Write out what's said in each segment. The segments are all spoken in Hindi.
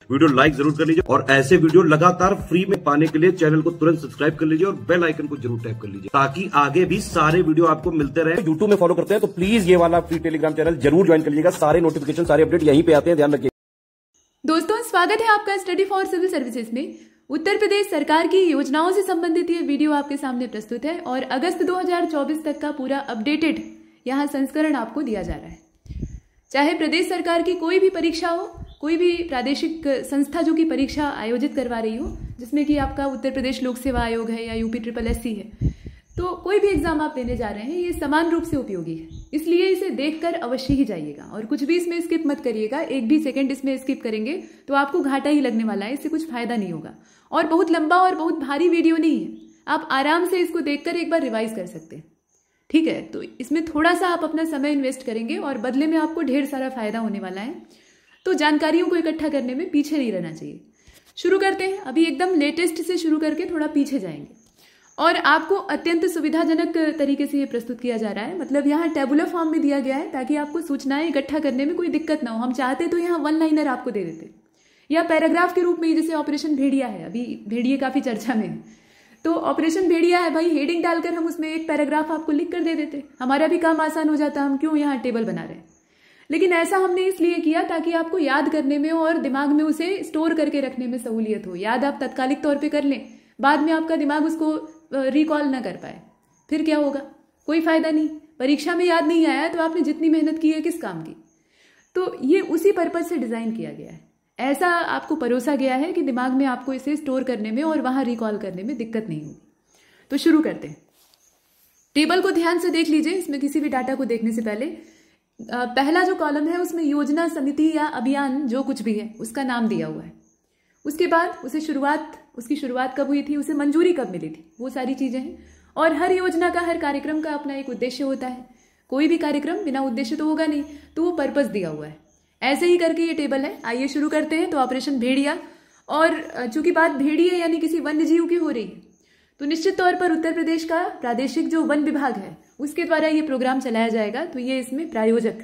वीडियो लाइक जरूर कर लीजिए और ऐसे वीडियो लगातार फ्री में पाने के लिए चैनल को तुरंत सब्सक्राइब कर लीजिए और बेल आइकन को जरूर टैप कर लीजिए ताकि आगे भी सारे वीडियो आपको मिलते रहे। यूट्यूब में फॉलो करते हैं तो प्लीज ये वाला फ्री टेलीग्राम चैनल जरूर ज्वाइन कर लीजिएगा। सारे नोटिफिकेशन सारे अपडेट यहीं पे आते हैं, ध्यान रखिए। दोस्तों, स्वागत है आपका स्टडी फॉर सिविल सर्विसेज में। उत्तर प्रदेश सरकार की योजनाओं से संबंधित ये वीडियो आपके सामने प्रस्तुत है और अगस्त 2024 तक का पूरा अपडेटेड यहाँ संस्करण आपको दिया जा रहा है। चाहे प्रदेश सरकार की कोई भी परीक्षा हो, कोई भी प्रादेशिक संस्था जो कि परीक्षा आयोजित करवा रही हो, जिसमें कि आपका उत्तर प्रदेश लोक सेवा आयोग है या यूपी SSSC है, तो कोई भी एग्जाम आप देने जा रहे हैं, ये समान रूप से उपयोगी है। इसलिए इसे देखकर अवश्य ही जाइएगा और कुछ भी इसमें स्किप मत करिएगा। एक भी सेकंड इसमें स्किप करेंगे तो आपको घाटा ही लगने वाला है, इससे कुछ फायदा नहीं होगा। और बहुत लंबा और बहुत भारी वीडियो नहीं है, आप आराम से इसको देखकर एक बार रिवाइज कर सकते हैं, ठीक है। तो इसमें थोड़ा सा आप अपना समय इन्वेस्ट करेंगे और बदले में आपको ढेर सारा फायदा होने वाला है। तो जानकारियों को इकट्ठा करने में पीछे नहीं रहना चाहिए। शुरू करते हैं। अभी एकदम लेटेस्ट से शुरू करके थोड़ा पीछे जाएंगे और आपको अत्यंत सुविधाजनक तरीके से ये प्रस्तुत किया जा रहा है। मतलब यहाँ टेबुलर फॉर्म में दिया गया है ताकि आपको सूचनाएं इकट्ठा करने में कोई दिक्कत ना हो। हम चाहते तो यहाँ वन लाइनर आपको दे देते या पैराग्राफ के रूप में, जैसे ऑपरेशन भेड़िया है, अभी भेड़िया काफी चर्चा में है, तो ऑपरेशन भेड़िया है भाई, हेडिंग डालकर हम उसमें एक पैराग्राफ आपको लिख कर दे देते, हमारा भी काम आसान हो जाता। हम क्यों यहाँ टेबल बना रहे हैं? लेकिन ऐसा हमने इसलिए किया ताकि आपको याद करने में और दिमाग में उसे स्टोर करके रखने में सहूलियत हो। याद आप तत्कालिक तौर पे कर लें, बाद में आपका दिमाग उसको रिकॉल ना कर पाए, फिर क्या होगा? कोई फायदा नहीं। परीक्षा में याद नहीं आया तो आपने जितनी मेहनत की है किस काम की? तो ये उसी पर्पज से डिजाइन किया गया है। ऐसा आपको परोसा गया है कि दिमाग में आपको इसे स्टोर करने में और वहां रिकॉल करने में दिक्कत नहीं होगी। तो शुरू करते हैं। टेबल को ध्यान से देख लीजिए। इसमें किसी भी डाटा को देखने से पहले पहला जो कॉलम है उसमें योजना, समिति या अभियान जो कुछ भी है उसका नाम दिया हुआ है। उसके बाद उसकी शुरुआत कब हुई थी, उसे मंजूरी कब मिली थी, वो सारी चीजें हैं। और हर योजना का, हर कार्यक्रम का अपना एक उद्देश्य होता है। कोई भी कार्यक्रम बिना उद्देश्य तो होगा नहीं, तो वो पर्पस दिया हुआ है। ऐसे ही करके ये टेबल है। आइए शुरू करते हैं। तो ऑपरेशन भेड़िया, और चूंकि बात भेड़िया यानी किसी वन्य जीव की हो रही है, तो निश्चित तौर पर उत्तर प्रदेश का प्रादेशिक जो वन विभाग है उसके द्वारा ये प्रोग्राम चलाया जाएगा। तो ये इसमें प्रायोजक,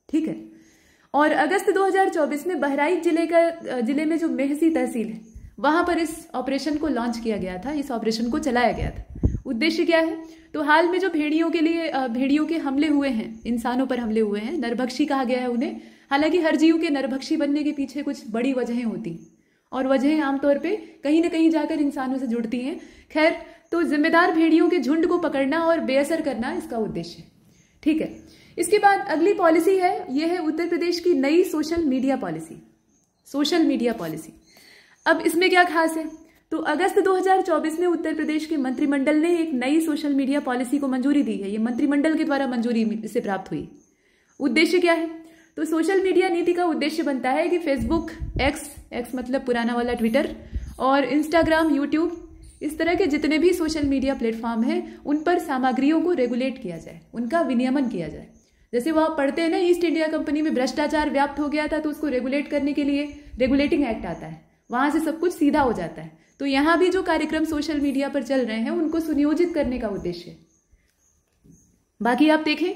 ठीक है। और अगस्त 2024 में बहराइच जिले में जो मेहसी तहसील है वहां पर इस ऑपरेशन को लॉन्च किया गया था, इस ऑपरेशन को चलाया गया था। उद्देश्य क्या है? तो हाल में जो भेड़ियों के हमले हुए हैं, इंसानों पर हमले हुए हैं, नरभक्षी कहा गया है उन्हें। हालांकि हर जीव के नरभक्षी बनने के पीछे कुछ बड़ी वजहें होती हैं और वजहें आमतौर पे कहीं ना कहीं जाकर इंसानों से जुड़ती हैं। खैर, तो जिम्मेदार भेड़ियों के झुंड को पकड़ना और बेअसर करना इसका उद्देश्य है, ठीक है। इसके बाद अगली पॉलिसी है, यह है उत्तर प्रदेश की नई सोशल मीडिया पॉलिसी। अब इसमें क्या खास है? तो अगस्त 2024 में उत्तर प्रदेश के मंत्रिमंडल ने एक नई सोशल मीडिया पॉलिसी को मंजूरी दी है। ये मंत्रिमंडल के द्वारा मंजूरी इसे प्राप्त हुई। उद्देश्य क्या है? तो सोशल मीडिया नीति का उद्देश्य बनता है कि फेसबुक, एक्स मतलब पुराना वाला ट्विटर, और इंस्टाग्राम, यूट्यूब, इस तरह के जितने भी सोशल मीडिया प्लेटफॉर्म हैं उन पर सामग्रियों को रेगुलेट किया जाए, उनका विनियमन किया जाए। जैसे वो आप पढ़ते हैं ना, ईस्ट इंडिया कंपनी में भ्रष्टाचार व्याप्त हो गया था तो उसको रेगुलेट करने के लिए रेगुलेटिंग एक्ट आता है, वहां से सब कुछ सीधा हो जाता है। तो यहां भी जो कार्यक्रम सोशल मीडिया पर चल रहे हैं उनको सुनियोजित करने का उद्देश्य है। बाकी आप देखें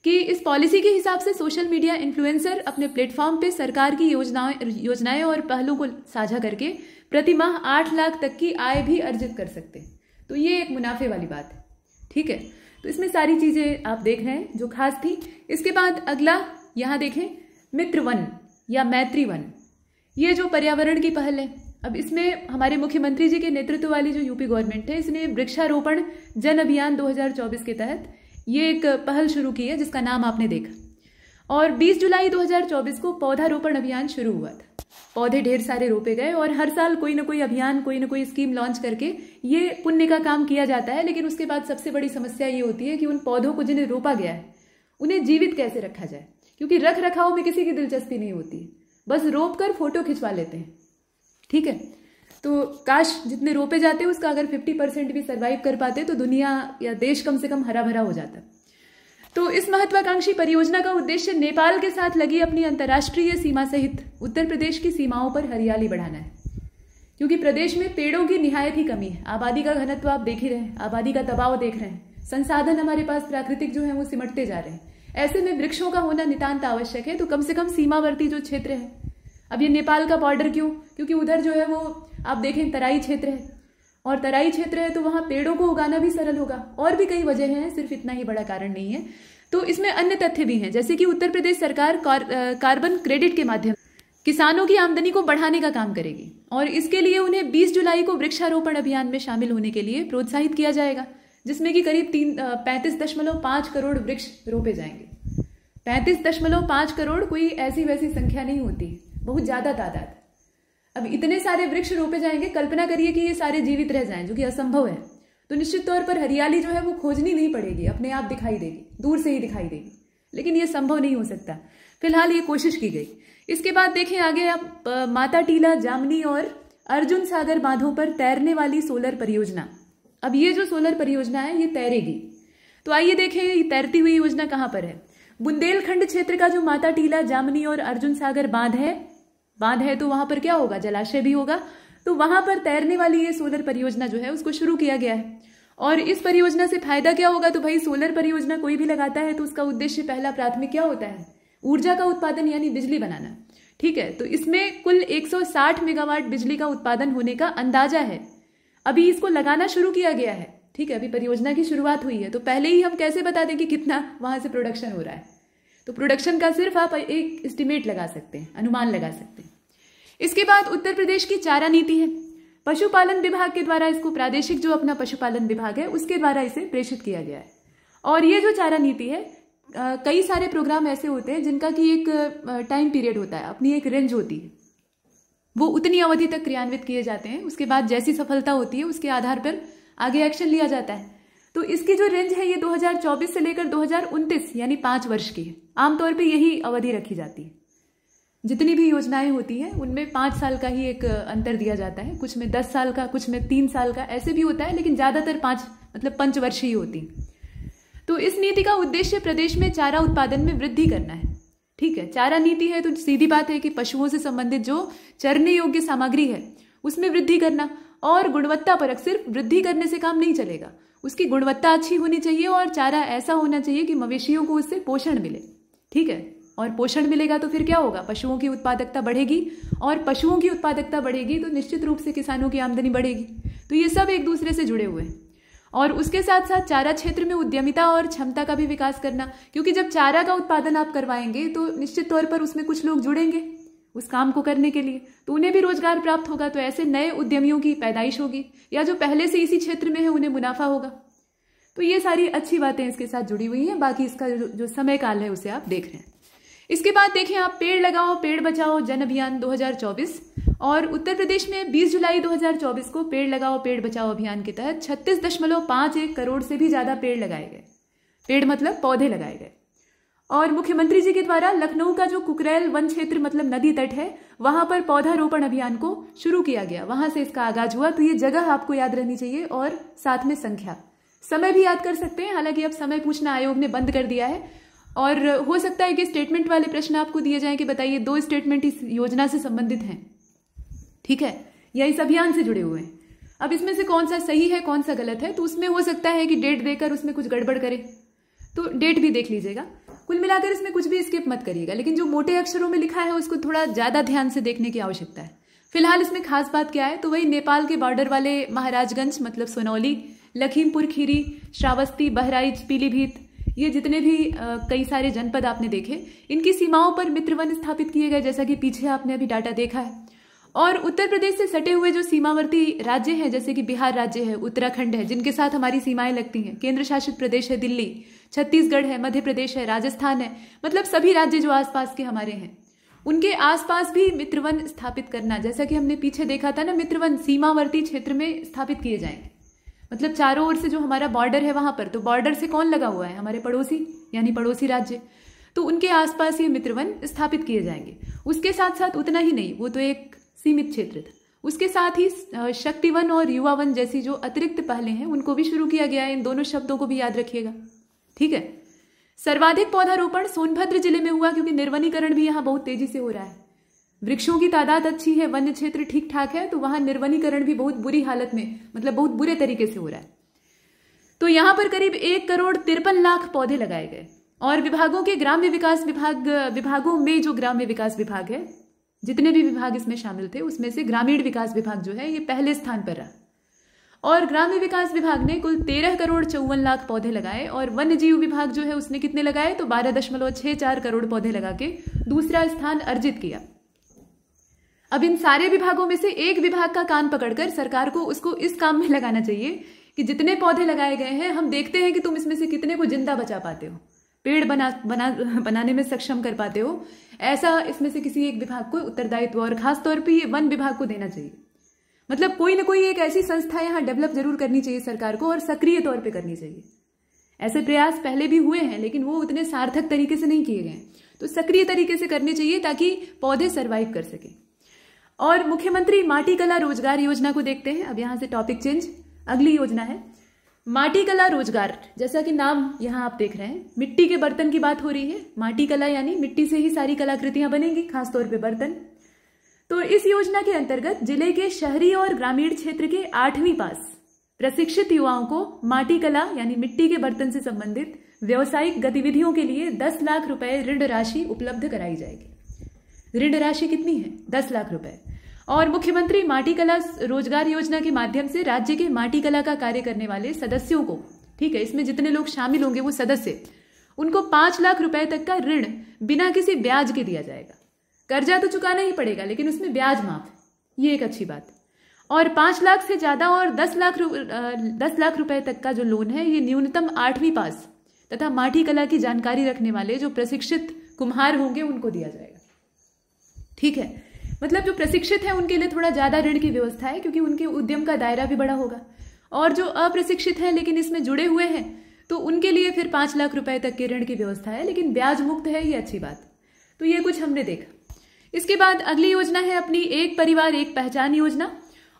कि इस पॉलिसी के हिसाब से सोशल मीडिया इन्फ्लुएंसर अपने प्लेटफॉर्म पे सरकार की योजनाएं और पहलों को साझा करके प्रति माह 8 लाख तक की आय भी अर्जित कर सकते हैं। तो ये एक मुनाफे वाली बात है, ठीक है। तो इसमें सारी चीजें आप देख रहे हैं जो खास थी। इसके बाद अगला यहाँ देखें, मित्र वन या मैत्री वन, ये जो पर्यावरण की पहल है। अब इसमें हमारे मुख्यमंत्री जी के नेतृत्व वाली जो यूपी गवर्नमेंट है, इसने वृक्षारोपण जन अभियान 2024 के तहत ये एक पहल शुरू की है जिसका नाम आपने देखा। और 20 जुलाई 2024 को पौधारोपण अभियान शुरू हुआ था। पौधे ढेर सारे रोपे गए और हर साल कोई ना कोई अभियान, कोई ना कोई स्कीम लॉन्च करके ये पुण्य का काम किया जाता है। लेकिन उसके बाद सबसे बड़ी समस्या ये होती है कि उन पौधों को जिन्हें रोपा गया है उन्हें जीवित कैसे रखा जाए, क्योंकि रख रखाव में किसी की दिलचस्पी नहीं होती है, बस रोप कर फोटो खिंचवा लेते हैं, ठीक है। तो काश जितने रोपे जाते हैं उसका अगर 50% भी सर्वाइव कर पाते तो दुनिया या देश कम से कम हरा भरा हो जाता। तो इस महत्वाकांक्षी परियोजना का उद्देश्य नेपाल के साथ लगी अपनी अंतर्राष्ट्रीय सीमा सहित उत्तर प्रदेश की सीमाओं पर हरियाली बढ़ाना है, क्योंकि प्रदेश में पेड़ों की निहायत ही कमी है। आबादी का घनत्व आप देख ही रहे हैं, आबादी का दबाव देख रहे हैं, संसाधन हमारे पास प्राकृतिक जो है वो सिमटते जा रहे हैं। ऐसे में वृक्षों का होना नितांत आवश्यक है। तो कम से कम सीमावर्ती जो क्षेत्र है अब ये नेपाल का बॉर्डर क्यों? क्योंकि उधर जो है वो आप देखें तराई क्षेत्र है, और तराई क्षेत्र है तो वहां पेड़ों को उगाना भी सरल होगा। और भी कई वजह हैं, सिर्फ इतना ही बड़ा कारण नहीं है। तो इसमें अन्य तथ्य भी हैं, जैसे कि उत्तर प्रदेश सरकार कार्बन क्रेडिट के माध्यम किसानों की आमदनी को बढ़ाने का काम करेगी, और इसके लिए उन्हें 20 जुलाई को वृक्षारोपण अभियान में शामिल होने के लिए प्रोत्साहित किया जाएगा, जिसमें कि करीब 35.5 करोड़ वृक्ष रोपे जाएंगे। 35.5 करोड़ कोई ऐसी वैसी संख्या नहीं होती, बहुत ज्यादा तादाद। अब इतने सारे वृक्ष रोपे जाएंगे, कल्पना करिए कि ये सारे जीवित रह जाएं, जो कि असंभव है। तो निश्चित तौर पर हरियाली जो है वो खोजनी नहीं पड़ेगी, अपने आप दिखाई देगी, दूर से ही दिखाई देगी, लेकिन ये संभव नहीं हो सकता। फिलहाल ये कोशिश की गई। इसके बाद देखें आगे आप, माता टीला, जामनी और अर्जुन सागर बांधों पर तैरने वाली सोलर परियोजना। अब ये जो सोलर परियोजना है ये तैरेगी। तो आइए देखें ये तैरती हुई योजना कहां पर है। बुंदेलखंड क्षेत्र का जो माता टीला, जामनी और अर्जुन सागर बांध है तो वहां पर क्या होगा, जलाशय भी होगा। तो वहां पर तैरने वाली ये सोलर परियोजना जो है उसको शुरू किया गया है। और इस परियोजना से फायदा क्या होगा? तो भाई सोलर परियोजना कोई भी लगाता है तो उसका उद्देश्य पहला प्राथमिक क्या होता है? ऊर्जा का उत्पादन यानी बिजली बनाना। ठीक है, तो इसमें कुल 160 मेगावाट बिजली का उत्पादन होने का अंदाजा है। अभी इसको लगाना शुरू किया गया है। ठीक है, अभी परियोजना की शुरुआत हुई है, तो पहले ही हम कैसे बता दें कि कितना वहां से प्रोडक्शन हो रहा है? तो प्रोडक्शन का सिर्फ आप एक एस्टिमेट लगा सकते हैं, अनुमान लगा सकते हैं। इसके बाद उत्तर प्रदेश की चारा नीति है। पशुपालन विभाग के द्वारा इसको, प्रादेशिक जो अपना पशुपालन विभाग है उसके द्वारा इसे प्रेषित किया गया है। और ये जो चारा नीति है, कई सारे प्रोग्राम ऐसे होते हैं जिनका कि एक टाइम पीरियड होता है, अपनी एक रेंज होती है, वो उतनी अवधि तक क्रियान्वित किए जाते हैं। उसके बाद जैसी सफलता होती है उसके आधार पर आगे एक्शन लिया जाता है। तो इसकी जो रेंज है ये 2024 से लेकर 2029 यानी 5 वर्ष की है। आमतौर पे यही अवधि रखी जाती है। जितनी भी योजनाएं होती हैं उनमें 5 साल का ही एक अंतर दिया जाता है, कुछ में 10 साल का, कुछ में 3 साल का, ऐसे भी होता है, लेकिन ज्यादातर 5 वर्ष ही होती। तो इस नीति का उद्देश्य प्रदेश में चारा उत्पादन में वृद्धि करना है। ठीक है, चारा नीति है तो सीधी बात है कि पशुओं से संबंधित जो चरने योग्य सामग्री है उसमें वृद्धि करना, और गुणवत्ता परक। सिर्फ वृद्धि करने से काम नहीं चलेगा, उसकी गुणवत्ता अच्छी होनी चाहिए और चारा ऐसा होना चाहिए कि मवेशियों को उससे पोषण मिले। ठीक है, और पोषण मिलेगा तो फिर क्या होगा? पशुओं की उत्पादकता बढ़ेगी, और पशुओं की उत्पादकता बढ़ेगी तो निश्चित रूप से किसानों की आमदनी बढ़ेगी। तो ये सब एक दूसरे से जुड़े हुए हैं। और उसके साथ साथ चारा क्षेत्र में उद्यमिता और क्षमता का भी विकास करना, क्योंकि जब चारा का उत्पादन आप करवाएंगे तो निश्चित तौर पर उसमें कुछ लोग जुड़ेंगे उस काम को करने के लिए, तो उन्हें भी रोजगार प्राप्त होगा। तो ऐसे नए उद्यमियों की पैदाइश होगी, या जो पहले से इसी क्षेत्र में है उन्हें मुनाफा होगा। तो ये सारी अच्छी बातें इसके साथ जुड़ी हुई हैं। बाकी इसका जो समय काल है उसे आप देख रहे हैं। इसके बाद देखिए आप, पेड़ लगाओ पेड़ बचाओ जन अभियान 2024। और उत्तर प्रदेश में 20 जुलाई 2024 को पेड़ लगाओ पेड़ बचाओ अभियान के तहत 36.51 करोड़ से भी ज्यादा पेड़ लगाए गए। पेड़ मतलब पौधे लगाए गए। और मुख्यमंत्री जी के द्वारा लखनऊ का जो कुकरेल वन क्षेत्र मतलब नदी तट है, वहां पर पौधारोपण अभियान को शुरू किया गया, वहां से इसका आगाज हुआ। तो ये जगह आपको याद रहनी चाहिए, और साथ में संख्या, समय भी याद कर सकते हैं। हालांकि अब समय पूछना आयोग ने बंद कर दिया है, और हो सकता है कि स्टेटमेंट वाले प्रश्न आपको दिए जाएं कि बताइए 2 स्टेटमेंट इस योजना से संबंधित हैं, ठीक है, या इस अभियान से जुड़े हुए हैं। अब इसमें से कौन सा सही है कौन सा गलत है, तो उसमें हो सकता है कि डेट देकर उसमें कुछ गड़बड़ करे, तो डेट भी देख लीजिएगा। कुल मिलाकर इसमें कुछ भी स्किप मत करिएगा, लेकिन जो मोटे अक्षरों में लिखा है उसको थोड़ा ज्यादा ध्यान से देखने की आवश्यकता है। फिलहाल इसमें खास बात क्या है, तो वही नेपाल के बॉर्डर वाले महाराजगंज मतलब सोनौली, लखीमपुर खीरी, श्रावस्ती, बहराइच, पीलीभीत, ये जितने भी कई सारे जनपद आपने देखे, इनकी सीमाओं पर मित्रवन स्थापित किए गए, जैसा कि पीछे आपने अभी डाटा देखा है। और उत्तर प्रदेश से सटे हुए जो सीमावर्ती राज्य हैं, जैसे कि बिहार राज्य है, उत्तराखंड है, जिनके साथ हमारी सीमाएं लगती हैं, केंद्र शासित प्रदेश है दिल्ली, छत्तीसगढ़ है, मध्य प्रदेश है, राजस्थान है, मतलब सभी राज्य जो आसपास के हमारे हैं, उनके आसपास भी मित्रवन स्थापित करना, जैसा कि हमने पीछे देखा था ना, मित्रवन सीमावर्ती क्षेत्र में स्थापित किए जाएंगे। मतलब चारों ओर से जो हमारा बॉर्डर है वहां पर, तो बॉर्डर से कौन लगा हुआ है? हमारे पड़ोसी, यानी पड़ोसी राज्य, तो उनके आसपास ये मित्रवन स्थापित किए जाएंगे। उसके साथ साथ उतना ही नहीं, वो तो एक सीमित क्षेत्र था, उसके साथ ही शक्तिवन और युवावन जैसी जो अतिरिक्त पहलें हैं उनको भी शुरू किया गया है। इन दोनों शब्दों को भी याद रखिएगा, ठीक है। सर्वाधिक पौधारोपण सोनभद्र जिले में हुआ, क्योंकि निर्वनीकरण भी यहाँ बहुत तेजी से हो रहा है। वृक्षों की तादाद अच्छी है, वन्य क्षेत्र ठीक ठाक है, तो वहां निर्वनीकरण भी बहुत बुरी हालत में, मतलब बहुत बुरे तरीके से हो रहा है। तो यहां पर करीब 1,53,00,000 पौधे लगाए गए। और विभागों के ग्राम्य विकास विभागों में जो ग्राम्य विकास विभाग है जितने भी विभाग इसमें शामिल थे उसमें से ग्रामीण विकास विभाग जो है ये पहले स्थान पर रहा। और ग्राम्य विकास विभाग ने कुल 13,54,00,000 पौधे लगाए और वन्य जीव विभाग जो है उसने कितने लगाए तो 12.64 करोड़ पौधे लगा के दूसरा स्थान अर्जित किया। अब इन सारे विभागों में से एक विभाग का कान पकड़कर सरकार को उसको इस काम में लगाना चाहिए कि जितने पौधे लगाए गए हैं हम देखते हैं कि तुम इसमें से कितने को जिंदा बचा पाते हो, पेड़ बनाने में सक्षम कर पाते हो। ऐसा इसमें से किसी एक विभाग को उत्तरदायित्व और खासतौर पर ये वन विभाग को देना चाहिए। मतलब कोई ना कोई एक ऐसी संस्था यहाँ डेवलप जरूर करनी चाहिए सरकार को और सक्रिय तौर पे करनी चाहिए। ऐसे प्रयास पहले भी हुए हैं लेकिन वो उतने सार्थक तरीके से नहीं किए गए, तो सक्रिय तरीके से करने चाहिए ताकि पौधे सरवाइव कर सके। और मुख्यमंत्री माटी कला रोजगार योजना को देखते हैं। अब यहाँ से टॉपिक चेंज, अगली योजना है माटी कला रोजगार। जैसा कि नाम यहाँ आप देख रहे हैं, मिट्टी के बर्तन की बात हो रही है। माटी कला यानी मिट्टी से ही सारी कलाकृतियां बनेंगी, खासतौर पे बर्तन। तो इस योजना के अंतर्गत जिले के शहरी और ग्रामीण क्षेत्र के 8वीं पास प्रशिक्षित युवाओं को माटी कला यानी मिट्टी के बर्तन से संबंधित व्यवसायिक गतिविधियों के लिए 10 लाख रुपए ऋण राशि उपलब्ध कराई जाएगी। ऋण राशि कितनी है? 10 लाख रुपए। और मुख्यमंत्री माटी कला रोजगार योजना के माध्यम से राज्य के माटी कला का कार्य करने वाले सदस्यों को, ठीक है, इसमें जितने लोग शामिल होंगे वो सदस्य, उनको 5 लाख रुपए तक का ऋण बिना किसी ब्याज के दिया जाएगा। कर्जा तो चुकाना ही पड़ेगा लेकिन उसमें ब्याज माफ, ये एक अच्छी बात। और 5 लाख से ज्यादा और 10 लाख रुपए तक का जो लोन है ये न्यूनतम 8वीं पास तथा माटी कला की जानकारी रखने वाले जो प्रशिक्षित कुम्हार होंगे उनको दिया जाएगा। ठीक है, मतलब जो प्रशिक्षित है उनके लिए थोड़ा ज्यादा ऋण की व्यवस्था है क्योंकि उनके उद्यम का दायरा भी बड़ा होगा। और जो अप्रशिक्षित है लेकिन इसमें जुड़े हुए हैं तो उनके लिए फिर 5 लाख रुपए तक के ऋण की व्यवस्था है, लेकिन ब्याज मुक्त है, ये अच्छी बात। तो ये कुछ हमने देखा। इसके बाद अगली योजना है अपनी एक परिवार एक पहचान योजना।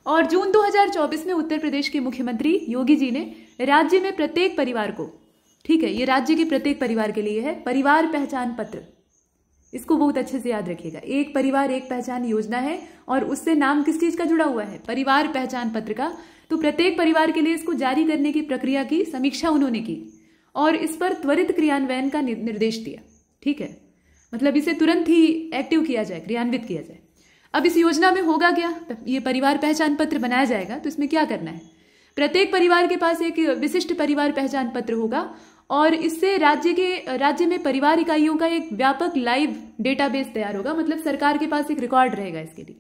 और जून 2024 में उत्तर प्रदेश के मुख्यमंत्री योगी जी ने राज्य में प्रत्येक परिवार को, ठीक है, ये राज्य के प्रत्येक परिवार के लिए है, परिवार पहचान पत्र, इसको बहुत अच्छे से याद रखिएगा। एक परिवार एक पहचान योजना है और उससे नाम किस चीज का जुड़ा हुआ है? परिवार पहचान पत्र का। तो प्रत्येक परिवार के लिए इसको जारी करने की प्रक्रिया की समीक्षा उन्होंने की और इस पर त्वरित क्रियान्वयन का निर्देश दिया। ठीक है, मतलब इसे तुरंत ही एक्टिव किया जाए, क्रियान्वित किया जाए। अब इस योजना में होगा क्या? ये परिवार पहचान पत्र बनाया जाएगा तो इसमें क्या करना है? प्रत्येक परिवार के पास एक विशिष्ट परिवार पहचान पत्र होगा और इससे राज्य में परिवार इकाइयों का एक व्यापक लाइव डेटाबेस तैयार होगा। मतलब सरकार के पास एक रिकॉर्ड रहेगा इसके लिए,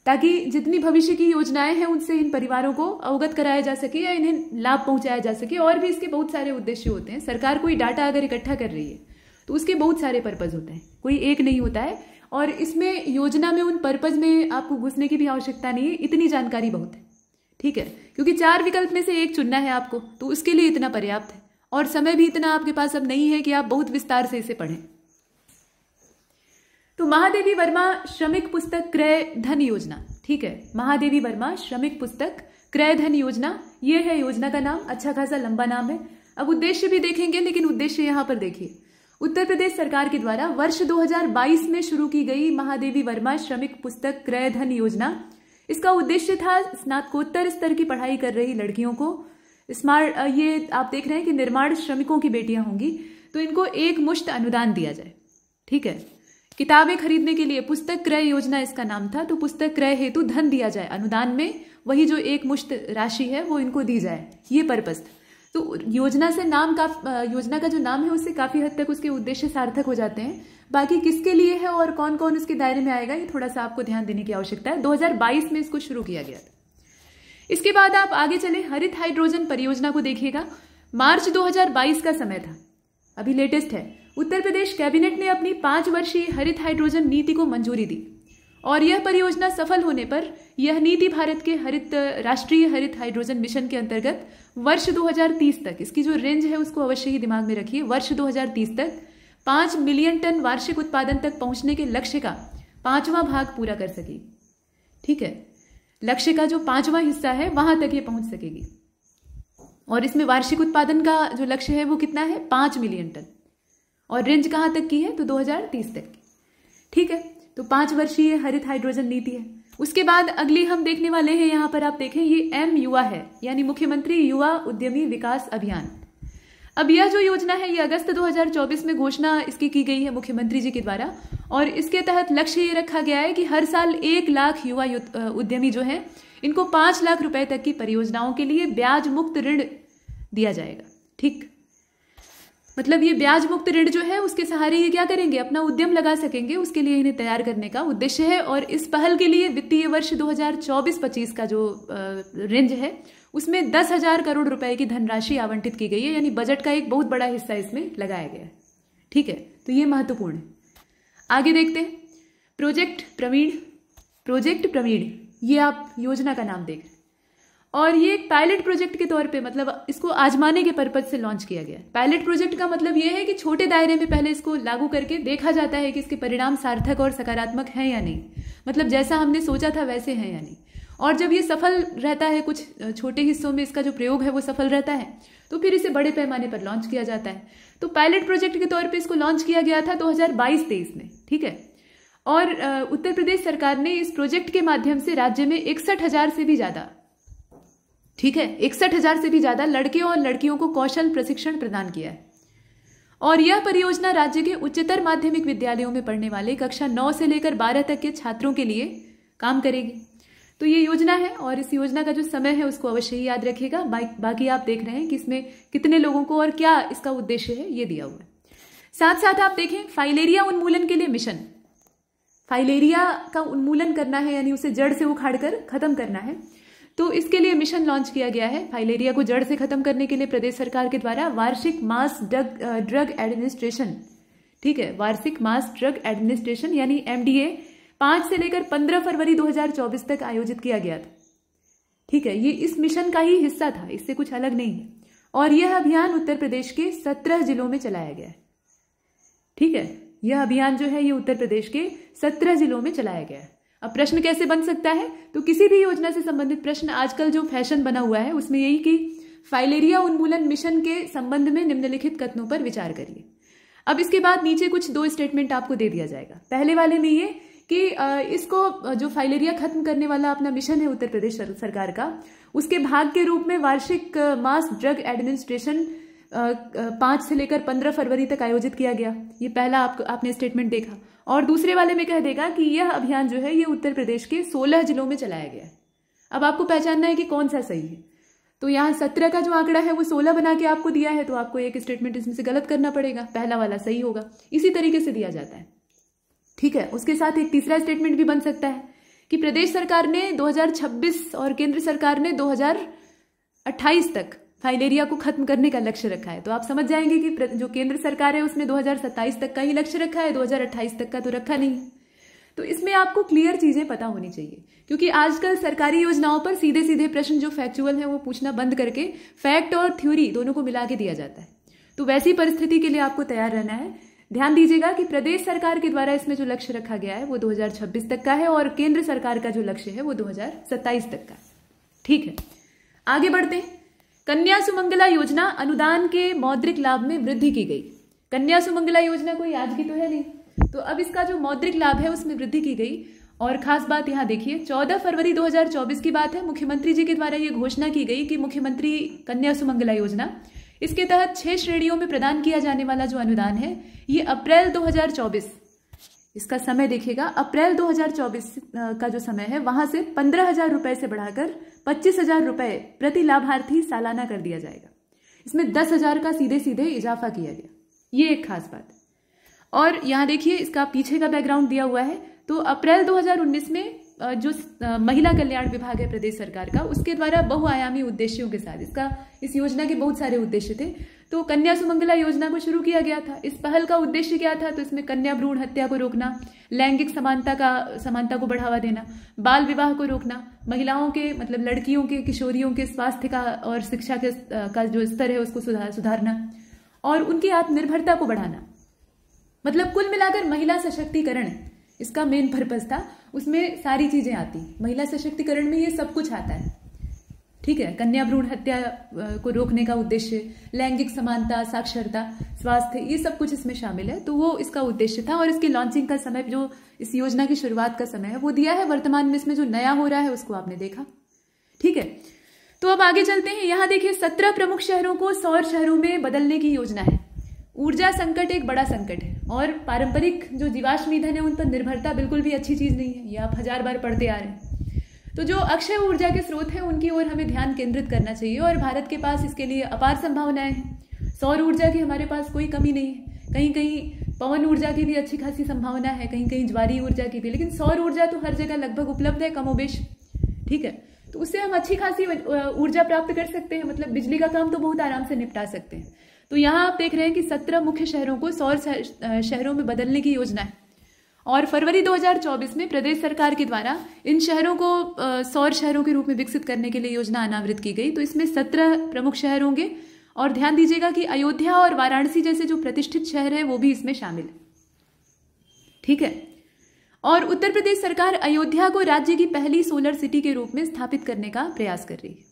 ताकि जितनी भविष्य की योजनाएं हैं उनसे इन परिवारों को अवगत कराया जा सके या इन्हें लाभ पहुंचाया जा सके। और भी इसके बहुत सारे उद्देश्य होते हैं। सरकार कोई डाटा अगर इकट्ठा कर रही है तो उसके बहुत सारे पर्पज होते हैं, कोई एक नहीं होता है। और इसमें योजना में उन पर्पज में आपको घुसने की भी आवश्यकता नहीं है, इतनी जानकारी बहुत है। ठीक है, क्योंकि 4 विकल्प में से एक चुनना है आपको, तो उसके लिए इतना पर्याप्त है और समय भी इतना आपके पास अब नहीं है कि आप बहुत विस्तार से इसे पढ़ें। तो महादेवी वर्मा श्रमिक पुस्तक क्रय धन योजना, ठीक है, महादेवी वर्मा श्रमिक पुस्तक क्रय धन योजना, ये है योजना का नाम। अच्छा खासा लंबा नाम है। अब उद्देश्य भी देखेंगे, लेकिन उद्देश्य यहां पर देखिए। उत्तर प्रदेश सरकार के द्वारा वर्ष 2022 में शुरू की गई महादेवी वर्मा श्रमिक पुस्तक क्रय धन योजना, इसका उद्देश्य था स्नातकोत्तर स्तर की पढ़ाई कर रही लड़कियों को ये आप देख रहे हैं कि निर्माण श्रमिकों की बेटियां होंगी तो इनको एक मुश्त अनुदान दिया जाए। ठीक है, किताबें खरीदने के लिए पुस्तक क्रय योजना इसका नाम था। तो पुस्तक क्रय हेतु धन दिया जाए अनुदान में, वही जो एक मुश्त राशि है वो इनको दी जाए, ये पर्पस था। तो योजना का जो नाम है उससे काफी हद तक उसके उद्देश्य सार्थक हो जाते हैं। बाकी किसके लिए है और कौन कौन उसके दायरे में आएगा ये थोड़ा सा आपको ध्यान देने की आवश्यकता है। 2022 में इसको शुरू किया गया था। इसके बाद आप आगे चले, हरित हाइड्रोजन परियोजना को देखिएगा। मार्च 2022 का समय था, अभी लेटेस्ट है। उत्तर प्रदेश कैबिनेट ने अपनी 5 वर्षीय हरित हाइड्रोजन नीति को मंजूरी दी और यह परियोजना सफल होने पर यह नीति भारत के राष्ट्रीय हरित हाइड्रोजन मिशन के अंतर्गत वर्ष 2030 तक, इसकी जो रेंज है उसको अवश्य ही दिमाग में रखिए, वर्ष 2030 तक 5 मिलियन टन वार्षिक उत्पादन तक पहुंचने के लक्ष्य का 5वां भाग पूरा कर सकेगी। ठीक है, लक्ष्य का जो 5वां हिस्सा है वहां तक ये पहुंच सकेगी। और इसमें वार्षिक उत्पादन का जो लक्ष्य है वो कितना है? 5 मिलियन टन। और रेंज कहां तक की है? तो 2030 तक की। ठीक है, तो 5 वर्षीय हरित हाइड्रोजन नीति है। उसके बाद अगली हम देखने वाले हैं, यहां पर आप देखें, ये एम युवा है, यानी मुख्यमंत्री युवा उद्यमी विकास अभियान। अब यह जो योजना है ये अगस्त 2024 में घोषणा इसकी की गई है मुख्यमंत्री जी के द्वारा और इसके तहत लक्ष्य ये रखा गया है कि हर साल 1 लाख युवा उद्यमी जो है इनको 5 लाख रुपए तक की परियोजनाओं के लिए ब्याज मुक्त ऋण दिया जाएगा। ठीक, मतलब ये ब्याज मुक्त ऋण जो है उसके सहारे ये क्या करेंगे, अपना उद्यम लगा सकेंगे, उसके लिए इन्हें तैयार करने का उद्देश्य है। और इस पहल के लिए वित्तीय वर्ष 2024-25 का जो रेंज है उसमें 10,000 करोड़ रुपए की धनराशि आवंटित की गई है, यानी बजट का एक बहुत बड़ा हिस्सा इसमें लगाया गया है। ठीक है, तो ये महत्वपूर्ण है। आगे देखते हैं प्रोजेक्ट प्रवीण, ये आप योजना का नाम देख रहे हैं और ये एक पायलट प्रोजेक्ट के तौर पे, मतलब इसको आजमाने के पर्पज से लॉन्च किया गया। पायलट प्रोजेक्ट का मतलब ये है कि छोटे दायरे में पहले इसको लागू करके देखा जाता है कि इसके परिणाम सार्थक और सकारात्मक हैं या नहीं, मतलब जैसा हमने सोचा था वैसे हैं या नहीं। और जब ये सफल रहता है, कुछ छोटे हिस्सों में इसका जो प्रयोग है वो सफल रहता है, तो फिर इसे बड़े पैमाने पर लॉन्च किया जाता है। तो पायलट प्रोजेक्ट के तौर पे इसको लॉन्च किया गया था 2022-23 में। ठीक है, और उत्तर प्रदेश सरकार ने इस प्रोजेक्ट के माध्यम से राज्य में 61,000 से भी ज्यादा, ठीक है, 61,000 से भी ज्यादा लड़के और लड़कियों को कौशल प्रशिक्षण प्रदान किया है। और यह परियोजना राज्य के उच्चतर माध्यमिक विद्यालयों में पढ़ने वाले कक्षा 9 से लेकर 12 तक के छात्रों के लिए काम करेगी। तो ये योजना है और इस योजना का जो समय है उसको अवश्य ही याद रखिएगा। बाकी आप देख रहे हैं कि इसमें कितने लोगों को और क्या इसका उद्देश्य है ये दिया हुआ है। साथ साथ आप देखें फाइलेरिया उन्मूलन के लिए मिशन, फाइलेरिया का उन्मूलन करना है यानी उसे जड़ से उखाड़कर खत्म करना है, तो इसके लिए मिशन लॉन्च किया गया है। फाइलेरिया को जड़ से खत्म करने के लिए प्रदेश सरकार के द्वारा वार्षिक मास ड्रग एडमिनिस्ट्रेशन, ठीक है, वार्षिक मास ड्रग एडमिनिस्ट्रेशन यानी MDA 5 से लेकर 15 फरवरी 2024 तक आयोजित किया गया था। ठीक है, ये इस मिशन का ही हिस्सा था, इससे कुछ अलग नहीं है। और यह अभियान उत्तर प्रदेश के 17 जिलों में चलाया गया है। ठीक है, यह अभियान जो है ये उत्तर प्रदेश के 17 जिलों में चलाया गया है। अब प्रश्न कैसे बन सकता है, तो किसी भी योजना से संबंधित प्रश्न आजकल जो फैशन बना हुआ है उसमें यही कि फाइलेरिया उन्मूलन मिशन के संबंध में निम्नलिखित कथनों पर विचार करिए। अब इसके बाद नीचे कुछ 2 स्टेटमेंट आपको दे दिया जाएगा। पहले वाले में ये कि इसको जो फाइलेरिया खत्म करने वाला अपना मिशन है उत्तर प्रदेश सरकार का, उसके भाग के रूप में वार्षिक मास ड्रग एडमिनिस्ट्रेशन 5 से लेकर 15 फरवरी तक आयोजित किया गया। ये पहला आपने स्टेटमेंट देखा। और दूसरे वाले में कह देगा कि यह अभियान जो है ये उत्तर प्रदेश के 16 जिलों में चलाया गया है। अब आपको पहचानना है कि कौन सा सही है। तो यहाँ 17 का जो आंकड़ा है वो 16 बना के आपको दिया है, तो आपको एक स्टेटमेंट इसमें से गलत करना पड़ेगा, पहला वाला सही होगा। इसी तरीके से दिया जाता है। ठीक है, उसके साथ एक तीसरा स्टेटमेंट भी बन सकता है कि प्रदेश सरकार ने 2026 और केंद्र सरकार ने 2028 तक फाइलेरिया को खत्म करने का लक्ष्य रखा है। तो आप समझ जाएंगे कि जो केंद्र सरकार है उसने 2027 तक का ही लक्ष्य रखा है, 2028 तक का तो रखा नहीं। तो इसमें आपको क्लियर चीजें पता होनी चाहिए, क्योंकि आजकल सरकारी योजनाओं पर सीधे सीधे प्रश्न जो फैक्चुअल है वो पूछना बंद करके फैक्ट और थ्योरी दोनों को मिला के दिया जाता है। तो वैसी परिस्थिति के लिए आपको तैयार रहना है। ध्यान दीजिएगा कि प्रदेश सरकार के द्वारा इसमें जो लक्ष्य रखा गया है वो 2026 तक का है और केंद्र सरकार का जो लक्ष्य है वो 2027 तक का। ठीक है, आगे बढ़ते हैं। कन्या सुमंगला योजना अनुदान के मौद्रिक लाभ में वृद्धि की गई। कन्या सुमंगला योजना कोई आज की तो है नहीं, तो अब इसका जो मौद्रिक लाभ है उसमें वृद्धि की गई। और खास बात यहां देखिए, 14 फरवरी 2024 की बात है, मुख्यमंत्री जी के द्वारा यह घोषणा की गई कि मुख्यमंत्री कन्या सुमंगला योजना, इसके तहत 6 श्रेणियों में प्रदान किया जाने वाला जो अनुदान है ये अप्रैल 2024, इसका समय देखिएगा, अप्रैल 2024 का जो समय है वहां से 15,000 रुपए से बढ़ाकर 25,000 रुपए प्रति लाभार्थी सालाना कर दिया जाएगा। इसमें 10,000 का सीधे सीधे इजाफा किया गया, ये एक खास बात है। और यहां देखिए इसका पीछे का बैकग्राउंड दिया हुआ है। तो अप्रैल 2019 में जो महिला कल्याण विभाग है प्रदेश सरकार का, उसके द्वारा बहुआयामी उद्देश्यों के साथ इस योजना के बहुत सारे उद्देश्य थे, तो कन्या सुमंगला योजना को शुरू किया गया था। इस पहल का उद्देश्य क्या था, तो इसमें कन्या भ्रूण हत्या को रोकना, लैंगिक समानता को बढ़ावा देना, बाल विवाह को रोकना, महिलाओं के मतलब लड़कियों के किशोरियों के स्वास्थ्य का और शिक्षा का जो स्तर है उसको सुधारना और उनकी आत्मनिर्भरता को बढ़ाना। मतलब कुल मिलाकर महिला सशक्तिकरण इसका मेन पर्पस था। उसमें सारी चीजें आती, महिला सशक्तिकरण में ये सब कुछ आता है। ठीक है, कन्या भ्रूण हत्या को रोकने का उद्देश्य, लैंगिक समानता, साक्षरता, स्वास्थ्य, ये सब कुछ इसमें शामिल है। तो वो इसका उद्देश्य था और इसकी लॉन्चिंग का समय, जो इस योजना की शुरुआत का समय है वो दिया है। वर्तमान में इसमें जो नया हो रहा है उसको आपने देखा। ठीक है, तो अब आगे चलते हैं। यहां देखिए 17 प्रमुख शहरों को सौर शहरों में बदलने की योजना है। ऊर्जा संकट एक बड़ा संकट है और पारंपरिक जो जीवाश्म ईंधन है उन पर निर्भरता बिल्कुल भी अच्छी चीज नहीं है, ये आप 1000 बार पढ़ते आ रहे हैं। तो जो अक्षय ऊर्जा के स्रोत हैं उनकी ओर हमें ध्यान केंद्रित करना चाहिए और भारत के पास इसके लिए अपार संभावनाएं हैं। सौर ऊर्जा की हमारे पास कोई कमी नहीं है, कहीं कहीं पवन ऊर्जा की भी अच्छी खासी संभावना है, कहीं कहीं ज्वारीय ऊर्जा की भी, लेकिन सौर ऊर्जा तो हर जगह लगभग उपलब्ध है कमोबेश, ठीक है। तो उससे हम अच्छी खासी ऊर्जा प्राप्त कर सकते हैं, मतलब बिजली का काम तो बहुत आराम से निपटा सकते हैं। तो यहाँ आप देख रहे हैं कि 17 मुख्य शहरों को सौर शहरों में बदलने की योजना है और फरवरी 2024 में प्रदेश सरकार के द्वारा इन शहरों को सौर शहरों के रूप में विकसित करने के लिए योजना अनावृत की गई। तो इसमें 17 प्रमुख शहर होंगे और ध्यान दीजिएगा कि अयोध्या और वाराणसी जैसे जो प्रतिष्ठित शहर हैं वो भी इसमें शामिल है, ठीक है। और उत्तर प्रदेश सरकार अयोध्या को राज्य की पहली सोलर सिटी के रूप में स्थापित करने का प्रयास कर रही है।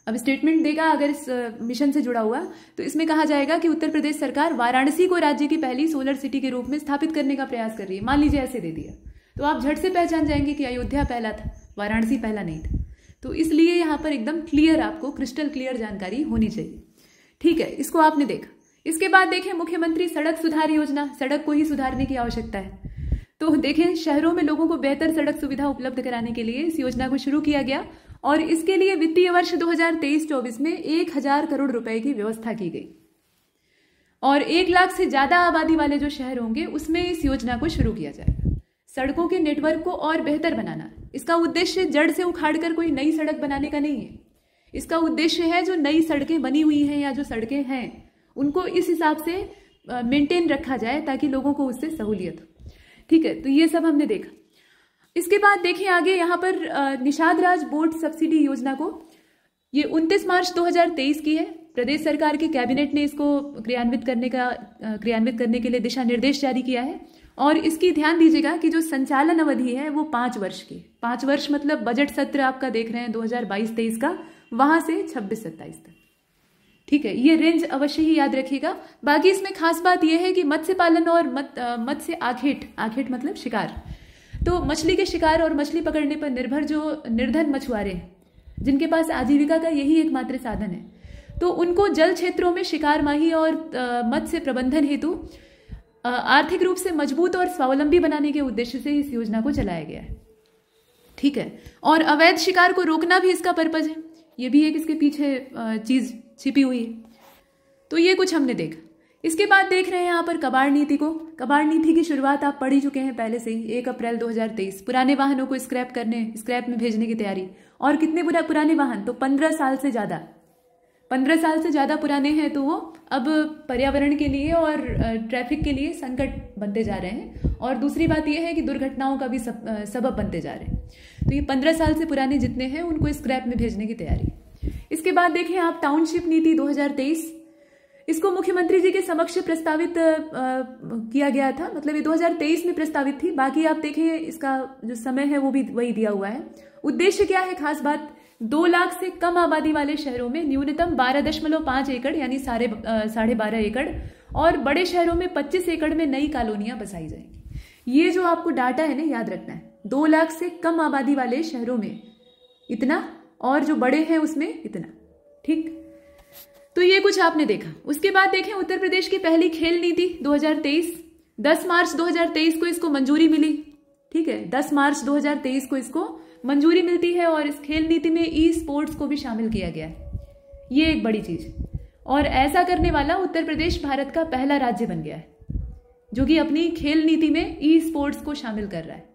अब स्टेटमेंट देगा अगर इस मिशन से जुड़ा हुआ, तो इसमें कहा जाएगा कि उत्तर प्रदेश सरकार वाराणसी को राज्य की पहली सोलर सिटी के रूप में स्थापित करने का प्रयास कर रही है। मान लीजिए ऐसे दे दिया तो आप झट से पहचान जाएंगे कि अयोध्या पहला था, वाराणसी पहला नहीं था। तो इसलिए यहाँ पर एकदम क्लियर, आपको क्रिस्टल क्लियर जानकारी होनी चाहिए, ठीक है। इसको आपने देखा। इसके बाद देखें मुख्यमंत्री सड़क सुधार योजना, सड़क को ही सुधारने की आवश्यकता है। तो देखें शहरों में लोगों को बेहतर सड़क सुविधा उपलब्ध कराने के लिए इस योजना को शुरू किया गया और इसके लिए वित्तीय वर्ष 2023-24 में 1000 करोड़ रुपए की व्यवस्था की गई और 1 लाख से ज्यादा आबादी वाले जो शहर होंगे उसमें इस योजना को शुरू किया जाएगा। सड़कों के नेटवर्क को और बेहतर बनाना, इसका उद्देश्य जड़ से उखाड़कर कोई नई सड़क बनाने का नहीं है। इसका उद्देश्य है जो नई सड़कें बनी हुई हैं या जो सड़कें हैं उनको इस हिसाब से मेंटेन रखा जाए ताकि लोगों को उससे सहूलियत हो, ठीक है। तो ये सब हमने देखा। इसके बाद देखिए आगे यहाँ पर निषाद राज बोर्ड सब्सिडी योजना को, ये 29 मार्च 2023 की है। प्रदेश सरकार की कैबिनेट ने इसको क्रियान्वित करने के लिए दिशा निर्देश जारी किया है और इसकी ध्यान दीजिएगा कि जो संचालन अवधि है वो 5 वर्ष की, 5 वर्ष मतलब बजट सत्र आपका देख रहे हैं 2022-23 का, वहां से 26-27 तक, ठीक है। ये रेंज अवश्य ही याद रखिएगा। बाकी इसमें खास बात यह है कि मत्स्य पालन और मत्स्य आखेट मतलब शिकार, तो मछली के शिकार और मछली पकड़ने पर निर्भर जो निर्धन मछुआरे हैं जिनके पास आजीविका का यही एकमात्र साधन है, तो उनको जल क्षेत्रों में शिकार माही और मत्स्य प्रबंधन हेतु आर्थिक रूप से मजबूत और स्वावलंबी बनाने के उद्देश्य से इस योजना को चलाया गया है, ठीक है। और अवैध शिकार को रोकना भी इसका पर्पज है, ये भी एक इसके पीछे चीज छिपी हुई है। तो ये कुछ हमने देखा। इसके बाद देख रहे हैं यहाँ पर कबाड़ नीति को। कबाड़ नीति की शुरुआत आप पढ़ ही चुके हैं पहले से ही, 1 अप्रैल 2023। पुराने वाहनों को स्क्रैप में भेजने की तैयारी। और कितने पुराने वाहन, तो 15 साल से ज्यादा, 15 साल से ज्यादा पुराने हैं तो वो अब पर्यावरण के लिए और ट्रैफिक के लिए संकट बनते जा रहे हैं। और दूसरी बात यह है कि दुर्घटनाओं का भी सबब बनते जा रहे हैं। तो ये 15 साल से पुराने जितने हैं उनको स्क्रैप में भेजने की तैयारी। इसके बाद देखें आप टाउनशिप नीति 2023, इसको मुख्यमंत्री जी के समक्ष प्रस्तावित किया गया था, मतलब ये 2023 में प्रस्तावित थी। बाकी आप देखें इसका जो समय है वो भी वही दिया हुआ है। उद्देश्य क्या है, खास बात, 2 लाख से कम आबादी वाले शहरों में न्यूनतम 12.5 एकड़ यानी 12.5 एकड़ और बड़े शहरों में 25 एकड़ में नई कॉलोनियां बसाई जाएंगी। ये जो आपको डाटा है ना याद रखना है, 2 लाख से कम आबादी वाले शहरों में इतना और जो बड़े हैं उसमें इतना, ठीक। तो ये कुछ आपने देखा। उसके बाद देखें उत्तर प्रदेश की पहली खेल नीति 2023, 10 मार्च 2023 को इसको मंजूरी मिली, ठीक है। 10 मार्च 2023 को इसको मंजूरी मिलती है और इस खेल नीति में ई स्पोर्ट्स को भी शामिल किया गया है। ये एक बड़ी चीज है और ऐसा करने वाला उत्तर प्रदेश भारत का पहला राज्य बन गया है जो कि अपनी खेल नीति में ई स्पोर्ट्स को शामिल कर रहा है।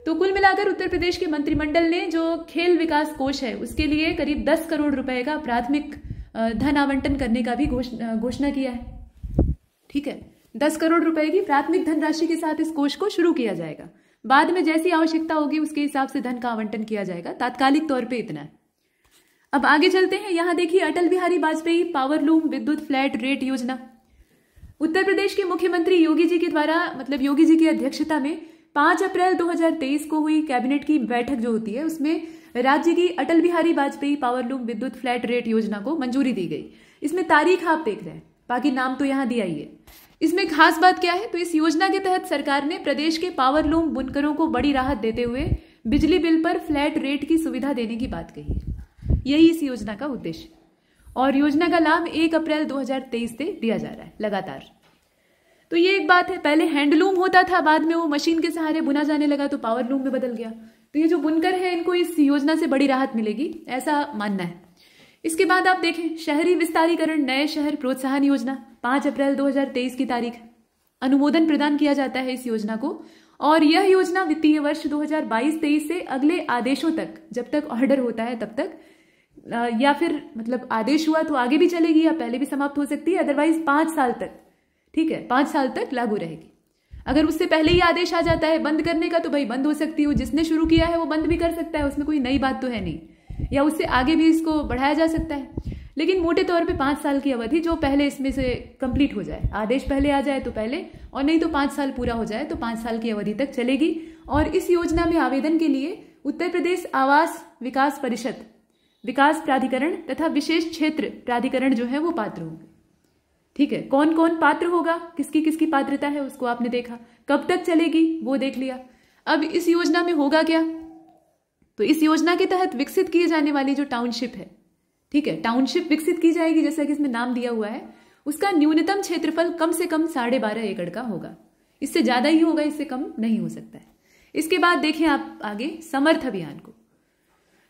तो कुल मिलाकर उत्तर प्रदेश के मंत्रिमंडल ने जो खेल विकास कोष है उसके लिए करीब 10 करोड़ रुपए का प्राथमिक धन आवंटन करने का भी घोषणा किया है, ठीक है। 10 करोड़ रुपए की प्राथमिक धनराशि के साथ इस कोष को शुरू किया जाएगा। बाद में जैसी आवश्यकता होगी उसके हिसाब से धन का आवंटन किया जाएगा। तात्कालिक तौर पे इतना है। अब आगे चलते हैं। यहाँ देखिए अटल बिहारी वाजपेयी पावरलूम विद्युत फ्लैट रेट योजना। उत्तर प्रदेश के मुख्यमंत्री योगी जी के द्वारा, मतलब योगी जी की अध्यक्षता में 5 अप्रैल 2023 को हुई कैबिनेट की बैठक जो होती है उसमें राज्य की अटल बिहारी वाजपेयी पावरलूम विद्युत फ्लैट रेट योजना को मंजूरी दी गई। इसमें तारीख आप देख रहे हैं, बाकी नाम तो यहाँ दिया ही है। इसमें खास बात क्या है, तो इस योजना के तहत सरकार ने प्रदेश के पावरलूम बुनकरों को बड़ी राहत देते हुए बिजली बिल पर फ्लैट रेट की सुविधा देने की बात कही है। यही इस योजना का उद्देश्य। और योजना का लाभ 1 अप्रैल 2023 से दिया जा रहा है लगातार। तो ये एक बात है, पहले हैंडलूम होता था, बाद में वो मशीन के सहारे बुना जाने लगा तो पावर लूम में बदल गया। तो ये जो बुनकर है इनको इस योजना से बड़ी राहत मिलेगी, ऐसा मानना है। इसके बाद आप देखें शहरी विस्तारीकरण नए शहर प्रोत्साहन योजना, 5 अप्रैल 2023 की तारीख, अनुमोदन प्रदान किया जाता है इस योजना को। और यह योजना वित्तीय वर्ष 2022-23 से अगले आदेशों तक, जब तक ऑर्डर होता है तब तक, या फिर मतलब आदेश हुआ तो आगे भी चलेगी या पहले भी समाप्त हो सकती है, अदरवाइज 5 साल तक, ठीक है, 5 साल तक लागू रहेगी। अगर उससे पहले ही आदेश आ जाता है बंद करने का तो भाई बंद हो सकती है, जिसने शुरू किया है वो बंद भी कर सकता है, उसमें कोई नई बात तो है नहीं, या उससे आगे भी इसको बढ़ाया जा सकता है। लेकिन मोटे तौर पे 5 साल की अवधि जो पहले इसमें से कंप्लीट हो जाए, आदेश पहले आ जाए तो पहले, और नहीं तो 5 साल पूरा हो जाए तो 5 साल की अवधि तक चलेगी। और इस योजना में आवेदन के लिए उत्तर प्रदेश आवास विकास परिषद, विकास प्राधिकरण तथा विशेष क्षेत्र प्राधिकरण जो है वो पात्र होंगे। ठीक है, कौन कौन पात्र होगा, किसकी किसकी पात्रता है उसको आपने देखा, कब तक चलेगी वो देख लिया। अब इस योजना में होगा क्या, तो इस योजना के तहत विकसित किए जाने वाली जो टाउनशिप है, ठीक है, टाउनशिप विकसित की जाएगी जैसा कि इसमें नाम दिया हुआ है, उसका न्यूनतम क्षेत्रफल कम से कम 12.5 एकड़ का होगा, इससे ज्यादा ही होगा, इससे कम नहीं हो सकता है। इसके बाद देखें आप आगे समर्थ अभियान को,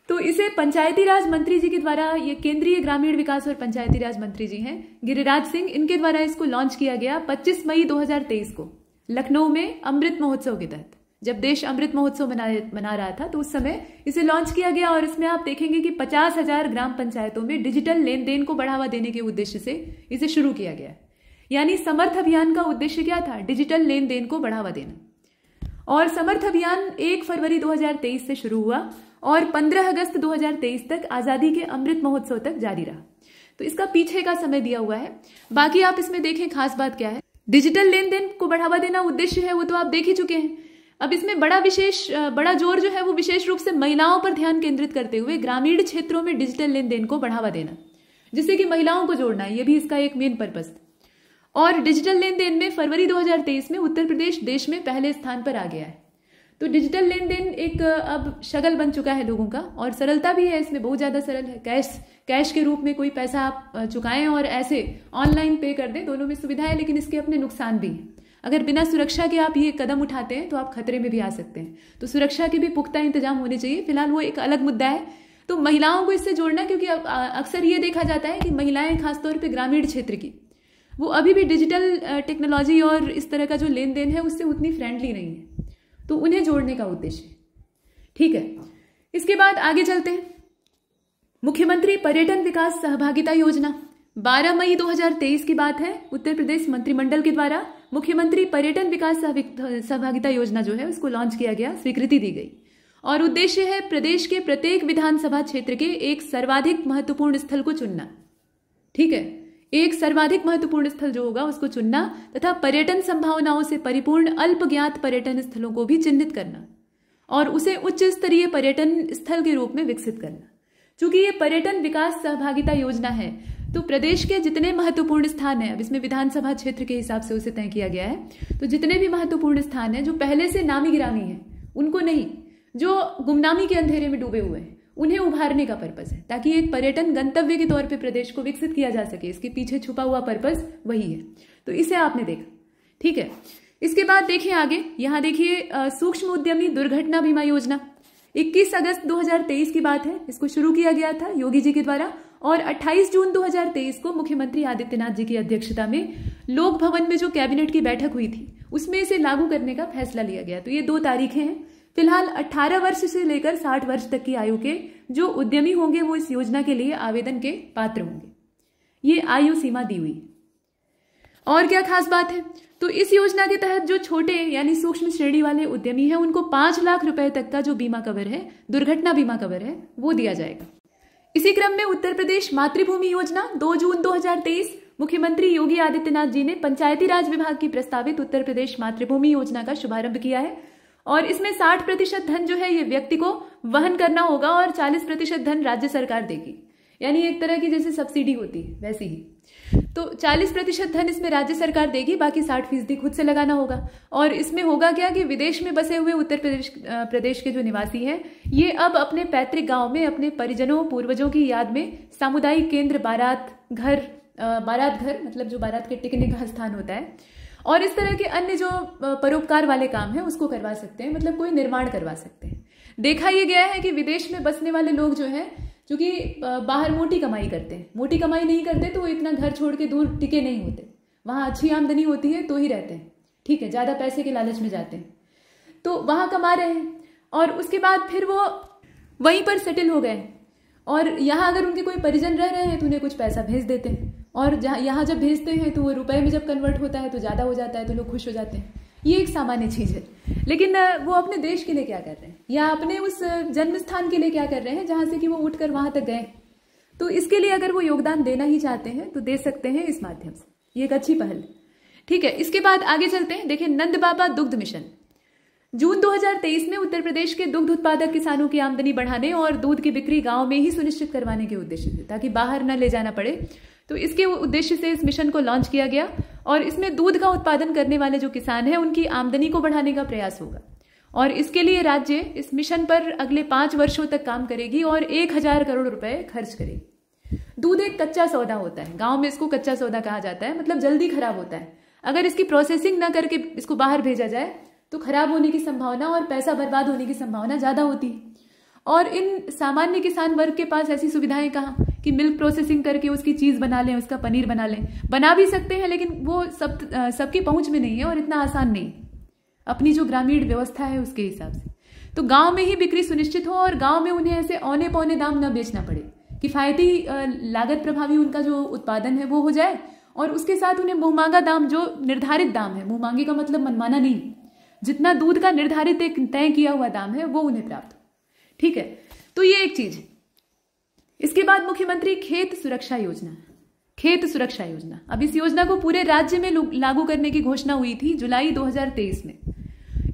तो इसे पंचायती राज मंत्री जी के द्वारा, ये केंद्रीय ग्रामीण विकास और पंचायती राज मंत्री जी हैं गिरिराज सिंह, इनके द्वारा इसको लॉन्च किया गया 25 मई 2023 को लखनऊ में अमृत महोत्सव के तहत। जब देश अमृत महोत्सव मना रहा था तो उस समय इसे लॉन्च किया गया। और इसमें आप देखेंगे कि 50,000 ग्राम पंचायतों में डिजिटल लेन देन को बढ़ावा देने के उद्देश्य से इसे शुरू किया गया। यानी समर्थ अभियान का उद्देश्य क्या था, डिजिटल लेन देन को बढ़ावा देना। और समर्थ अभियान 1 फरवरी 2023 से शुरू हुआ और 15 अगस्त 2023 तक आजादी के अमृत महोत्सव तक जारी रहा। तो इसका पीछे का समय दिया हुआ है। बाकी आप इसमें देखें खास बात क्या है, डिजिटल लेन देन को बढ़ावा देना उद्देश्य है, वो तो आप देख ही चुके हैं। अब इसमें बड़ा जोर जो है वो विशेष रूप से महिलाओं पर ध्यान केंद्रित करते हुए ग्रामीण क्षेत्रों में डिजिटल लेन देन को बढ़ावा देना, जिससे कि महिलाओं को जोड़ना है, ये भी इसका एक मेन पर्पस। और डिजिटल लेन देन में फरवरी 2023 में उत्तर प्रदेश देश में पहले स्थान पर आ गया है। तो डिजिटल लेन देन एक अब शगल बन चुका है लोगों का, और सरलता भी है इसमें, बहुत ज्यादा सरल है। कैश के रूप में कोई पैसा आप चुकाएं और ऐसे ऑनलाइन पे कर दें, दोनों में सुविधा है, लेकिन इसके अपने नुकसान भी हैं। अगर बिना सुरक्षा के आप ये कदम उठाते हैं तो आप खतरे में भी आ सकते हैं। तो सुरक्षा के भी पुख्ता इंतजाम होने चाहिए, फिलहाल वो एक अलग मुद्दा है। तो महिलाओं को इससे जोड़ना, क्योंकि अक्सर ये देखा जाता है कि महिलाएं खासतौर पर ग्रामीण क्षेत्र की, वो अभी भी डिजिटल टेक्नोलॉजी और इस तरह का जो लेन देन है उससे उतनी फ्रेंडली नहीं है, तो उन्हें जोड़ने का उद्देश्य। ठीक है, इसके बाद आगे चलते हैं। मुख्यमंत्री पर्यटन विकास सहभागिता योजना 12 मई 2023 की बात है। उत्तर प्रदेश मंत्रिमंडल के द्वारा मुख्यमंत्री पर्यटन विकास सहभागिता योजना जो है उसको लॉन्च किया गया, स्वीकृति दी गई। और उद्देश्य है प्रदेश के प्रत्येक विधानसभा क्षेत्र के एक सर्वाधिक महत्वपूर्ण स्थल को चुनना। ठीक है, एक सर्वाधिक महत्वपूर्ण स्थल जो होगा उसको चुनना तथा पर्यटन संभावनाओं से परिपूर्ण अल्प ज्ञात पर्यटन स्थलों को भी चिन्हित करना और उसे उच्च स्तरीय पर्यटन स्थल के रूप में विकसित करना। चूंकि ये पर्यटन विकास सहभागिता योजना है तो प्रदेश के जितने महत्वपूर्ण स्थान हैं, अब इसमें विधानसभा क्षेत्र के हिसाब से उसे तय किया गया है, तो जितने भी महत्वपूर्ण स्थान हैं जो पहले से नामी गिरामी हैं उनको नहीं, जो गुमनामी के अंधेरे में डूबे हुए हैं उन्हें उभारने का पर्पस है, ताकि एक पर्यटन गंतव्य के तौर पे प्रदेश को विकसित किया जा सके। इसके पीछे छुपा हुआ पर्पस वही है। तो इसे आपने देखा, ठीक है। इसके बाद देखिए आगे, यहां देखिए सूक्ष्म उद्यमी दुर्घटना बीमा योजना 21 अगस्त 2023 की बात है। इसको शुरू किया गया था योगी जी के द्वारा और 28 जून 2023 को मुख्यमंत्री आदित्यनाथ जी की अध्यक्षता में लोक भवन में जो कैबिनेट की बैठक हुई थी उसमें इसे लागू करने का फैसला लिया गया। तो ये 2 तारीखें हैं। फिलहाल 18 वर्ष से लेकर 60 वर्ष तक की आयु के जो उद्यमी होंगे वो इस योजना के लिए आवेदन के पात्र होंगे। ये आयु सीमा दी हुई। और क्या खास बात है, तो इस योजना के तहत जो छोटे यानी सूक्ष्म श्रेणी वाले उद्यमी हैं उनको 5 लाख रुपए तक का जो बीमा कवर है, दुर्घटना बीमा कवर है, वो दिया जाएगा। इसी क्रम में उत्तर प्रदेश मातृभूमि योजना 2 जून 2023 मुख्यमंत्री योगी आदित्यनाथ जी ने पंचायती राज विभाग की प्रस्तावित उत्तर प्रदेश मातृभूमि योजना का शुभारंभ किया है। और इसमें 60% धन जो है ये व्यक्ति को वहन करना होगा और 40% धन राज्य सरकार देगी। यानी एक तरह की जैसे सब्सिडी होती है वैसी ही तो 40% धन इसमें राज्य सरकार देगी, बाकी 60% खुद से लगाना होगा। और इसमें होगा क्या कि विदेश में बसे हुए उत्तर प्रदेश के जो निवासी हैं, ये अब अपने पैतृक गांव में अपने परिजनों पूर्वजों की याद में सामुदायिक केंद्र, बारात घर मतलब जो बारात के टिकने का स्थान होता है, और इस तरह के अन्य जो परोपकार वाले काम है उसको करवा सकते हैं, मतलब कोई निर्माण करवा सकते हैं। देखा यह गया है कि विदेश में बसने वाले लोग जो हैं, क्योंकि बाहर मोटी कमाई करते हैं, मोटी कमाई नहीं करते तो वो इतना घर छोड़ के दूर टिके नहीं होते, वहां अच्छी आमदनी होती है तो ही रहते हैं, ठीक है, ज्यादा पैसे के लालच में जाते हैं, तो वहां कमा रहे हैं और उसके बाद फिर वो वहीं पर सेटल हो गए। और यहाँ अगर उनके कोई परिजन रह रहे हैं तो उन्हें कुछ पैसा भेज देते हैं, और यहाँ जब भेजते हैं तो वो रुपए में जब कन्वर्ट होता है तो ज़्यादा हो जाता है, तो लोग खुश हो जाते हैं। ये एक सामान्य चीज़ है। लेकिन वो अपने देश के लिए क्या कर रहे हैं, या अपने उस जन्म स्थान के लिए क्या कर रहे हैं जहाँ से कि वो उठकर वहां तक गए, तो इसके लिए अगर वो योगदान देना ही चाहते हैं तो दे सकते हैं इस माध्यम से। ये एक अच्छी पहल, ठीक है। इसके बाद आगे चलते हैं। देखिए, नंद बाबा दुग्ध मिशन। जून 2023 में उत्तर प्रदेश के दुग्ध उत्पादक किसानों की आमदनी बढ़ाने और दूध की बिक्री गांव में ही सुनिश्चित करवाने के उद्देश्य से, ताकि बाहर न ले जाना पड़े, तो इसके उद्देश्य से इस मिशन को लॉन्च किया गया। और इसमें दूध का उत्पादन करने वाले जो किसान हैं उनकी आमदनी को बढ़ाने का प्रयास होगा। और इसके लिए राज्य इस मिशन पर अगले 5 वर्षों तक काम करेगी और 1000 करोड़ रुपए खर्च करेगी। दूध एक कच्चा सौदा होता है, गांव में इसको कच्चा सौदा कहा जाता है, मतलब जल्दी खराब होता है। अगर इसकी प्रोसेसिंग ना करके इसको बाहर भेजा जाए तो खराब होने की संभावना और पैसा बर्बाद होने की संभावना ज्यादा होती है। और इन सामान्य किसान वर्ग के पास ऐसी सुविधाएं कहाँ कि मिल्क प्रोसेसिंग करके उसकी चीज बना लें, उसका पनीर बना लें। बना भी सकते हैं लेकिन वो सबकी पहुंच में नहीं है और इतना आसान नहीं, अपनी जो ग्रामीण व्यवस्था है उसके हिसाब से। तो गांव में ही बिक्री सुनिश्चित हो और गांव में उन्हें ऐसे औने पौने दाम न बेचना पड़े, किफायती लागत प्रभावी उनका जो उत्पादन है वो हो जाए, और उसके साथ उन्हें मुंहमांगा दाम, जो निर्धारित दाम है, मुंहमांगे का मतलब मनमाना नहीं, जितना दूध का निर्धारित एक तय किया हुआ दाम है वो उन्हें प्राप्त हो, ठीक है। तो ये एक चीज है। इसके बाद मुख्यमंत्री खेत सुरक्षा योजना, खेत सुरक्षा योजना। अब इस योजना को पूरे राज्य में लागू करने की घोषणा हुई थी जुलाई 2023 में।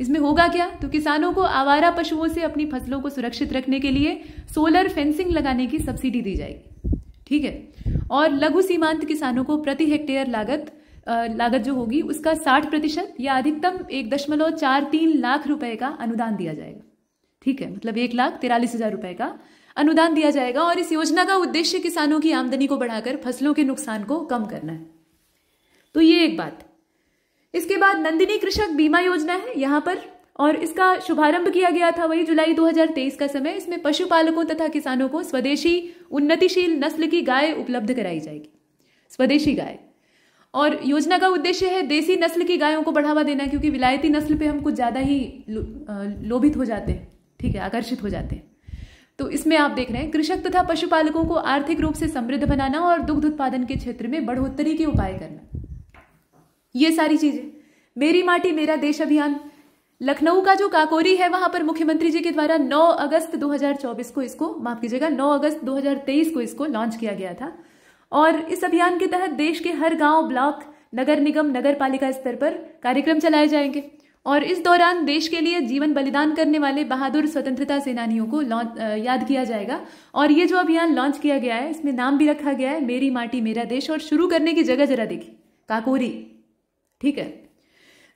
इसमें होगा क्या, तो किसानों को आवारा पशुओं से अपनी फसलों को सुरक्षित रखने के लिए सोलर फेंसिंग लगाने की सब्सिडी दी जाएगी, ठीक है। और लघु सीमांत किसानों को प्रति हेक्टेयर लागत जो होगी उसका 60% या अधिकतम 1.43 लाख रुपए का अनुदान दिया जाएगा, ठीक है, मतलब 1,43,000 रुपए का अनुदान दिया जाएगा। और इस योजना का उद्देश्य किसानों की आमदनी को बढ़ाकर फसलों के नुकसान को कम करना है। तो ये एक बात। इसके बाद नंदिनी कृषक बीमा योजना है यहाँ पर, और इसका शुभारंभ किया गया था वही जुलाई 2023 का समय। इसमें पशुपालकों तथा किसानों को स्वदेशी उन्नतिशील नस्ल की गाय उपलब्ध कराई जाएगी, स्वदेशी गाय। और योजना का उद्देश्य है देसी नस्ल की गायों को बढ़ावा देना, क्योंकि विलायती नस्ल पे हम कुछ ज्यादा ही लोभित हो जाते हैं, ठीक है, आकर्षित हो जाते हैं। तो इसमें आप देख रहे हैं कृषक तथा पशुपालकों को आर्थिक रूप से समृद्ध बनाना और दुग्ध उत्पादन के क्षेत्र में बढ़ोतरी के उपाय करना, ये सारी चीजें। मेरी माटी मेरा देश अभियान, लखनऊ का जो काकोरी है वहां पर मुख्यमंत्री जी के द्वारा 9 अगस्त 2024 को इसको, माफ कीजिएगा, 9 अगस्त 2023 को इसको लॉन्च किया गया था। और इस अभियान के तहत देश के हर गांव, ब्लॉक, नगर निगम, नगर पालिका स्तर पर कार्यक्रम चलाए जाएंगे। और इस दौरान देश के लिए जीवन बलिदान करने वाले बहादुर स्वतंत्रता सेनानियों को याद किया जाएगा। और ये जो अभियान लॉन्च किया गया है इसमें नाम भी रखा गया है मेरी माटी मेरा देश। और शुरू करने की जगह जरा देखिए, काकोरी, ठीक है।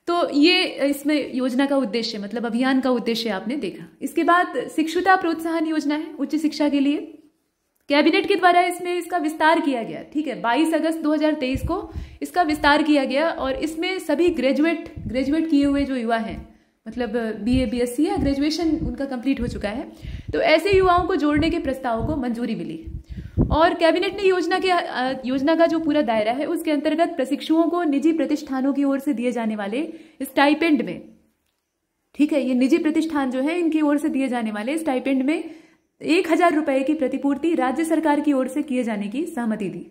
तो ये इसमें योजना का उद्देश्य, मतलब अभियान का उद्देश्य आपने देखा। इसके बाद शिक्षुता प्रोत्साहन योजना है उच्च शिक्षा के लिए, कैबिनेट के द्वारा इसमें इसका विस्तार किया गया, ठीक है। 22 अगस्त 2023 को इसका विस्तार किया गया। और इसमें सभी ग्रेजुएट किए हुए जो युवा हैं, मतलब BA BSc या ग्रेजुएशन उनका कंप्लीट हो चुका है, तो ऐसे युवाओं को जोड़ने के प्रस्ताव को मंजूरी मिली। और कैबिनेट ने योजना का जो पूरा दायरा है उसके अंतर्गत प्रशिक्षुओं को निजी प्रतिष्ठानों की ओर से दिए जाने वाले स्टाइपेंड में, ठीक है, ये निजी प्रतिष्ठान जो है इनकी ओर से दिए जाने वाले स्टाइपेंड में 1000 रुपए की प्रतिपूर्ति राज्य सरकार की ओर से किए जाने की सहमति दी।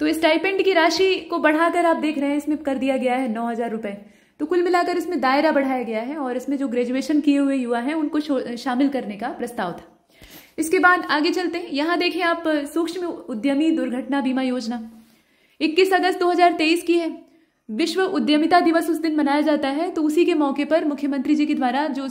तो स्टाइपेंड की राशि को बढ़ाकर आप देख रहे हैं इसमें कर दिया गया है 9000 रुपए। तो कुल मिलाकर इसमें दायरा बढ़ाया गया है और इसमें जो ग्रेजुएशन किए हुए युवा हैं उनको शामिल करने का प्रस्ताव था। इसके बाद आगे चलते हैं। यहां देखिए आप, सूक्ष्म उद्यमी दुर्घटना बीमा योजना 21 अगस्त 2023 की है। विश्व उद्यमिता दिवस उस दिन मनाया जाता है, तो उसी के मौके पर मुख्यमंत्री जी के द्वारा जो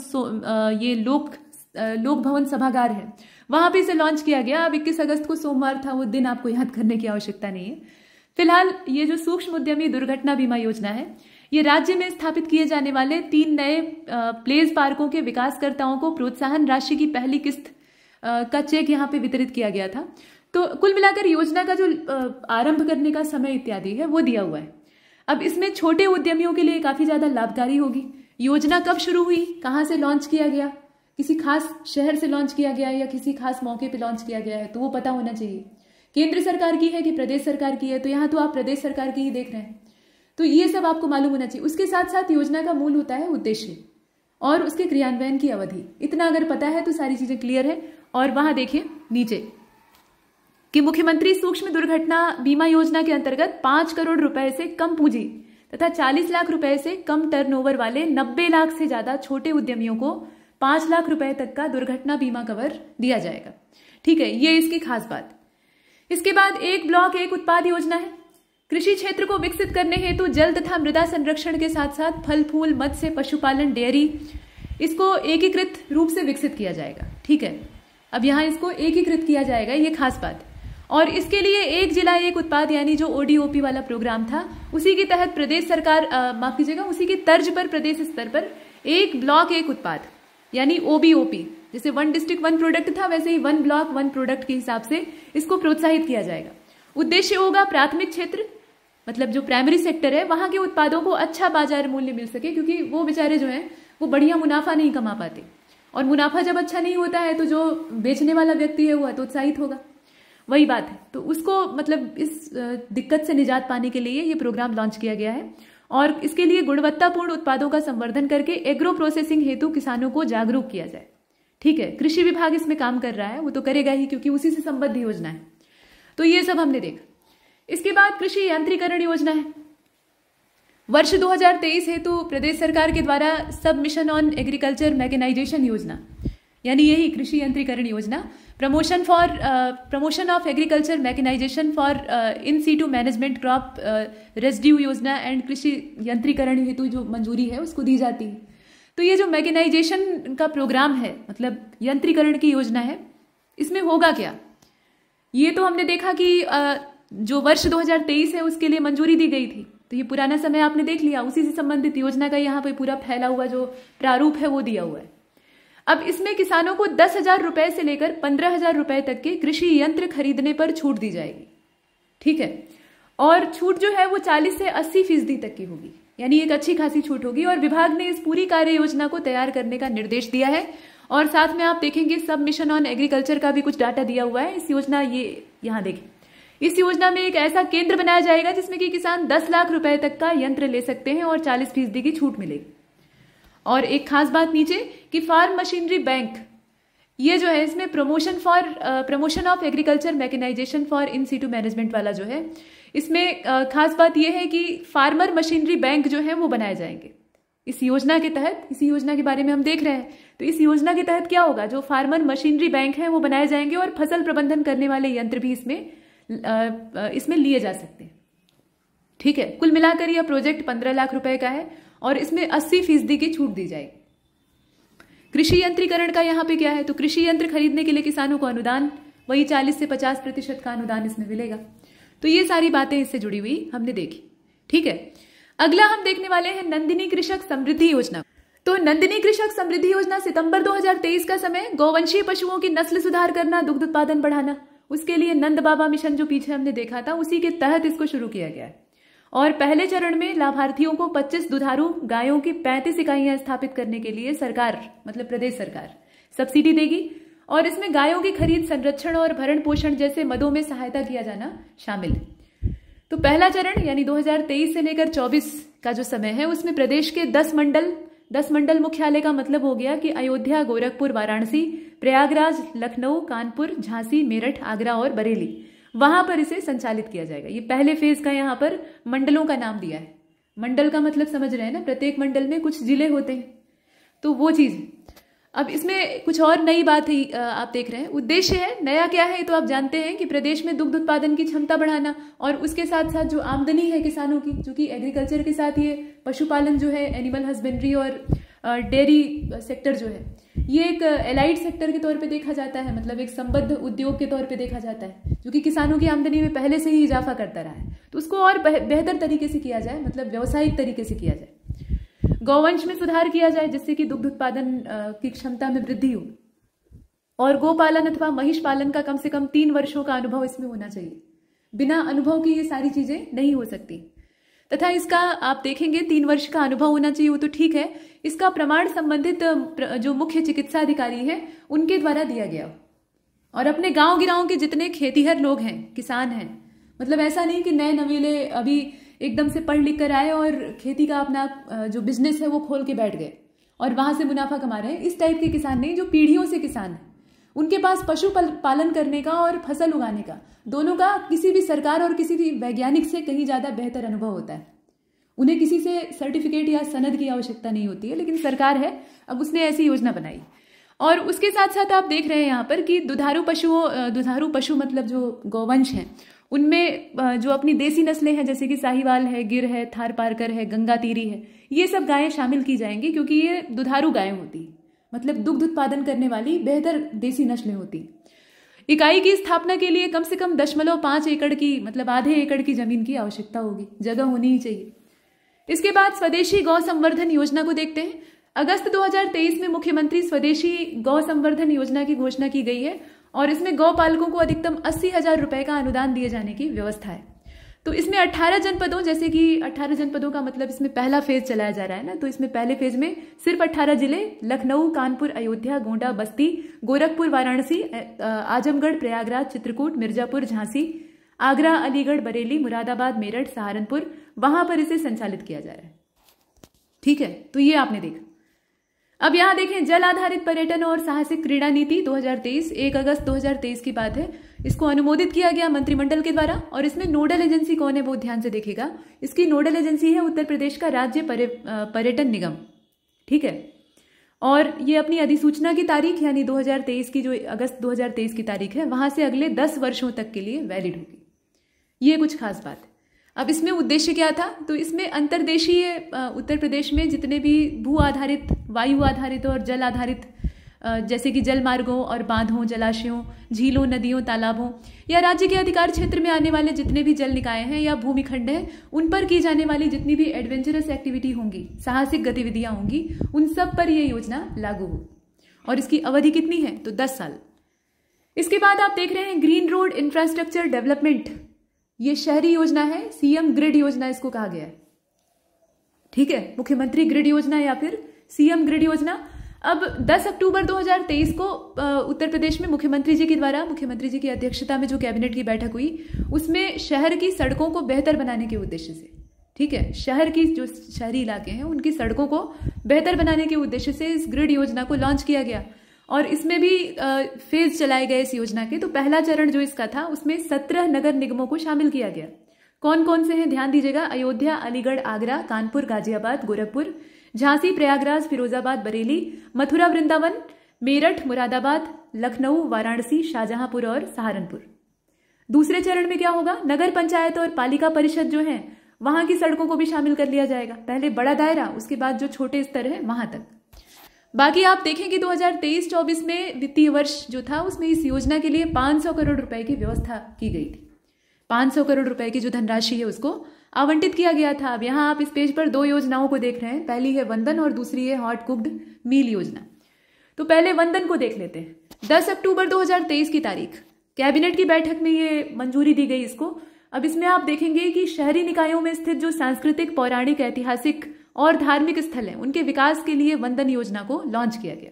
ये लोक लोक भवन सभागार है, वहां पे इसे लॉन्च किया गया। अब 21 अगस्त को सोमवार था, वो दिन आपको याद करने की आवश्यकता नहीं है। फिलहाल ये जो सूक्ष्म उद्यमी दुर्घटना बीमा योजना है, ये राज्य में स्थापित किए जाने वाले 3 नए प्लेस पार्कों के विकासकर्ताओं को प्रोत्साहन राशि की पहली किस्त का चेक यहाँ पे वितरित किया गया था। तो कुल मिलाकर योजना का जो आरंभ करने का समय इत्यादि है वो दिया हुआ है। अब इसमें छोटे उद्यमियों के लिए काफी ज्यादा लाभकारी होगी। योजना कब शुरू हुई, कहाँ से लॉन्च किया गया, किसी खास शहर से लॉन्च किया गया या किसी खास मौके पे लॉन्च किया गया है, तो वो पता होना चाहिए। केंद्र सरकार की है कि प्रदेश सरकार की है, तो यहाँ तो आप प्रदेश सरकार की ही देख रहे हैं, तो ये सब आपको मालूम होना चाहिए। उसके साथ साथ योजना का मूल होता है उद्देश्य और उसके क्रियान्वयन की अवधि। इतना अगर पता है तो सारी चीजें क्लियर है। और वहां देखिए नीचे कि मुख्यमंत्री सूक्ष्म दुर्घटना बीमा योजना के अंतर्गत 5 करोड़ रुपए से कम पूंजी तथा 40 लाख रुपए से कम टर्नओवर वाले 90 लाख से ज्यादा छोटे उद्यमियों को 5 लाख रुपए तक का दुर्घटना बीमा कवर दिया जाएगा। ठीक है, ये इसकी खास बात। इसके बाद एक ब्लॉक एक उत्पाद योजना है। कृषि क्षेत्र को विकसित करने हेतु जल तथा मृदा संरक्षण के साथ साथ फल फूल, मत्स्य, पशुपालन, डेयरी, इसको एकीकृत रूप से विकसित किया जाएगा। ठीक है, अब यहां इसको एकीकृत किया जाएगा, ये खास बात। और इसके लिए एक जिला एक उत्पाद यानी जो ODOP वाला प्रोग्राम था, उसी के तहत प्रदेश सरकार माफ कीजिएगा, उसी की तर्ज पर प्रदेश स्तर पर एक ब्लॉक एक उत्पाद यानी OBOP, जैसे 1 डिस्ट्रिक्ट 1 प्रोडक्ट था, वैसे ही 1 ब्लॉक 1 प्रोडक्ट के हिसाब से इसको प्रोत्साहित किया जाएगा। उद्देश्य होगा प्राथमिक क्षेत्र, मतलब जो प्राइमरी सेक्टर है, वहां के उत्पादों को अच्छा बाजार मूल्य मिल सके, क्योंकि वो बेचारे जो हैं वो बढ़िया मुनाफा नहीं कमा पाते, और मुनाफा जब अच्छा नहीं होता है तो जो बेचने वाला व्यक्ति है वो हतोत्साहित होगा। वही बात है, तो उसको मतलब इस दिक्कत से निजात पाने के लिए ये प्रोग्राम लॉन्च किया गया है। और इसके लिए गुणवत्तापूर्ण उत्पादों का संवर्धन करके एग्रो प्रोसेसिंग हेतु किसानों को जागरूक किया जाए। ठीक है, कृषि विभाग इसमें काम कर रहा है, वो तो करेगा ही क्योंकि उसी से संबद्ध योजना है। तो ये सब हमने देखा। इसके बाद कृषि यांत्रिकरण योजना है। वर्ष 2023 हेतु प्रदेश सरकार के द्वारा सब मिशन ऑन एग्रीकल्चर मैकेनाइजेशन योजना, यानी यही कृषि यंत्रीकरण योजना, promotion of agriculture mechanization for in situ management crop residue योजना एंड कृषि यंत्रीकरण हेतु जो मंजूरी है उसको दी जाती है। तो ये जो मैकेनाइजेशन का प्रोग्राम है, मतलब यंत्रीकरण की योजना है, इसमें होगा क्या, ये तो हमने देखा कि जो वर्ष 2023 है उसके लिए मंजूरी दी गई थी, तो ये पुराना समय आपने देख लिया, उसी से संबंधित योजना का यहाँ पे पूरा फैला हुआ जो प्रारूप है वो दिया हुआ है। अब इसमें किसानों को 10,000 रुपए से लेकर 15,000 रुपए तक के कृषि यंत्र खरीदने पर छूट दी जाएगी। ठीक है, और छूट जो है वो 40 से 80% तक की होगी, यानी एक अच्छी खासी छूट होगी। और विभाग ने इस पूरी कार्य योजना को तैयार करने का निर्देश दिया है। और साथ में आप देखेंगे सब मिशन ऑन एग्रीकल्चर का भी कुछ डाटा दिया हुआ है। इस योजना, ये यहाँ देखें, इस योजना में एक ऐसा केंद्र बनाया जाएगा जिसमें कि किसान 10 लाख रुपए तक का यंत्र ले सकते हैं और 40% की छूट मिलेगी। और एक खास बात नीचे कि फार्म मशीनरी बैंक, ये जो है इसमें promotion of agriculture mechanization for in situ management वाला जो है, इसमें खास बात यह है कि फार्मर मशीनरी बैंक जो है वो बनाए जाएंगे इस योजना के तहत। इसी योजना के बारे में हम देख रहे हैं। तो इस योजना के तहत क्या होगा, जो फार्मर मशीनरी बैंक है वो बनाए जाएंगे और फसल प्रबंधन करने वाले यंत्र भी इसमें लिए जा सकते हैं। ठीक है, कुल मिलाकर यह प्रोजेक्ट 15 लाख रुपए का है और इसमें 80% की छूट दी जाएगी। कृषि यंत्रीकरण का यहाँ पे क्या है, तो कृषि यंत्र खरीदने के लिए किसानों को अनुदान वही 40 से 50% का अनुदान इसमें मिलेगा। तो ये सारी बातें इससे जुड़ी हुई हमने देखी। ठीक है, अगला हम देखने वाले हैं नंदिनी कृषक समृद्धि योजना। तो नंदिनी कृषक समृद्धि योजना सितंबर 2023 का समय गौवंशीय पशुओं की नस्ल सुधार करना, दुग्ध उत्पादन बढ़ाना, उसके लिए नंद बाबा मिशन जो पीछे हमने देखा था उसी के तहत इसको शुरू किया गया है। और पहले चरण में लाभार्थियों को 25 दुधारू गायों की 35 इकाइयां स्थापित करने के लिए सरकार, मतलब प्रदेश सरकार, सब्सिडी देगी। और इसमें गायों की खरीद, संरक्षण और भरण पोषण जैसे मदों में सहायता किया जाना शामिल है। तो पहला चरण यानी 2023 से लेकर 24 का जो समय है उसमें प्रदेश के 10 मंडल मुख्यालय का मतलब हो गया कि अयोध्या, गोरखपुर, वाराणसी, प्रयागराज, लखनऊ, कानपुर, झांसी, मेरठ, आगरा और बरेली, वहां पर इसे संचालित किया जाएगा। ये पहले फेज का यहाँ पर मंडलों का नाम दिया है। मंडल का मतलब समझ रहे हैं ना, प्रत्येक मंडल में कुछ जिले होते हैं, तो वो चीज। अब इसमें कुछ और नई बात है, आप देख रहे हैं। उद्देश्य है, नया क्या है तो आप जानते हैं कि प्रदेश में दुग्ध उत्पादन की क्षमता बढ़ाना और उसके साथ साथ जो आमदनी है किसानों की, जो कि एग्रीकल्चर के साथ ये पशुपालन जो है, एनिमल हस्बेंड्री और डेयरी सेक्टर जो है, ये एक एलाइड सेक्टर के तौर पे देखा जाता है, मतलब एक संबद्ध उद्योग के तौर पे देखा जाता है, जो कि किसानों की आमदनी में पहले से ही इजाफा करता रहा है। तो उसको और बेहतर तरीके से किया जाए, मतलब व्यावसायिक तरीके से किया जाए। गौवंश में सुधार किया जाए जिससे कि दुग्ध उत्पादन की क्षमता में वृद्धि हो, और गोपालन अथवा महिष पालन का कम से कम 3 वर्षों का अनुभव इसमें होना चाहिए। बिना अनुभव के ये सारी चीजें नहीं हो सकती। तथा इसका आप देखेंगे 3 वर्ष का अनुभव होना चाहिए, वो तो ठीक है, इसका प्रमाण संबंधित जो मुख्य चिकित्सा अधिकारी है उनके द्वारा दिया गया। और अपने गांव गिराव के जितने खेतीहर लोग हैं, किसान हैं, मतलब ऐसा नहीं कि नए नवेले अभी एकदम से पढ़ लिख कर आए और खेती का अपना जो बिजनेस है वो खोल के बैठ गए और वहां से मुनाफा कमा रहे हैं, इस टाइप के किसान नहीं, जो पीढ़ियों से किसान है। उनके पास पशु पालन करने का और फसल उगाने का, दोनों का किसी भी सरकार और किसी भी वैज्ञानिक से कहीं ज्यादा बेहतर अनुभव होता है। उन्हें किसी से सर्टिफिकेट या सनद की आवश्यकता नहीं होती है, लेकिन सरकार है, अब उसने ऐसी योजना बनाई। और उसके साथ साथ आप देख रहे हैं यहाँ पर कि दुधारू पशु मतलब जो गौवंश हैं, उनमें जो अपनी देसी नस्लें हैं, जैसे कि साहिवाल है, गिर है, थारपारकर है, गंगातीरी है, ये सब गायें शामिल की जाएंगी, क्योंकि ये दुधारू गायें होती, मतलब दुग्ध उत्पादन करने वाली बेहतर देसी नस्लें होती। इकाई की स्थापना के लिए कम से कम 0.5 एकड़ की, मतलब आधे एकड़ की जमीन की आवश्यकता होगी, जगह होनी ही चाहिए। इसके बाद स्वदेशी गौ संवर्धन योजना को देखते हैं। अगस्त 2023 में मुख्यमंत्री स्वदेशी गौ संवर्धन योजना की घोषणा की गई है और इसमें गौ पालकों को अधिकतम 80,000 रुपए का अनुदान दिए जाने की व्यवस्था है। तो इसमें 18 जनपदों, जैसे कि 18 जनपदों का मतलब इसमें पहला फेज चलाया जा रहा है ना, तो इसमें पहले फेज में सिर्फ 18 जिले, लखनऊ, कानपुर, अयोध्या, गोंडा, बस्ती, गोरखपुर, वाराणसी, आजमगढ़, प्रयागराज, चित्रकूट, मिर्जापुर, झांसी, आगरा, अलीगढ़, बरेली, मुरादाबाद, मेरठ, सहारनपुर, वहां पर इसे संचालित किया जा रहा है। ठीक है, तो ये आपने देखा। अब यहां देखें, जल आधारित पर्यटन और साहसिक क्रीड़ा नीति 2023, 1 अगस्त 2023 की बात है। इसको अनुमोदित किया गया मंत्रिमंडल के द्वारा और इसमें नोडल एजेंसी कौन है वो ध्यान से देखिएगा। इसकी नोडल एजेंसी है उत्तर प्रदेश का राज्य पर्यटन निगम। ठीक है, और ये अपनी अधिसूचना की तारीख यानी 2023 की, जो अगस्त 2023 की तारीख है, वहां से अगले 10 वर्षों तक के लिए वैलिड होगी। ये कुछ खास बात है। अब इसमें उद्देश्य क्या था, तो इसमें अंतर्देशीय उत्तर प्रदेश में जितने भी भू आधारित, वायु आधारित और जल आधारित, जैसे कि जल मार्गों और बांधों, जलाशयों, झीलों, नदियों, तालाबों या राज्य के अधिकार क्षेत्र में आने वाले जितने भी जल निकाय हैं या भूमिखंड हैं, उन पर की जाने वाली जितनी भी एडवेंचरस एक्टिविटी होंगी, साहसिक गतिविधियां होंगी, उन सब पर यह योजना लागू हो। और इसकी अवधि कितनी है, तो 10 साल। इसके बाद आप देख रहे हैं ग्रीन रोड इंफ्रास्ट्रक्चर डेवलपमेंट, ये शहरी योजना है, सीएम ग्रिड योजना इसको कहा गया है। ठीक है, मुख्यमंत्री ग्रिड योजना या फिर सीएम ग्रिड योजना। अब 10 अक्टूबर 2023 को उत्तर प्रदेश में मुख्यमंत्री जी के द्वारा, मुख्यमंत्री जी की अध्यक्षता में जो कैबिनेट की बैठक हुई, उसमें शहर की सड़कों को बेहतर बनाने के उद्देश्य से, ठीक है, शहर की जो शहरी इलाके हैं उनकी सड़कों को बेहतर बनाने के उद्देश्य से इस ग्रिड योजना को लॉन्च किया गया। और इसमें भी फेज चलाए गए इस योजना के। तो पहला चरण जो इसका था, उसमें 17 नगर निगमों को शामिल किया गया। कौन कौन से हैं ध्यान दीजिएगा, अयोध्या, अलीगढ़, आगरा, कानपुर, गाजियाबाद, गोरखपुर, झांसी, प्रयागराज, फिरोजाबाद, बरेली, मथुरा, वृंदावन, मेरठ, मुरादाबाद, लखनऊ, वाराणसी, शाहजहांपुर और सहारनपुर। दूसरे चरण में क्या होगा, नगर पंचायत और पालिका परिषद जो है वहां की सड़कों को भी शामिल कर लिया जाएगा। पहले बड़ा दायरा, उसके बाद जो छोटे स्तर है वहां तक। बाकी आप देखें कि 2023-24 में वित्तीय वर्ष जो था, उसमें इस योजना के लिए 500 करोड़ रुपए की व्यवस्था की गई थी। 500 करोड़ रुपए की जो धनराशि है उसको आवंटित किया गया था। अब यहाँ आप इस पेज पर 2 योजनाओं को देख रहे हैं, पहली है वंदन और दूसरी है हॉट कुक्ड मील योजना। तो पहले वंदन को देख लेते हैं। 10 अक्टूबर 2023 की तारीख, कैबिनेट की बैठक में ये मंजूरी दी गई इसको। अब इसमें आप देखेंगे कि शहरी निकायों में स्थित जो सांस्कृतिक, पौराणिक, ऐतिहासिक और धार्मिक स्थल हैं, उनके विकास के लिए वंदन योजना को लॉन्च किया गया।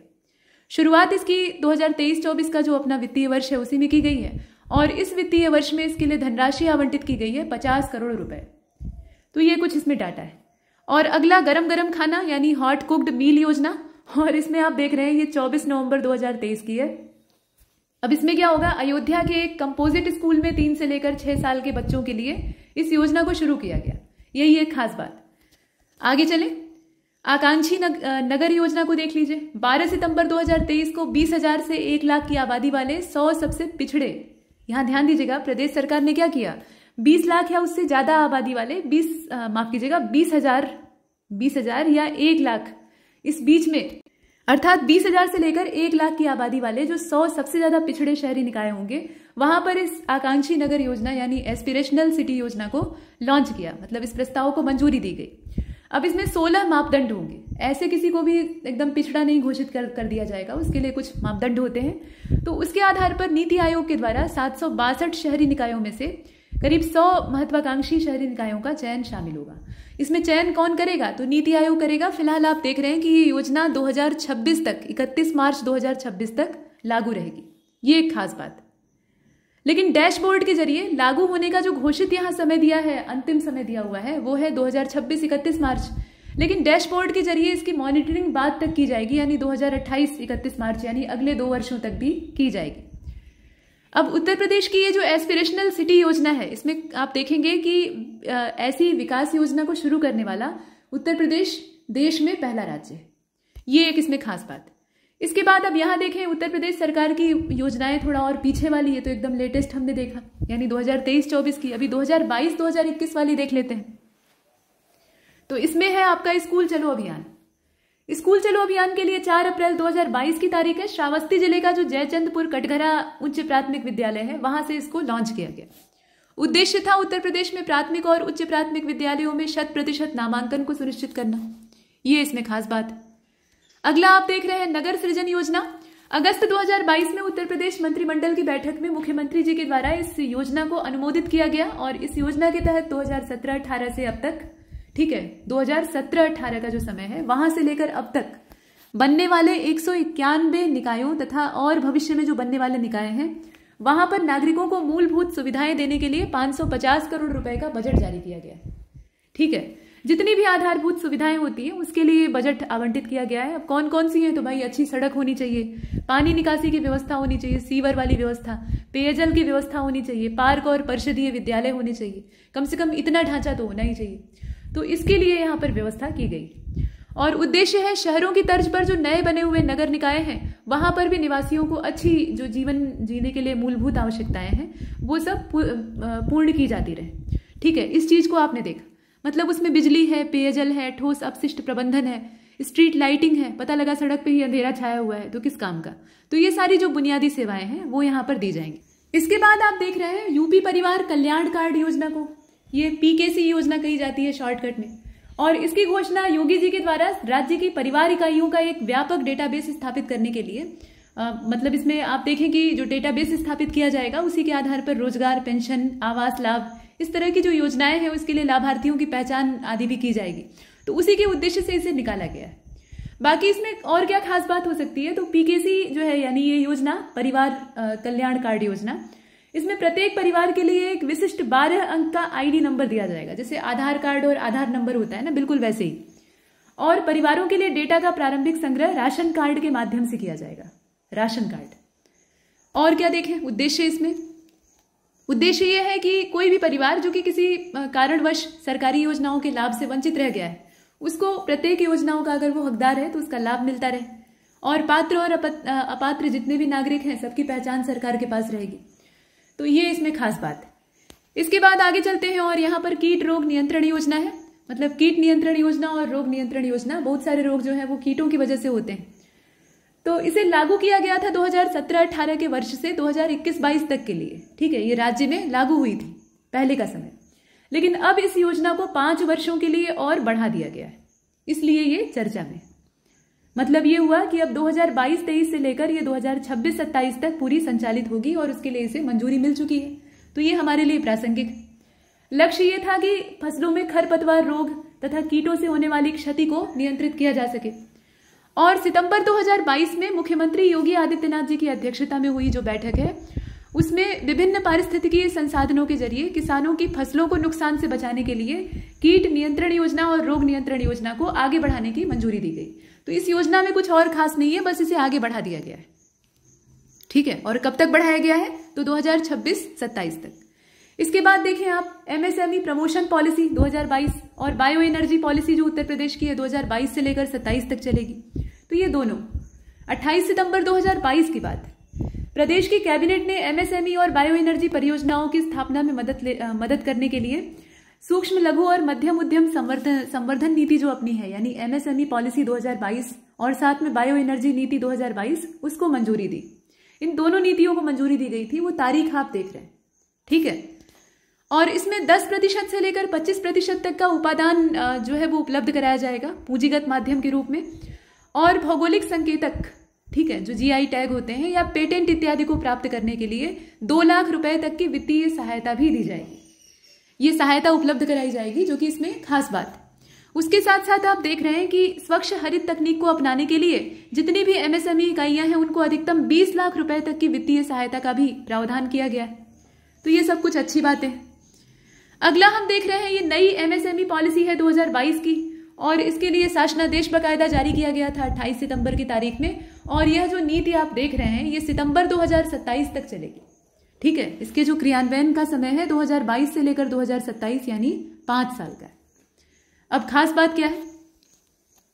शुरुआत इसकी 2023-24 का जो अपना वित्तीय वर्ष है उसी में की गई है और इस वित्तीय वर्ष में इसके लिए धनराशि आवंटित की गई है 50 करोड़ रुपए। तो ये कुछ इसमें डाटा है। और अगला गरम गरम खाना यानी हॉट कुक्ड मील योजना, और इसमें आप देख रहे हैं ये 24 नवंबर 2023 की है। अब इसमें क्या होगा, अयोध्या के एक कंपोजिट स्कूल में 3 से लेकर 6 साल के बच्चों के लिए इस योजना को शुरू किया गया। यही एक खास बात। आगे चले, आकांक्षी नगर योजना को देख लीजिए। 12 सितंबर 2023 को 20,000 से 1 लाख की आबादी वाले 100 सबसे पिछड़े, यहां ध्यान दीजिएगा, प्रदेश सरकार ने क्या किया, 20 लाख या उससे ज्यादा आबादी वाले 20,000 या 1 लाख, इस बीच में अर्थात 20,000 से लेकर 1 लाख की आबादी वाले जो 100 सबसे ज्यादा पिछड़े शहरी निकाय होंगे, वहां पर इस आकांक्षी नगर योजना यानी एस्पिरेशनल सिटी योजना को लॉन्च किया, मतलब इस प्रस्ताव को मंजूरी दी गई। अब इसमें 16 मापदंड होंगे। ऐसे किसी को भी एकदम पिछड़ा नहीं घोषित कर दिया जाएगा, उसके लिए कुछ मापदंड होते हैं। तो उसके आधार पर नीति आयोग के द्वारा 762 शहरी निकायों में से करीब 100 महत्वाकांक्षी शहरी निकायों का चयन शामिल होगा। इसमें चयन कौन करेगा? तो नीति आयोग करेगा। फिलहाल आप देख रहे हैं कि ये योजना 2026 तक, 31 मार्च 2026 तक लागू रहेगी। ये एक खास बात। लेकिन डैशबोर्ड के जरिए लागू होने का जो घोषित यहां समय दिया है, अंतिम समय दिया हुआ है, वो है 2026 31 मार्च। लेकिन डैशबोर्ड के जरिए इसकी मॉनिटरिंग बाद तक की जाएगी, यानी 2028 31 मार्च, यानी अगले 2 वर्षों तक भी की जाएगी। अब उत्तर प्रदेश की ये जो एस्पिरेशनल सिटी योजना है, इसमें आप देखेंगे कि ऐसी विकास योजना को शुरू करने वाला उत्तर प्रदेश देश में पहला राज्य है। ये एक इसमें खास बात। इसके बाद अब यहां देखें, उत्तर प्रदेश सरकार की योजनाएं थोड़ा और पीछे वाली है, तो एकदम लेटेस्ट हमने देखा, यानी 2023-24 की। अभी 2022-2021 वाली देख लेते हैं। तो इसमें है आपका स्कूल चलो अभियान। स्कूल चलो अभियान के लिए 4 अप्रैल 2022 की तारीख है। श्रावस्ती जिले का जो जयचंदपुर कटघरा उच्च प्राथमिक विद्यालय है, वहां से इसको लॉन्च किया गया। उद्देश्य था उत्तर प्रदेश में प्राथमिक और उच्च प्राथमिक विद्यालयों में 100% नामांकन को सुनिश्चित करना। ये इसमें खास बात। अगला आप देख रहे हैं नगर सृजन योजना। अगस्त 2022 में उत्तर प्रदेश मंत्रिमंडल की बैठक में मुख्यमंत्री जी के द्वारा इस योजना को अनुमोदित किया गया और इस योजना के तहत 2017-18 से अब तक, ठीक है, 2017-18 का जो समय है, वहां से लेकर अब तक बनने वाले 191 निकायों तथा और भविष्य में जो बनने वाले निकाय हैं, वहां पर नागरिकों को मूलभूत सुविधाएं देने के लिए 550 करोड़ रुपए का बजट जारी किया गया है। ठीक है, जितनी भी आधारभूत सुविधाएं होती है उसके लिए बजट आवंटित किया गया है। अब कौन कौन सी हैं? तो भाई अच्छी सड़क होनी चाहिए, पानी निकासी की व्यवस्था होनी चाहिए, सीवर वाली व्यवस्था, पेयजल की व्यवस्था होनी चाहिए, पार्क और परिषदीय विद्यालय होने चाहिए, कम से कम इतना ढांचा तो होना ही चाहिए। तो इसके लिए यहाँ पर व्यवस्था की गई और उद्देश्य है शहरों की तर्ज पर जो नए बने हुए नगर निकाय हैं, वहां पर भी निवासियों को अच्छी जो जीवन जीने के लिए मूलभूत आवश्यकताएं हैं, वो सब पूर्ण की जाती रहे। ठीक है, इस चीज को आपने देखा, मतलब उसमें बिजली है, पेयजल है, ठोस अपशिष्ट प्रबंधन है, स्ट्रीट लाइटिंग है। पता लगा सड़क पे ही अंधेरा छाया हुआ है तो किस काम का? तो ये सारी जो बुनियादी सेवाएं हैं वो यहाँ पर दी जाएंगी। इसके बाद आप देख रहे हैं यूपी परिवार कल्याण कार्ड योजना को, ये PKC योजना कही जाती है शॉर्टकट में। और इसकी घोषणा योगी जी के द्वारा राज्य की परिवार इकाइयों का एक व्यापक डेटाबेस स्थापित करने के लिए, मतलब इसमें आप देखें कि जो डेटाबेस स्थापित किया जाएगा उसी के आधार पर रोजगार, पेंशन, आवास लाभ, इस तरह की जो योजनाएं हैं उसके लिए लाभार्थियों की पहचान आदि भी की जाएगी। तो उसी के उद्देश्य से इसे निकाला गया है। बाकी इसमें और क्या खास बात हो सकती है? तो PKC जो है, यानी ये योजना परिवार कल्याण कार्ड योजना, इसमें प्रत्येक परिवार के लिए एक विशिष्ट 12 अंक का ID नंबर दिया जाएगा, जैसे आधार कार्ड और आधार नंबर होता है ना, बिल्कुल वैसे ही। और परिवारों के लिए डेटा का प्रारंभिक संग्रह राशन कार्ड के माध्यम से किया जाएगा, राशन कार्ड। और क्या देखें उद्देश्य? इसमें उद्देश्य यह है कि कोई भी परिवार जो कि किसी कारणवश सरकारी योजनाओं के लाभ से वंचित रह गया है, उसको प्रत्येक योजनाओं का अगर वो हकदार है तो उसका लाभ मिलता रहे। और पात्र और अपात्र जितने भी नागरिक हैं, सबकी पहचान सरकार के पास रहेगी। तो ये इसमें खास बात है। इसके बाद आगे चलते हैं और यहाँ पर कीट रोग नियंत्रण योजना है, मतलब कीट नियंत्रण योजना और रोग नियंत्रण योजना। बहुत सारे रोग जो है वो कीटों की वजह से होते हैं। तो इसे लागू किया गया था 2017-18 के वर्ष से 2021-22 तक के लिए। ठीक है, ये राज्य में लागू हुई थी पहले का समय, लेकिन अब इस योजना को 5 वर्षों के लिए और बढ़ा दिया गया है, इसलिए ये चर्चा में। मतलब ये हुआ कि अब 2022-23 से लेकर ये 2026-27 तक पूरी संचालित होगी और उसके लिए इसे मंजूरी मिल चुकी है। तो ये हमारे लिए प्रासंगिक। लक्ष्य ये था कि फसलों में खरपतवार रोग तथा कीटों से होने वाली क्षति को नियंत्रित किया जा सके। और सितंबर 2022 में मुख्यमंत्री योगी आदित्यनाथ जी की अध्यक्षता में हुई जो बैठक है, उसमें विभिन्न पारिस्थितिकीय संसाधनों के जरिए किसानों की फसलों को नुकसान से बचाने के लिए कीट नियंत्रण योजना और रोग नियंत्रण योजना को आगे बढ़ाने की मंजूरी दी गई। तो इस योजना में कुछ और खास नहीं है, बस इसे आगे बढ़ा दिया गया है। ठीक है, और कब तक बढ़ाया गया है? तो 2026-27 तक। इसके बाद देखें आप MSME प्रमोशन पॉलिसी 2022 और बायो एनर्जी पॉलिसी जो उत्तर प्रदेश की है 2022 से लेकर 27 तक चलेगी। तो ये दोनों 28 सितंबर 2022 की बात। प्रदेश की कैबिनेट ने MSME और बायो एनर्जी परियोजनाओं की स्थापना में मदद करने के लिए सूक्ष्म लघु और मध्यम उद्यम संवर्धन नीति जो अपनी है, यानी MSME पॉलिसी 2022 और साथ में बायो एनर्जी नीति 2022 उसको मंजूरी दी। इन दोनों नीतियों को मंजूरी दी गई थी, वो तारीख आप देख रहे हैं, ठीक है। और इसमें 10% से लेकर 25% तक का उपादान जो है वो उपलब्ध कराया जाएगा पूंजीगत माध्यम के रूप में। और भौगोलिक संकेतक, ठीक है, जो GI टैग होते हैं या पेटेंट इत्यादि को प्राप्त करने के लिए 2 लाख रुपए तक की वित्तीय सहायता भी दी जाएगी। ये सहायता उपलब्ध कराई जाएगी, जो कि इसमें खास बात है। उसके साथ साथ आप देख रहे हैं कि स्वच्छ हरित तकनीक को अपनाने के लिए जितनी भी MSME इकाइयां हैं उनको अधिकतम 20 लाख रुपए तक की वित्तीय सहायता का भी प्रावधान किया गया है। तो ये सब कुछ अच्छी बातें हैं। अगला हम देख रहे हैं, ये नई MSME पॉलिसी है 2022 की, और इसके लिए शासनादेश बकायदा जारी किया गया था 28 सितंबर की तारीख में। और यह जो नीति आप देख रहे हैं ये सितंबर 2027 तक चलेगी, ठीक है। इसके जो क्रियान्वयन का समय है 2022 से लेकर 2027 यानी 5 साल का है। अब खास बात क्या है,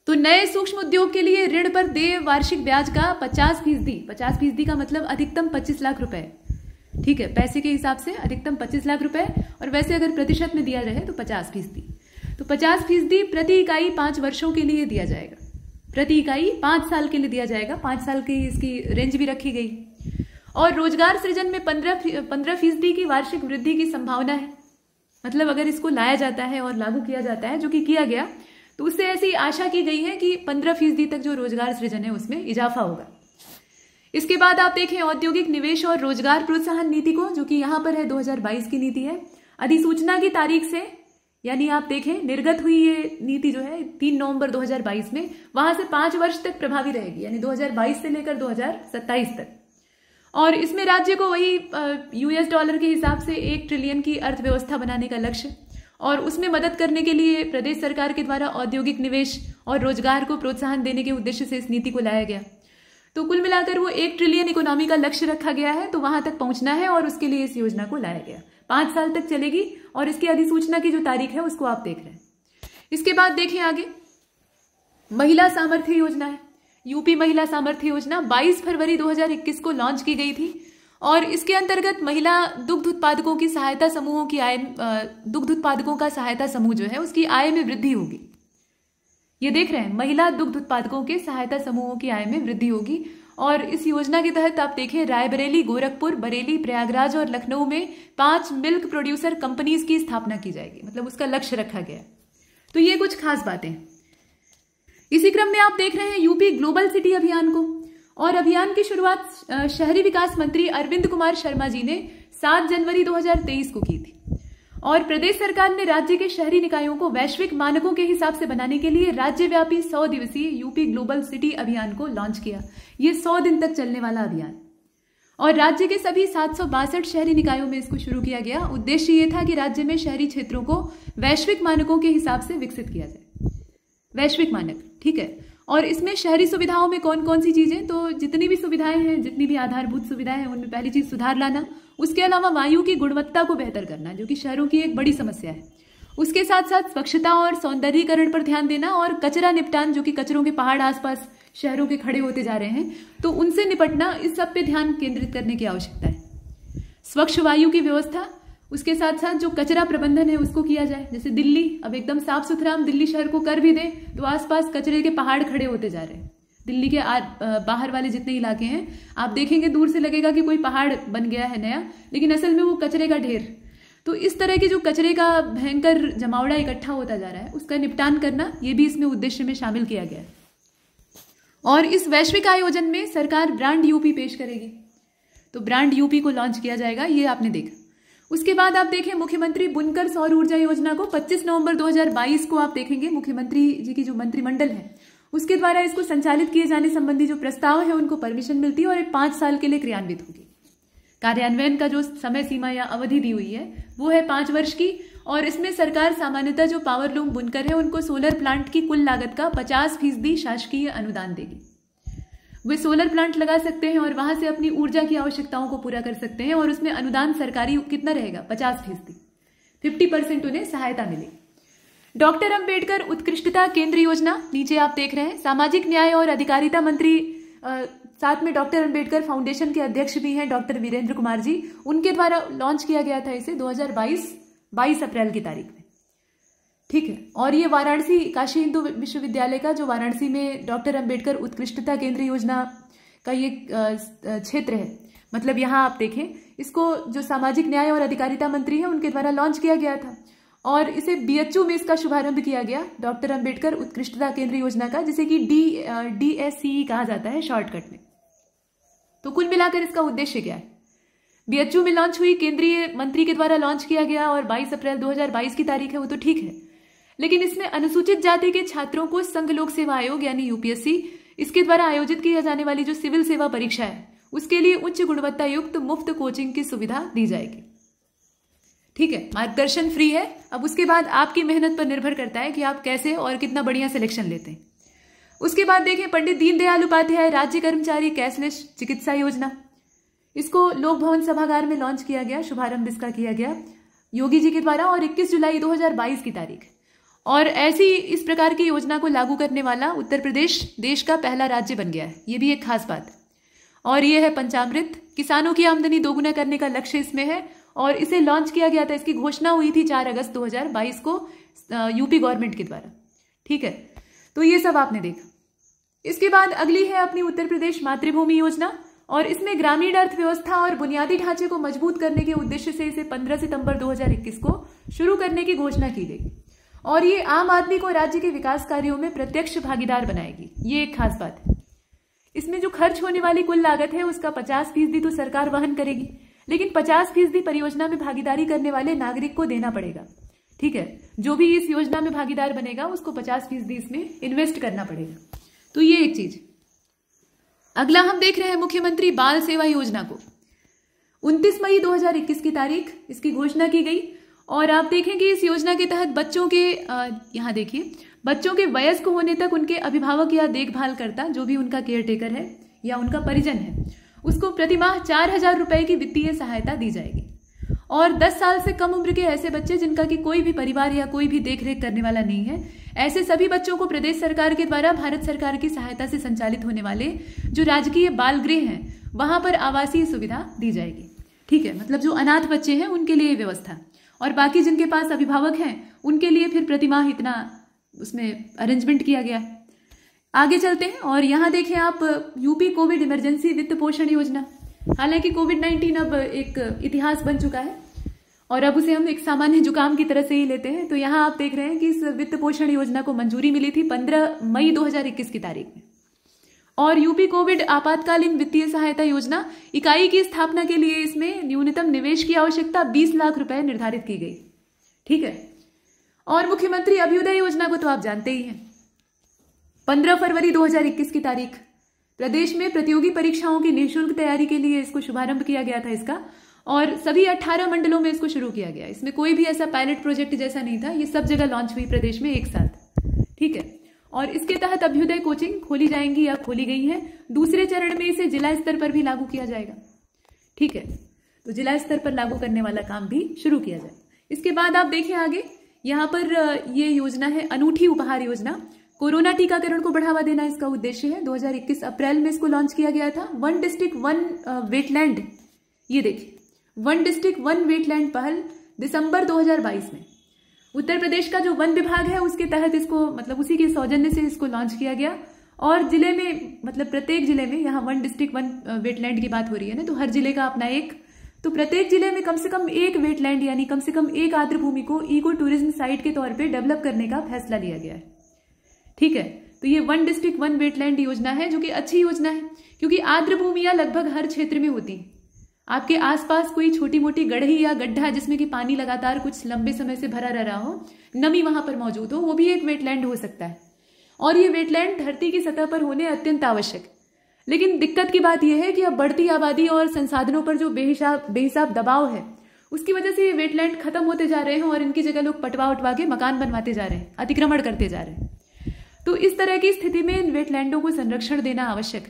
तो नए सूक्ष्म उद्योग के लिए ऋण पर देय वार्षिक ब्याज का 50% का मतलब अधिकतम 25 लाख रुपए, ठीक है, पैसे के हिसाब से अधिकतम 25 लाख रुपए, और वैसे अगर प्रतिशत में दिया रहे तो 50%। तो 50% प्रति इकाई 5 वर्षों के लिए दिया जाएगा, प्रति इकाई 5 साल के लिए दिया जाएगा। 5 साल की इसकी रेंज भी रखी गई। और रोजगार सृजन में 15% की वार्षिक वृद्धि की संभावना है। मतलब अगर इसको लाया जाता है और लागू किया जाता है, जो कि किया गया, तो उससे ऐसी आशा की गई है कि 15% तक जो रोजगार सृजन है उसमें इजाफा होगा। इसके बाद आप देखें औद्योगिक निवेश और रोजगार प्रोत्साहन नीति को, जो कि यहां पर है 2022 की नीति है। अधिसूचना की तारीख से, यानी आप देखें निर्गत हुई ये नीति जो है 3 नवंबर 2022 में, वहां से 5 वर्ष तक प्रभावी रहेगी, यानी 2022 से लेकर 2027 तक। और इसमें राज्य को वही $US के हिसाब से 1 ट्रिलियन की अर्थव्यवस्था बनाने का लक्ष्य, और उसमें मदद करने के लिए प्रदेश सरकार के द्वारा औद्योगिक निवेश और रोजगार को प्रोत्साहन देने के उद्देश्य से इस नीति को लाया गया। तो कुल मिलाकर वो 1 ट्रिलियन इकोनॉमी का लक्ष्य रखा गया है, तो वहां तक पहुंचना है और उसके लिए इस योजना को लाया गया। 5 साल तक चलेगी, और इसकी अधिसूचना की जो तारीख है उसको आप देख रहे हैं। इसके बाद देखें आगे, महिला सामर्थ्य योजना है। यूपी महिला सामर्थ्य योजना 22 फरवरी 2021 को लॉन्च की गई थी, और इसके अंतर्गत महिला दुग्ध उत्पादकों की सहायता समूहों की आय, दुग्ध उत्पादकों का सहायता समूह जो है उसकी आय में वृद्धि होगी। ये देख रहे हैं, महिला दुग्ध उत्पादकों के सहायता समूहों की आय में वृद्धि होगी। और इस योजना के तहत आप देखें रायबरेली, गोरखपुर, बरेली, प्रयागराज और लखनऊ में 5 मिल्क प्रोड्यूसर कंपनीज की स्थापना की जाएगी। मतलब उसका लक्ष्य रखा गया। तो ये कुछ खास बातें। इसी क्रम में आप देख रहे हैं यूपी ग्लोबल सिटी अभियान को, और अभियान की शुरुआत शहरी विकास मंत्री अरविंद कुमार शर्मा जी ने 7 जनवरी 2023 को की थी। और प्रदेश सरकार ने राज्य के शहरी निकायों को वैश्विक मानकों के हिसाब से बनाने के लिए राज्यव्यापी 100 दिवसीय यूपी ग्लोबल सिटी अभियान को लॉन्च किया। ये 100 दिन तक चलने वाला अभियान, और राज्य के सभी 762 शहरी निकायों में इसको शुरू किया गया। उद्देश्य ये था कि राज्य में शहरी क्षेत्रों को वैश्विक मानकों के हिसाब से विकसित किया जाए। वैश्विक मानक, ठीक है। और इसमें शहरी सुविधाओं में कौन कौन सी चीजें, तो जितनी भी सुविधाएं हैं, जितनी भी आधारभूत सुविधाएं हैं, उनमें पहली चीज सुधार लाना। उसके अलावा वायु की गुणवत्ता को बेहतर करना, जो कि शहरों की एक बड़ी समस्या है। उसके साथ साथ स्वच्छता और सौंदर्यीकरण पर ध्यान देना, और कचरा निपटान, जो कि कचरों के पहाड़ आसपास शहरों के खड़े होते जा रहे हैं, तो उनसे निपटना, इस सब पे ध्यान केंद्रित करने की आवश्यकता है। स्वच्छ वायु की व्यवस्था, उसके साथ साथ जो कचरा प्रबंधन है उसको किया जाए। जैसे दिल्ली अब एकदम साफ सुथरा हम दिल्ली शहर को कर भी दें, तो आसपास कचरे के पहाड़ खड़े होते जा रहे हैं। दिल्ली के बाहर वाले जितने इलाके हैं, आप देखेंगे दूर से लगेगा कि कोई पहाड़ बन गया है नया, लेकिन असल में वो कचरे का ढेर। तो इस तरह के जो कचरे का भयंकर जमावड़ा इकट्ठा होता जा रहा है, उसका निपटान करना, ये भी इसमें उद्देश्य में शामिल किया गया है। और इस वैश्विक आयोजन में सरकार ब्रांड यूपी पेश करेगी, तो ब्रांड यूपी को लॉन्च किया जाएगा, ये आपने देखा। उसके बाद आप देखें मुख्यमंत्री बुनकर सौर ऊर्जा योजना को 25 नवंबर 2022 को आप देखेंगे मुख्यमंत्री जी की जो मंत्रिमंडल है उसके द्वारा इसको संचालित किए जाने संबंधी जो प्रस्ताव है उनको परमिशन मिलती है, और ये 5 साल के लिए क्रियान्वित होगी। कार्यान्वयन का जो समय सीमा या अवधि दी हुई है वो है 5 वर्ष की, और इसमें सरकार सामान्यतः जो पावरलूम बुनकर है उनको सोलर प्लांट की कुल लागत का 50% शासकीय अनुदान देगी। वे सोलर प्लांट लगा सकते हैं और वहां से अपनी ऊर्जा की आवश्यकताओं को पूरा कर सकते हैं, और उसमें अनुदान सरकारी कितना रहेगा, 50%, 50% उन्हें सहायता मिलेगी। डॉक्टर अंबेडकर उत्कृष्टता केंद्र योजना, नीचे आप देख रहे हैं, सामाजिक न्याय और अधिकारिता मंत्री, साथ में डॉक्टर अंबेडकर फाउंडेशन के अध्यक्ष भी हैं डॉक्टर वीरेंद्र कुमार जी, उनके द्वारा लॉन्च किया गया था इसे 2022 22 अप्रैल की तारीख में। ठीक है। और ये वाराणसी काशी हिंदू विश्वविद्यालय का, जो वाराणसी में डॉक्टर अंबेडकर उत्कृष्टता केंद्र योजना का ये क्षेत्र है, मतलब यहाँ आप देखें, इसको जो सामाजिक न्याय और अधिकारिता मंत्री है उनके द्वारा लॉन्च किया गया था और इसे बीएचयू में इसका शुभारंभ किया गया, डॉक्टर अंबेडकर उत्कृष्टता केंद्र योजना का, जिसे कि DSCE कहा जाता है शॉर्टकट में। तो कुल मिलाकर इसका उद्देश्य क्या है? बीएचयू में लॉन्च हुई, केंद्रीय मंत्री के द्वारा लॉन्च किया गया और 22 अप्रैल 2022 की तारीख है, वो तो ठीक है, लेकिन इसमें अनुसूचित जाति के छात्रों को संघ लोक सेवा आयोग यानी UPSC इसके द्वारा आयोजित किया जाने वाली जो सिविल सेवा परीक्षा है उसके लिए उच्च गुणवत्ता युक्त मुफ्त कोचिंग की सुविधा दी जाएगी। ठीक है, मार्गदर्शन फ्री है। अब उसके बाद आपकी मेहनत पर निर्भर करता है कि आप कैसे और कितना बढ़िया सिलेक्शन लेते हैं। उसके बाद देखें पंडित दीनदयाल उपाध्याय राज्य कर्मचारी कैशलेस चिकित्सा योजना, इसको लोक भवन सभागार में लॉन्च किया गया, शुभारंभ इसका किया गया योगी जी के द्वारा और 21 जुलाई 2022 की तारीख। और ऐसी इस प्रकार की योजना को लागू करने वाला उत्तर प्रदेश देश का पहला राज्य बन गया है, ये भी एक खास बात। और ये है पंचामृत, किसानों की आमदनी दोगुना करने का लक्ष्य इसमें है और इसे लॉन्च किया गया था, इसकी घोषणा हुई थी 4 अगस्त 2022 को यूपी गवर्नमेंट के द्वारा। ठीक है, तो ये सब आपने देखा। इसके बाद अगली है अपनी उत्तर प्रदेश मातृभूमि योजना और इसमें ग्रामीण अर्थव्यवस्था और बुनियादी ढांचे को मजबूत करने के उद्देश्य से इसे 15 सितंबर 2021 को शुरू करने की घोषणा की गई और ये आम आदमी को राज्य के विकास कार्यों में प्रत्यक्ष भागीदार बनाएगी, ये एक खास बात है। इसमें जो खर्च होने वाली कुल लागत है उसका 50% तो सरकार वहन करेगी, लेकिन 50% परियोजना में भागीदारी करने वाले नागरिक को देना पड़ेगा। ठीक है, जो भी इस योजना में भागीदार बनेगा उसको 50% इसमें इन्वेस्ट करना पड़ेगा। तो ये एक चीज। अगला हम देख रहे हैं मुख्यमंत्री बाल सेवा योजना को 29 मई 2021 की तारीख इसकी घोषणा की गई और आप देखें कि इस योजना के तहत बच्चों के यहाँ देखिए, बच्चों के वयस्क होने तक उनके अभिभावक या देखभाल करता, जो भी उनका केयर टेकर है या उनका परिजन है, उसको प्रतिमाह 4000 रुपए की वित्तीय सहायता दी जाएगी। और 10 साल से कम उम्र के ऐसे बच्चे जिनका कि कोई भी परिवार या कोई भी देखरेख करने वाला नहीं है, ऐसे सभी बच्चों को प्रदेश सरकार के द्वारा भारत सरकार की सहायता से संचालित होने वाले जो राजकीय बाल गृह हैं वहां पर आवासीय सुविधा दी जाएगी। ठीक है, मतलब जो अनाथ बच्चे हैं उनके लिए व्यवस्था और बाकी जिनके पास अभिभावक हैं उनके लिए फिर प्रतिमाह इतना उसमें अरेंजमेंट किया गया है। आगे चलते हैं और यहाँ देखें आप यूपी कोविड इमरजेंसी वित्त पोषण योजना। हालांकि कोविड-19 अब एक इतिहास बन चुका है और अब उसे हम एक सामान्य जुकाम की तरह से ही लेते हैं। तो यहाँ आप देख रहे हैं कि इस वित्त पोषण योजना को मंजूरी मिली थी 15 मई 2021 की तारीख में और यूपी कोविड आपातकालीन वित्तीय सहायता योजना इकाई की स्थापना के लिए इसमें न्यूनतम निवेश की आवश्यकता 20 लाख रुपए निर्धारित की गई। ठीक है, और मुख्यमंत्री अभ्युदय योजना को तो आप जानते ही हैं। 15 फरवरी 2021 की तारीख प्रदेश में प्रतियोगी परीक्षाओं की निःशुल्क तैयारी के लिए इसको शुभारंभ किया गया था इसका और सभी 18 मंडलों में इसको शुरू किया गया। इसमें कोई भी ऐसा पायलट प्रोजेक्ट जैसा नहीं था, ये सब जगह लॉन्च हुई प्रदेश में एक साथ। ठीक है, और इसके तहत अभ्युदय कोचिंग खोली जाएंगी या खोली गई है। दूसरे चरण में इसे जिला स्तर पर भी लागू किया जाएगा। ठीक है, तो जिला स्तर पर लागू करने वाला काम भी शुरू किया जाए। इसके बाद आप देखिए आगे यहाँ पर ये योजना है अनूठी उपहार योजना। कोरोना टीकाकरण को बढ़ावा देना इसका उद्देश्य है। 2021 अप्रैल में इसको लॉन्च किया गया था। 1 डिस्ट्रिक्ट 1 वेटलैंड, ये देखिए 1 डिस्ट्रिक्ट 1 वेटलैंड पहल दिसंबर 2022 में उत्तर प्रदेश का जो वन विभाग है उसके तहत इसको मतलब उसी के सौजन्य से इसको लॉन्च किया गया और जिले में मतलब प्रत्येक जिले में, यहाँ 1 डिस्ट्रिक्ट 1 वेटलैंड की बात हो रही है ना, तो हर जिले का अपना एक, तो प्रत्येक जिले में कम से कम एक वेटलैंड यानी कम से कम एक आर्द्रभूमि को इको टूरिज्म साइट के तौर पे डेवलप करने का फैसला लिया गया है। ठीक है, तो ये 1 डिस्ट्रिक्ट 1 वेटलैंड योजना है जो कि अच्छी योजना है क्योंकि आर्द्रभूमियां लगभग हर क्षेत्र में होती हैं। आपके आसपास कोई छोटी मोटी गढ़ी या गड्ढा जिसमें कि पानी लगातार कुछ लंबे समय से भरा रह रहा हो, नमी वहां पर मौजूद हो, वो भी एक वेटलैंड हो सकता है और ये वेटलैंड धरती की सतह पर होने अत्यंत आवश्यक। लेकिन दिक्कत की बात यह है कि अब बढ़ती आबादी और संसाधनों पर जो बेहिसाब दबाव है उसकी वजह से ये वेटलैंड खत्म होते जा रहे हैं और इनकी जगह लोग पटवा उठवा के मकान बनवाते जा रहे हैं, अतिक्रमण करते जा रहे हैं। तो इस तरह की स्थिति में इन वेटलैंडों को संरक्षण देना आवश्यक।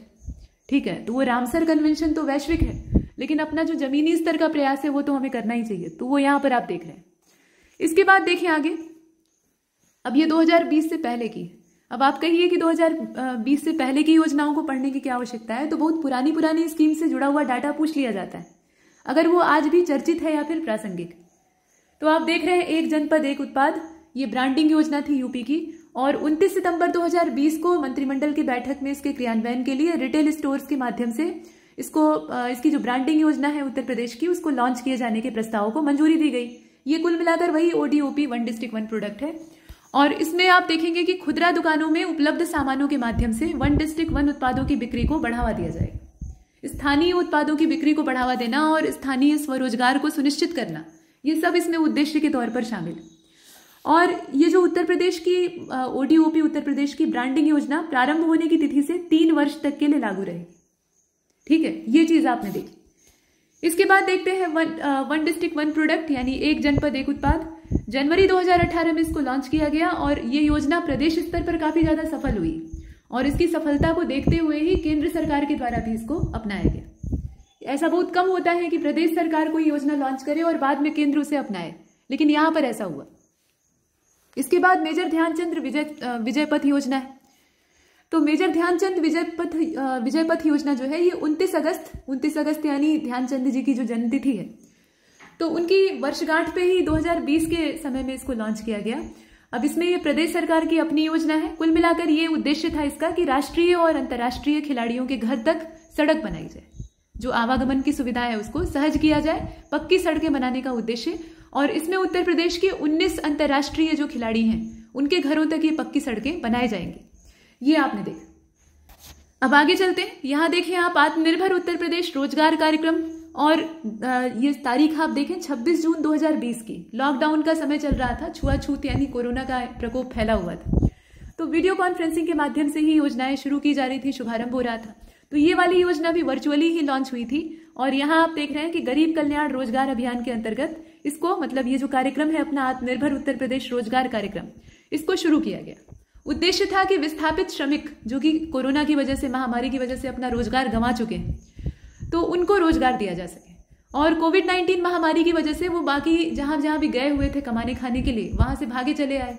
ठीक है, तो वो रामसर कन्वेंशन तो वैश्विक है लेकिन अपना जो जमीनी स्तर का प्रयास है वो तो हमें करना ही चाहिए, तो वो यहां पर आप देख रहे हैं। इसके बाद देखिए आगे, अब ये 2020 से पहले की, अब आप कहिए कि 2020 से पहले की योजनाओं को पढ़ने की क्या आवश्यकता है, तो बहुत पुरानी स्कीम से जुड़ा हुआ डाटा पूछ लिया जाता है अगर वो आज भी चर्चित है या फिर प्रासंगिक। तो आप देख रहे हैं एक जनपद एक उत्पाद, ये ब्रांडिंग योजना थी यूपी की, और 29 सितंबर 2020 को मंत्रिमंडल की बैठक में इसके क्रियान्वयन के लिए रिटेल स्टोर्स के माध्यम से इसकी जो ब्रांडिंग योजना है उत्तर प्रदेश की, उसको लॉन्च किए जाने के प्रस्ताव को मंजूरी दी गई। ये कुल मिलाकर वही ODOP one district one product है। और इसमें आप देखेंगे कि खुदरा दुकानों में उपलब्ध सामानों के माध्यम से वन डिस्ट्रिक्ट वन उत्पादों की बिक्री को बढ़ावा दिया जाएगा। स्थानीय उत्पादों की बिक्री को बढ़ावा देना और स्थानीय स्वरोजगार को सुनिश्चित करना, ये सब इसमें उद्देश्य के तौर पर शामिल है। और ये जो उत्तर प्रदेश की ODOP उत्तर प्रदेश की ब्रांडिंग योजना प्रारंभ होने की तिथि से 3 वर्ष तक के लिए लागू रहेगी। ठीक है, ये चीज आपने देखी। इसके बाद देखते हैं वन डिस्ट्रिक्ट वन प्रोडक्ट, यानी एक जनपद एक उत्पाद। जनवरी 2018 में इसको लॉन्च किया गया और ये योजना प्रदेश स्तर पर काफी ज्यादा सफल हुई, और इसकी सफलता को देखते हुए ही केंद्र सरकार के द्वारा भी इसको अपनाया गया। ऐसा बहुत कम होता है कि प्रदेश सरकार कोई योजना लॉन्च करे और बाद में केंद्र उसे अपनाए, लेकिन यहां पर ऐसा हुआ। इसके बाद मेजर ध्यानचंद विजय पथ योजना है। तो मेजर ध्यानचंद विजय पथ योजना जो है ये 29 अगस्त यानी ध्यानचंद जी की जो जन्मतिथि है, तो उनकी वर्षगांठ पे ही 2020 के समय में इसको लॉन्च किया गया। अब इसमें ये प्रदेश सरकार की अपनी योजना है। कुल मिलाकर ये उद्देश्य था इसका कि राष्ट्रीय और अंतर्राष्ट्रीय खिलाड़ियों के घर तक सड़क बनाई जाए, जो आवागमन की सुविधा है उसको सहज किया जाए, पक्की सड़कें बनाने का उद्देश्य। और इसमें उत्तर प्रदेश के 19 अंतर्राष्ट्रीय जो खिलाड़ी हैं उनके घरों तक ये पक्की सड़कें बनाए जाएंगी। ये आपने देखा। अब आगे चलते हैं। यहाँ देखें आप आत्मनिर्भर उत्तर प्रदेश रोजगार कार्यक्रम, और ये तारीख आप देखें 26 जून 2020 की। लॉकडाउन का समय चल रहा था, छुआछूत यानी कोरोना का प्रकोप फैला हुआ था, तो वीडियो कॉन्फ्रेंसिंग के माध्यम से ही योजनाएं शुरू की जा रही थी, शुभारंभ हो रहा था। तो ये वाली योजना भी वर्चुअली ही लॉन्च हुई थी। और यहाँ आप देख रहे हैं कि गरीब कल्याण रोजगार अभियान के अंतर्गत इसको, मतलब ये जो कार्यक्रम है अपना आत्मनिर्भर उत्तर प्रदेश रोजगार कार्यक्रम, इसको शुरू किया गया। उद्देश्य था कि विस्थापित श्रमिक जो कि कोरोना की वजह से, महामारी की वजह से अपना रोजगार गंवा चुके हैं, तो उनको रोजगार दिया जा सके। और कोविड-19 महामारी की वजह से वो बाकी जहां भी गए हुए थे कमाने खाने के लिए, वहां से भागे चले आए।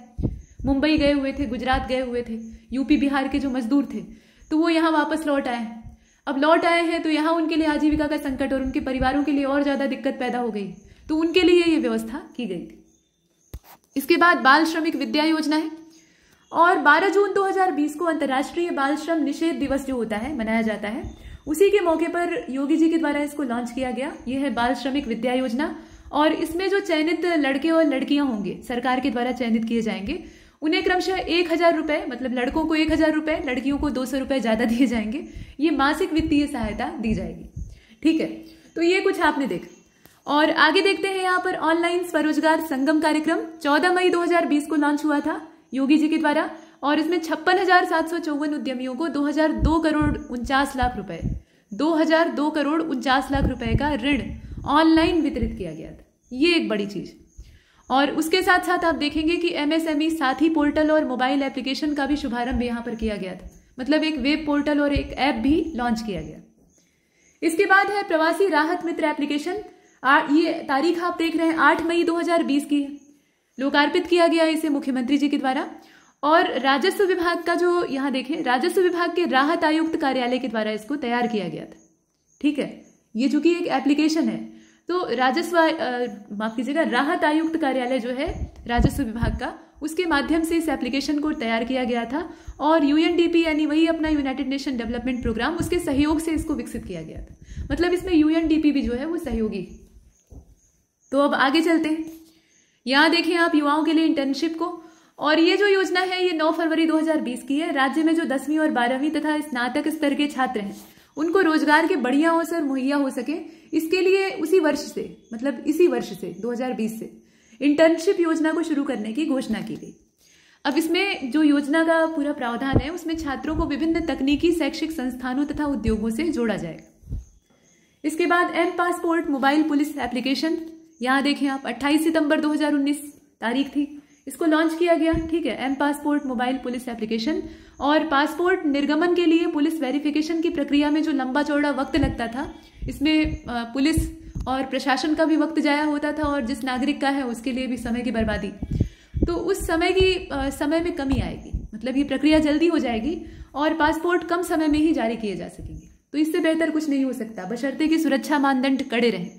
मुंबई गए हुए थे, गुजरात गए हुए थे, यूपी बिहार के जो मजदूर थे, तो वो यहाँ वापस लौट आए। अब लौट आए हैं तो यहाँ उनके लिए आजीविका का संकट और उनके परिवारों के लिए और ज्यादा दिक्कत पैदा हो गई, तो उनके लिए ये व्यवस्था की गई थी। इसके बाद बाल श्रमिक विद्या योजना है, और 12 जून 2020 को अंतर्राष्ट्रीय बाल श्रम निषेध दिवस जो होता है, मनाया जाता है, उसी के मौके पर योगी जी के द्वारा इसको लॉन्च किया गया। यह है बाल श्रमिक विद्या योजना, और इसमें जो चयनित लड़के और लड़कियां होंगे, सरकार के द्वारा चयनित किए जाएंगे, उन्हें क्रमशः 1000 रुपए, मतलब लड़कों को 1000 रुपए, लड़कियों को 200 रुपए ज्यादा दिए जाएंगे। ये मासिक वित्तीय सहायता दी जाएगी। ठीक है, तो ये कुछ आपने देखा। और आगे देखते हैं यहाँ पर ऑनलाइन स्वरोजगार संगम कार्यक्रम 14 मई 2020 को लॉन्च हुआ था योगी जी के द्वारा, और इसमें 56,754 उद्यमियों को 2,002 करोड़ 49 लाख रुपए 2,002 करोड़ 49 लाख रुपए का ऋण ऑनलाइन वितरित किया गया था। ये एक बड़ी चीज। और उसके साथ साथ आप देखेंगे कि MSME साथी पोर्टल और मोबाइल एप्लीकेशन का भी शुभारंभ यहाँ पर किया गया था, मतलब एक वेब पोर्टल और एक ऐप भी लॉन्च किया गया। इसके बाद है प्रवासी राहत मित्र एप्लीकेशन। ये तारीख आप देख रहे हैं 8 मई 2020 की है। लोकार्पित किया गया इसे मुख्यमंत्री जी के द्वारा, और राजस्व विभाग का जो यहाँ देखें, राजस्व विभाग के राहत आयुक्त कार्यालय के द्वारा इसको तैयार किया गया था। ठीक है, ये चूंकि एक एप्लीकेशन है, तो माफ कीजिएगा, राहत आयुक्त कार्यालय जो है राजस्व विभाग का, उसके माध्यम से इस एप्लीकेशन को तैयार किया गया था, और UNDP यानी वही अपना यूनाइटेड नेशन डेवलपमेंट प्रोग्राम, उसके सहयोग से इसको विकसित किया गया था। मतलब इसमें UNDP भी जो है वो सहयोगी। तो अब आगे चलते हैं। यहाँ देखें आप युवाओं के लिए इंटर्नशिप को, और ये जो योजना है ये 9 फरवरी 2020 की है। राज्य में जो 10वीं और 12वीं तथा स्नातक स्तर के छात्र हैं उनको रोजगार के बढ़िया अवसर मुहैया हो सके, इसके लिए इसी वर्ष से 2020 से इंटर्नशिप योजना को शुरू करने की घोषणा की गई। अब इसमें जो योजना का पूरा प्रावधान है उसमें छात्रों को विभिन्न तकनीकी शैक्षिक संस्थानों तथा उद्योगों से जोड़ा जाएगा। इसके बाद M passport mobile police application, यहाँ देखें आप 28 सितंबर 2019 तारीख थी, इसको लॉन्च किया गया। ठीक है, M passport mobile police application. और पासपोर्ट निर्गमन के लिए पुलिस वेरिफिकेशन की प्रक्रिया में जो लंबा चौड़ा वक्त लगता था, इसमें पुलिस और प्रशासन का भी वक्त जाया होता था, और जिस नागरिक का है उसके लिए भी समय की बर्बादी। तो उस समय में कमी आएगी, मतलब ये प्रक्रिया जल्दी हो जाएगी और पासपोर्ट कम समय में ही जारी किए जा सकेंगे। तो इससे बेहतर कुछ नहीं हो सकता, बशर्ते कि सुरक्षा मानदंड कड़े रहें।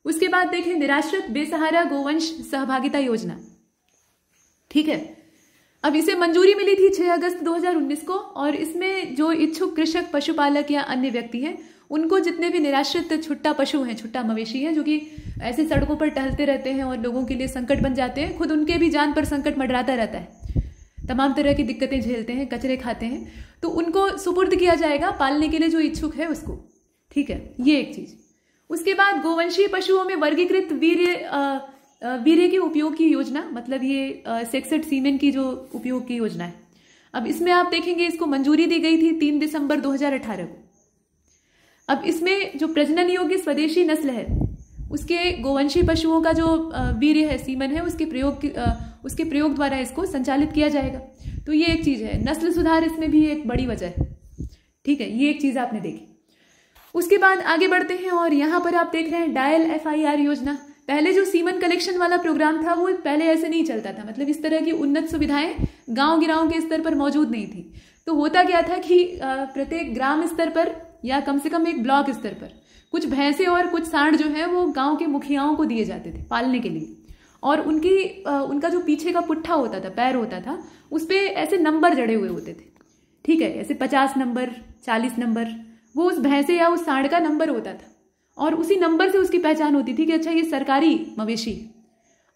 उसके बाद देखें निराश्रित बेसहारा गोवंश सहभागिता योजना। ठीक है। अब इसे मंजूरी मिली थी 6 अगस्त 2019 को, और इसमें जो इच्छुक कृषक, पशुपालक या अन्य व्यक्ति हैं, उनको जितने भी निराश्रित छुट्टा पशु हैं, छुट्टा मवेशी हैं, जो कि ऐसे सड़कों पर टहलते रहते हैं और लोगों के लिए संकट बन जाते हैं, खुद उनके भी जान पर संकट मंडराता रहता है, तमाम तरह की दिक्कतें झेलते हैं, कचरे खाते हैं, तो उनको सुपुर्द किया जाएगा पालने के लिए जो इच्छुक है उसको। ठीक है, ये एक चीज। उसके बाद गोवंशीय पशुओं में वर्गीकृत वीर्य के उपयोग की योजना, मतलब ये सेक्सेड सीमेन की जो उपयोग की योजना है। अब इसमें आप देखेंगे इसको मंजूरी दी गई थी 3 दिसंबर 2018 को। अब इसमें जो प्रजनन योग्य स्वदेशी नस्ल है, उसके गोवंशीय पशुओं का जो वीर्य है, सीमन है, उसके प्रयोग द्वारा इसको संचालित किया जाएगा। तो ये एक चीज है। नस्ल सुधार इसमें भी एक बड़ी वजह है। ठीक है, ये एक चीज आपने देखी। उसके बाद आगे बढ़ते हैं और यहाँ पर आप देख रहे हैं डायल FIR योजना। पहले जो सीमन कलेक्शन वाला प्रोग्राम था वो पहले ऐसे नहीं चलता था, मतलब इस तरह की उन्नत सुविधाएं गांव गिराव के स्तर पर मौजूद नहीं थी। तो होता क्या था कि प्रत्येक ग्राम स्तर पर या कम से कम एक ब्लॉक स्तर पर कुछ भैंसे और कुछ सांड जो है वो गांव के मुखियाओं को दिए जाते थे पालने के लिए, और उनका जो पीछे का पुट्ठा होता था, पैर होता था, उस पे ऐसे नंबर जड़े हुए होते थे। ठीक है, ऐसे 50 नंबर, 40 नंबर, वो उस भैंसे या उस सांड का नंबर होता था, और उसी नंबर से उसकी पहचान होती थी कि अच्छा ये सरकारी मवेशी।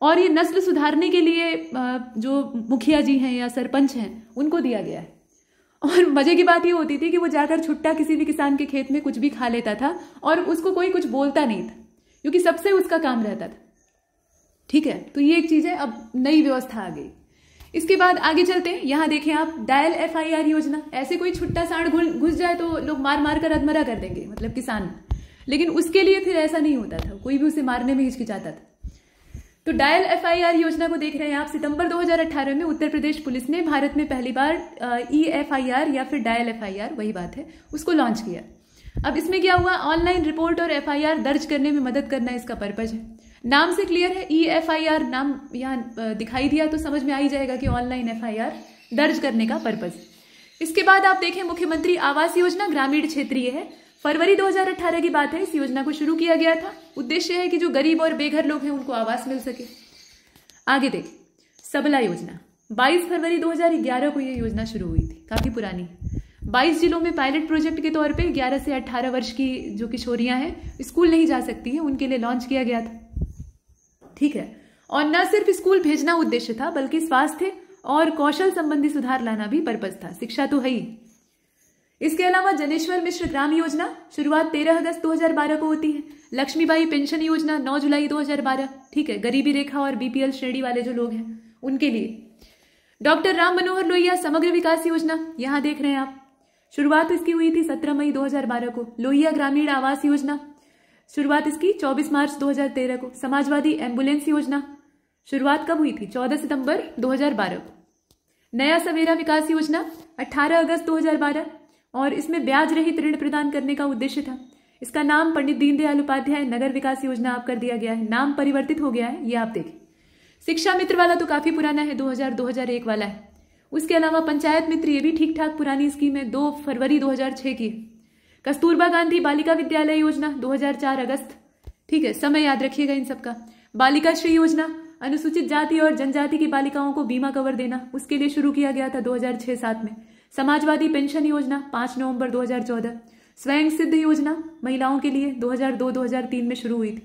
और ये नस्ल सुधारने के लिए जो मुखिया जी हैं या सरपंच हैं उनको दिया गया है। और मजे की बात ये होती थी कि वो जाकर छुट्टा किसी भी किसान के खेत में कुछ भी खा लेता था और उसको कोई कुछ बोलता नहीं था, क्योंकि सबसे उसका काम रहता था। ठीक है, तो ये एक चीज है। अब नई व्यवस्था आ गई। इसके बाद आगे चलते हैं। यहाँ देखें आप डायल FIR योजना। ऐसे कोई छुट्टा सांड घुस जाए तो लोग मार मार कर अधमरा कर देंगे, मतलब किसान। लेकिन उसके लिए फिर ऐसा नहीं होता था, कोई भी उसे मारने में हिचकिचाता था। तो डायल FIR योजना को देख रहे हैं आप। सितंबर 2018 में उत्तर प्रदेश पुलिस ने भारत में पहली बार EFIR या फिर डायल FIR, वही बात है, उसको लॉन्च किया। अब इसमें क्या हुआ, ऑनलाइन रिपोर्ट और FIR दर्ज करने में मदद करना इसका पर्पज है। नाम से क्लियर है, EFIR नाम यहाँ दिखाई दिया तो समझ में आ ही जाएगा कि ऑनलाइन FIR दर्ज करने का पर्पज। इसके बाद आप देखें मुख्यमंत्री आवास योजना ग्रामीण क्षेत्रीय है। फरवरी 2018 की बात है, इस योजना को शुरू किया गया था। उद्देश्य है कि जो गरीब और बेघर लोग हैं उनको आवास मिल सके। आगे देखें सबला योजना। 22 फरवरी 2011 को यह योजना शुरू हुई थी, काफी पुरानी। 22 जिलों में पायलट प्रोजेक्ट के तौर पे 11 से 18 वर्ष की जो किशोरियां हैं स्कूल नहीं जा सकती हैं, उनके लिए लॉन्च किया गया था। ठीक है, और न सिर्फ स्कूल भेजना उद्देश्य था, बल्कि स्वास्थ्य और कौशल संबंधी सुधार लाना भी पर्पज था। शिक्षा तो है ही। इसके अलावा जनेश्वर मिश्र ग्राम योजना, शुरुआत 13 अगस्त 2012 को होती है। लक्ष्मीबाई पेंशन योजना 9 जुलाई 2012। ठीक है, गरीबी रेखा और BPL श्रेणी वाले जो लोग हैं उनके लिए। डॉक्टर राम मनोहर लोहिया समग्र विकास योजना, यहां देख रहे हैं आप, शुरुआत इसकी हुई थी 17 मई 2012 को। लोहिया ग्रामीण आवास योजना, शुरुआत इसकी 24 मार्च 2013 को। समाजवादी एम्बुलेंस योजना, शुरुआत कब हुई थी, 14 सितंबर 2012 को। नया सवेरा विकास योजना 18 अगस्त 2012, और इसमें ब्याज रहित ऋण प्रदान करने का उद्देश्य था। इसका नाम पंडित दीनदयाल उपाध्याय नगर विकास योजना आप कर दिया गया है, नाम परिवर्तित हो गया है, ये आप देखें। शिक्षा मित्र वाला तो काफी पुराना है, 2000-2001 वाला है। उसके अलावा पंचायत मित्र, ये भी ठीक ठाक पुरानी स्कीम है, 2 फरवरी 2006 की। कस्तूरबा गांधी बालिका विद्यालय योजना 2004 अगस्त। ठीक है, समय याद रखिएगा इन सबका। बालिका श्री योजना, अनुसूचित जाति और जनजाति की बालिकाओं को बीमा कवर देना, उसके लिए शुरू किया गया था 2006-07 में। समाजवादी पेंशन योजना 5 नवंबर 2014। स्वयं सिद्ध योजना महिलाओं के लिए 2002-2003 में शुरू हुई थी।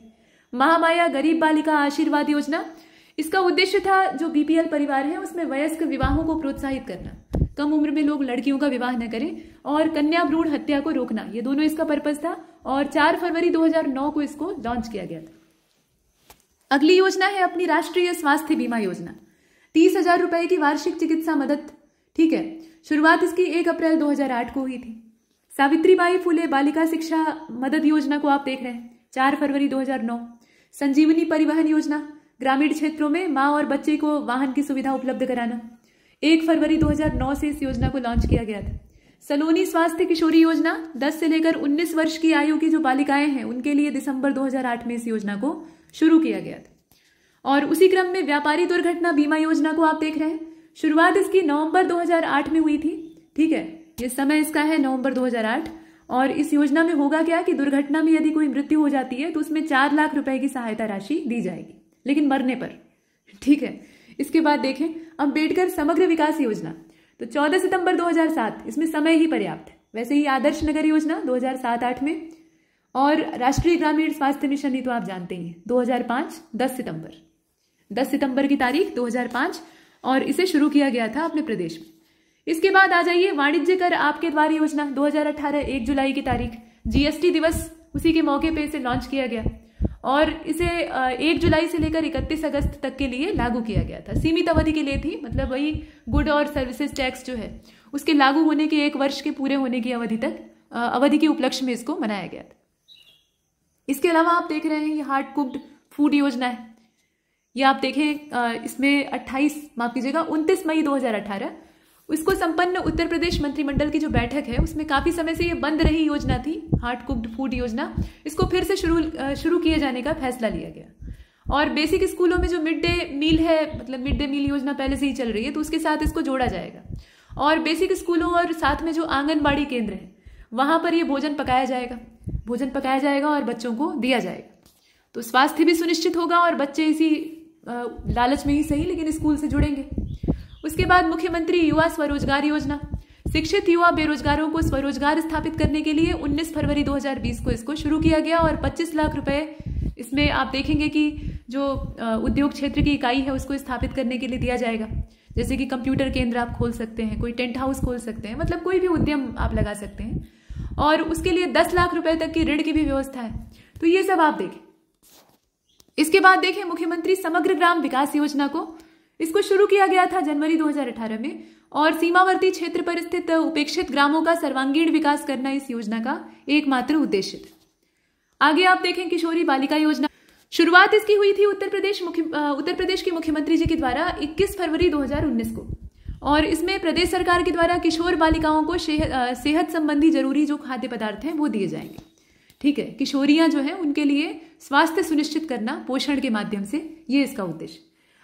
महामाया गरीब बालिका आशीर्वाद योजना, इसका उद्देश्य था जो BPL परिवार है उसमें वयस्क विवाहों को प्रोत्साहित करना, कम उम्र में लोग लड़कियों का विवाह न करें, और कन्या भ्रूण हत्या को रोकना, ये दोनों इसका पर्पज था। और 4 फरवरी 2009 को इसको लॉन्च किया गया था। अगली योजना है अपनी राष्ट्रीय स्वास्थ्य बीमा योजना, 30,000 रुपए की वार्षिक चिकित्सा मदद। ठीक है, शुरुआत इसकी 1 अप्रैल 2008 को हुई थी। सावित्रीबाई फुले बालिका शिक्षा मदद योजना को आप देख रहे हैं, 4 फरवरी 2009। संजीवनी परिवहन योजना, ग्रामीण क्षेत्रों में मां और बच्चे को वाहन की सुविधा उपलब्ध कराना, 1 फरवरी 2009 से इस योजना को लॉन्च किया गया था। सलोनी स्वास्थ्य किशोरी योजना, 10 से लेकर 19 वर्ष की आयु की जो बालिकाएं हैं उनके लिए दिसंबर 2008 में इस योजना को शुरू किया गया था। और उसी क्रम में व्यापारी दुर्घटना बीमा योजना को आप देख रहे हैं, शुरुआत इसकी नवंबर 2008 में हुई थी। ठीक है, ये समय इसका है नवंबर 2008। और इस योजना में होगा क्या कि दुर्घटना में यदि कोई मृत्यु हो जाती है तो उसमें 4 लाख रुपए की सहायता राशि दी जाएगी, लेकिन मरने पर। ठीक है, इसके बाद देखें अंबेडकर समग्र विकास योजना, तो 14 सितंबर 2007, इसमें समय ही पर्याप्त है। वैसे ही आदर्श नगर योजना 2007-8 में, और राष्ट्रीय ग्रामीण स्वास्थ्य मिशन ही तो आप जानते ही हैं 2005, 10 सितंबर की तारीख 2005, और इसे शुरू किया गया था अपने प्रदेश में। इसके बाद आ जाइए वाणिज्य कर आपके द्वार योजना 2018, 1 जुलाई की तारीख, जीएसटी दिवस उसी के मौके पे इसे लॉन्च किया गया और इसे 1 जुलाई से लेकर 31 अगस्त तक के लिए लागू किया गया था। सीमित अवधि के लिए थी, मतलब वही गुड और सर्विसेज टैक्स जो है उसके लागू होने के 1 वर्ष के पूरे होने की अवधि के उपलक्ष्य में इसको मनाया गया था। इसके अलावा आप देख रहे हैं ये हार्ड कुक्ड फूड योजना है। ये आप देखें इसमें 29 मई 2018 इसको संपन्न उत्तर प्रदेश मंत्रिमंडल की जो बैठक है उसमें काफी समय से ये बंद रही योजना थी, हार्ड कुक्ड फूड योजना, इसको फिर से शुरू किए जाने का फैसला लिया गया। और बेसिक स्कूलों में जो मिड डे मील है, मतलब मिड डे मील योजना पहले से ही चल रही है, तो उसके साथ इसको जोड़ा जाएगा। और बेसिक स्कूलों और साथ में जो आंगनबाड़ी केंद्र है वहां पर ये भोजन पकाया जाएगा और बच्चों को दिया जाएगा। तो स्वास्थ्य भी सुनिश्चित होगा और बच्चे इसी लालच में ही सही लेकिन स्कूल से जुड़ेंगे। उसके बाद मुख्यमंत्री युवा स्वरोजगार योजना, शिक्षित युवा बेरोजगारों को स्वरोजगार स्थापित करने के लिए 19 फरवरी 2020 को इसको शुरू किया गया और 25 लाख रुपए इसमें आप देखेंगे कि जो उद्योग क्षेत्र की इकाई है उसको स्थापित करने के लिए दिया जाएगा। जैसे कि कंप्यूटर केंद्र आप खोल सकते हैं, कोई टेंट हाउस खोल सकते हैं, मतलब कोई भी उद्यम आप लगा सकते हैं और उसके लिए 10 लाख रुपए तक की ऋण की भी व्यवस्था है। तो ये सब आप देखें। इसके बाद देखें मुख्यमंत्री समग्र ग्राम विकास योजना को, इसको शुरू किया गया था जनवरी 2018 में और सीमावर्ती क्षेत्र पर स्थित उपेक्षित ग्रामों का सर्वांगीण विकास करना इस योजना का एकमात्र उद्देश्य था। आगे आप देखें किशोरी बालिका योजना, शुरुआत इसकी हुई थी उत्तर प्रदेश के मुख्यमंत्री जी के द्वारा 21 फरवरी 2019 को और इसमें प्रदेश सरकार के द्वारा किशोर बालिकाओं को सेहत संबंधी जरूरी जो खाद्य पदार्थ हैं वो दिए जाएंगे। ठीक है, किशोरियां जो है उनके लिए स्वास्थ्य सुनिश्चित करना पोषण के माध्यम से, ये इसका उद्देश्य।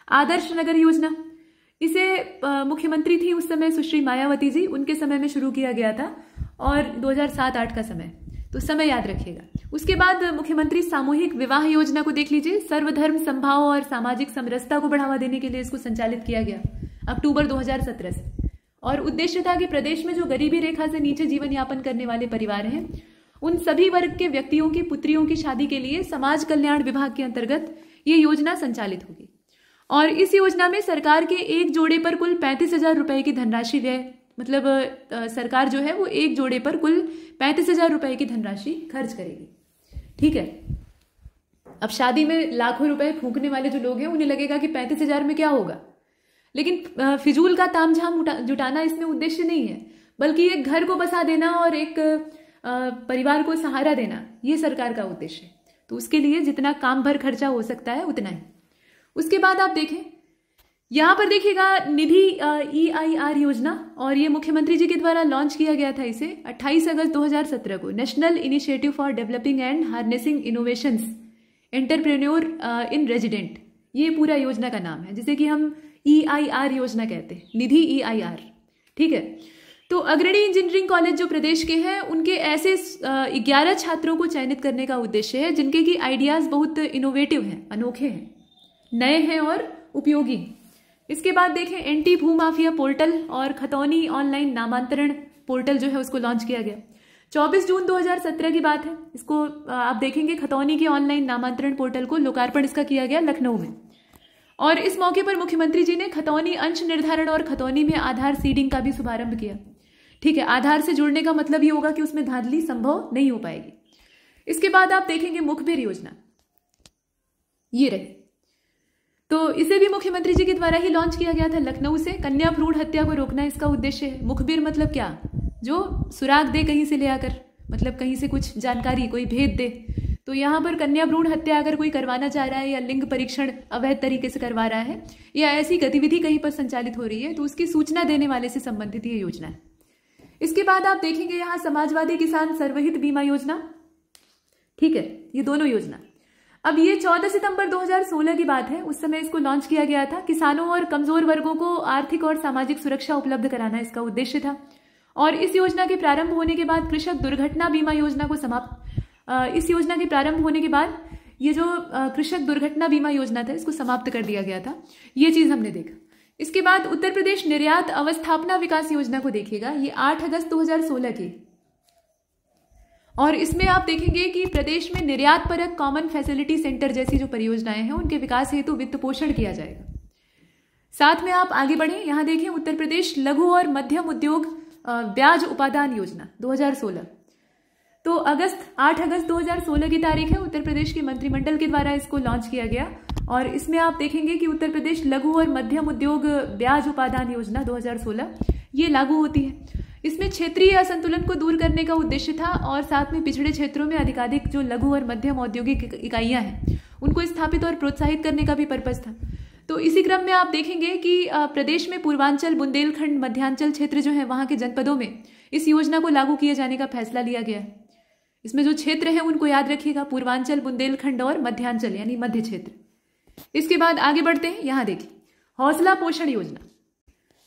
आदर्श नगर योजना, इसे मुख्यमंत्री थी उस समय सुश्री मायावती जी, उनके समय में शुरू किया गया था और 2007-8 का समय, तो समय याद रखिएगा। उसके बाद मुख्यमंत्री सामूहिक विवाह योजना को देख लीजिए, सर्वधर्म समभाव और सामाजिक समरसता को बढ़ावा देने के लिए इसको संचालित किया गया अक्टूबर 2017 से और उद्देश्य था कि प्रदेश में जो गरीबी रेखा से नीचे जीवन यापन करने वाले परिवार हैं उन सभी वर्ग के व्यक्तियों की पुत्रियों की शादी के लिए समाज कल्याण विभाग के अंतर्गत ये योजना संचालित होगी और इस योजना में सरकार के एक जोड़े पर कुल 35,000 रुपए की धनराशि व्यय, मतलब सरकार जो है वो एक जोड़े पर कुल 35,000 रुपए की धनराशि खर्च करेगी। ठीक है, अब शादी में लाखों रुपए फूंकने वाले जो लोग हैं उन्हें लगेगा कि 35,000 में क्या होगा, लेकिन फिजूल का तामझाम जुटाना इसमें उद्देश्य नहीं है, बल्कि एक घर को बसा देना और एक परिवार को सहारा देना, ये सरकार का उद्देश्य है। तो उसके लिए जितना काम भर खर्चा हो सकता है उतना ही। उसके बाद आप देखें यहां पर देखिएगा निधि EIR योजना और ये मुख्यमंत्री जी के द्वारा लॉन्च किया गया था इसे 28 अगस्त 2017 को, national initiative for developing and harnessing innovations entrepreneur in resident, ये पूरा योजना का नाम है, जिसे कि हम EIR योजना कहते हैं, निधि EIR। ठीक है, तो अग्रणी इंजीनियरिंग कॉलेज जो प्रदेश के हैं उनके ऐसे 11 छात्रों को चयनित करने का उद्देश्य है जिनके की आइडियाज बहुत इनोवेटिव हैं, अनोखे हैं, नए हैं और उपयोगी। इसके बाद देखें एंटी भूमाफिया पोर्टल और खतौनी ऑनलाइन नामांतरण पोर्टल जो है उसको लॉन्च किया गया 24 जून 2017 की बात है। इसको आप देखेंगे खतौनी के ऑनलाइन नामांतरण पोर्टल को लोकार्पण इसका किया गया लखनऊ में और इस मौके पर मुख्यमंत्री जी ने खतौनी अंश निर्धारण और खतौनी में आधार सीडिंग का भी शुभारंभ किया। ठीक है, आधार से जुड़ने का मतलब ये होगा कि उसमें धांधली संभव नहीं हो पाएगी। इसके बाद आप देखेंगे मुखबिर योजना, ये रहे, तो इसे भी मुख्यमंत्री जी के द्वारा ही लॉन्च किया गया था लखनऊ से। कन्या भ्रूण हत्या को रोकना इसका उद्देश्य है। मुखबिर मतलब क्या, जो सुराग दे कहीं से ले आकर, मतलब कहीं से कुछ जानकारी, कोई भेद दे। तो यहाँ पर कन्या भ्रूण हत्या अगर कोई करवाना चाह रहा है या लिंग परीक्षण अवैध तरीके से करवा रहा है या ऐसी गतिविधि कहीं पर संचालित हो रही है तो उसकी सूचना देने वाले से संबंधित ये योजना है। इसके बाद आप देखेंगे यहाँ समाजवादी किसान सर्वहित बीमा योजना। ठीक है, ये दोनों योजना, अब ये 14 सितंबर 2016 की बात है, उस समय इसको लॉन्च किया गया था। किसानों और कमजोर वर्गों को आर्थिक और सामाजिक सुरक्षा उपलब्ध कराना इसका उद्देश्य था और इस योजना के प्रारंभ होने के बाद कृषक दुर्घटना बीमा योजना को इस योजना के प्रारंभ होने के बाद ये जो कृषक दुर्घटना बीमा योजना था इसको समाप्त कर दिया गया था। ये चीज हमने देखा। इसके बाद उत्तर प्रदेश निर्यात अवस्थापना विकास योजना को देखिएगा, ये 8 अगस्त 2016 की, और इसमें आप देखेंगे कि प्रदेश में निर्यात परक कॉमन फैसिलिटी सेंटर जैसी जो परियोजनाएं हैं उनके विकास हेतु वित्त पोषण किया जाएगा। साथ में आप आगे बढ़े, यहां देखें उत्तर प्रदेश लघु और मध्यम उद्योग ब्याज उपादान योजना 2016। तो 8 अगस्त 2016 की तारीख है, उत्तर प्रदेश के मंत्रिमंडल के द्वारा इसको लॉन्च किया गया। और इसमें आप देखेंगे कि उत्तर प्रदेश लघु और मध्यम उद्योग ब्याज उपादान योजना 2016 ये लागू होती है। इसमें क्षेत्रीय असंतुलन को दूर करने का उद्देश्य था और साथ में पिछड़े क्षेत्रों में अधिकाधिक जो लघु और मध्यम औद्योगिक इकाइयां हैं उनको स्थापित और प्रोत्साहित करने का भी पर्पस था। तो इसी क्रम में आप देखेंगे कि प्रदेश में पूर्वांचल, बुंदेलखंड, मध्यांचल क्षेत्र जो है वहां के जनपदों में इस योजना को लागू किए जाने का फैसला लिया गया है। इसमें जो क्षेत्र है उनको याद रखिएगा, पूर्वांचल, बुंदेलखंड और मध्यांचल यानी मध्य क्षेत्र। इसके बाद आगे बढ़ते हैं, यहां देखिए हौसला पोषण योजना।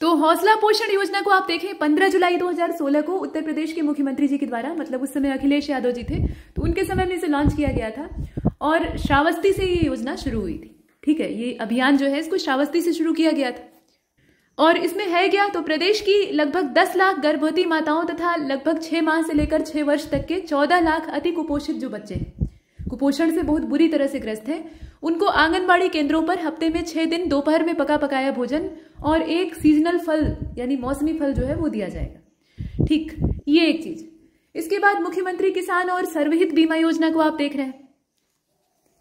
तो हौसला पोषण योजना को आप देखें 15 जुलाई 2016 को उत्तर प्रदेश के मुख्यमंत्री जी के द्वारा, मतलब उस समय अखिलेश यादव जी थे, तो उनके समय में इसे लॉन्च किया गया था और श्रावस्ती से ये योजना शुरू हुई थी। ठीक है, ये अभियान जो है इसको श्रावस्ती से शुरू किया गया था। और इसमें है क्या, तो प्रदेश की लगभग 10 लाख गर्भवती माताओं तथा लगभग 6 माह से लेकर 6 वर्ष तक के 14 लाख अति कुपोषित जो बच्चे हैं, कुपोषण से बहुत बुरी तरह से ग्रस्त हैं, उनको आंगनबाड़ी केंद्रों पर हफ्ते में 6 दिन दोपहर में पका पकाया भोजन और एक सीजनल फल यानी मौसमी फल जो है वो दिया जाएगा। ठीक, ये एक चीज। इसके बाद मुख्यमंत्री किसान और सर्वहित बीमा योजना को आप देख रहे हैं,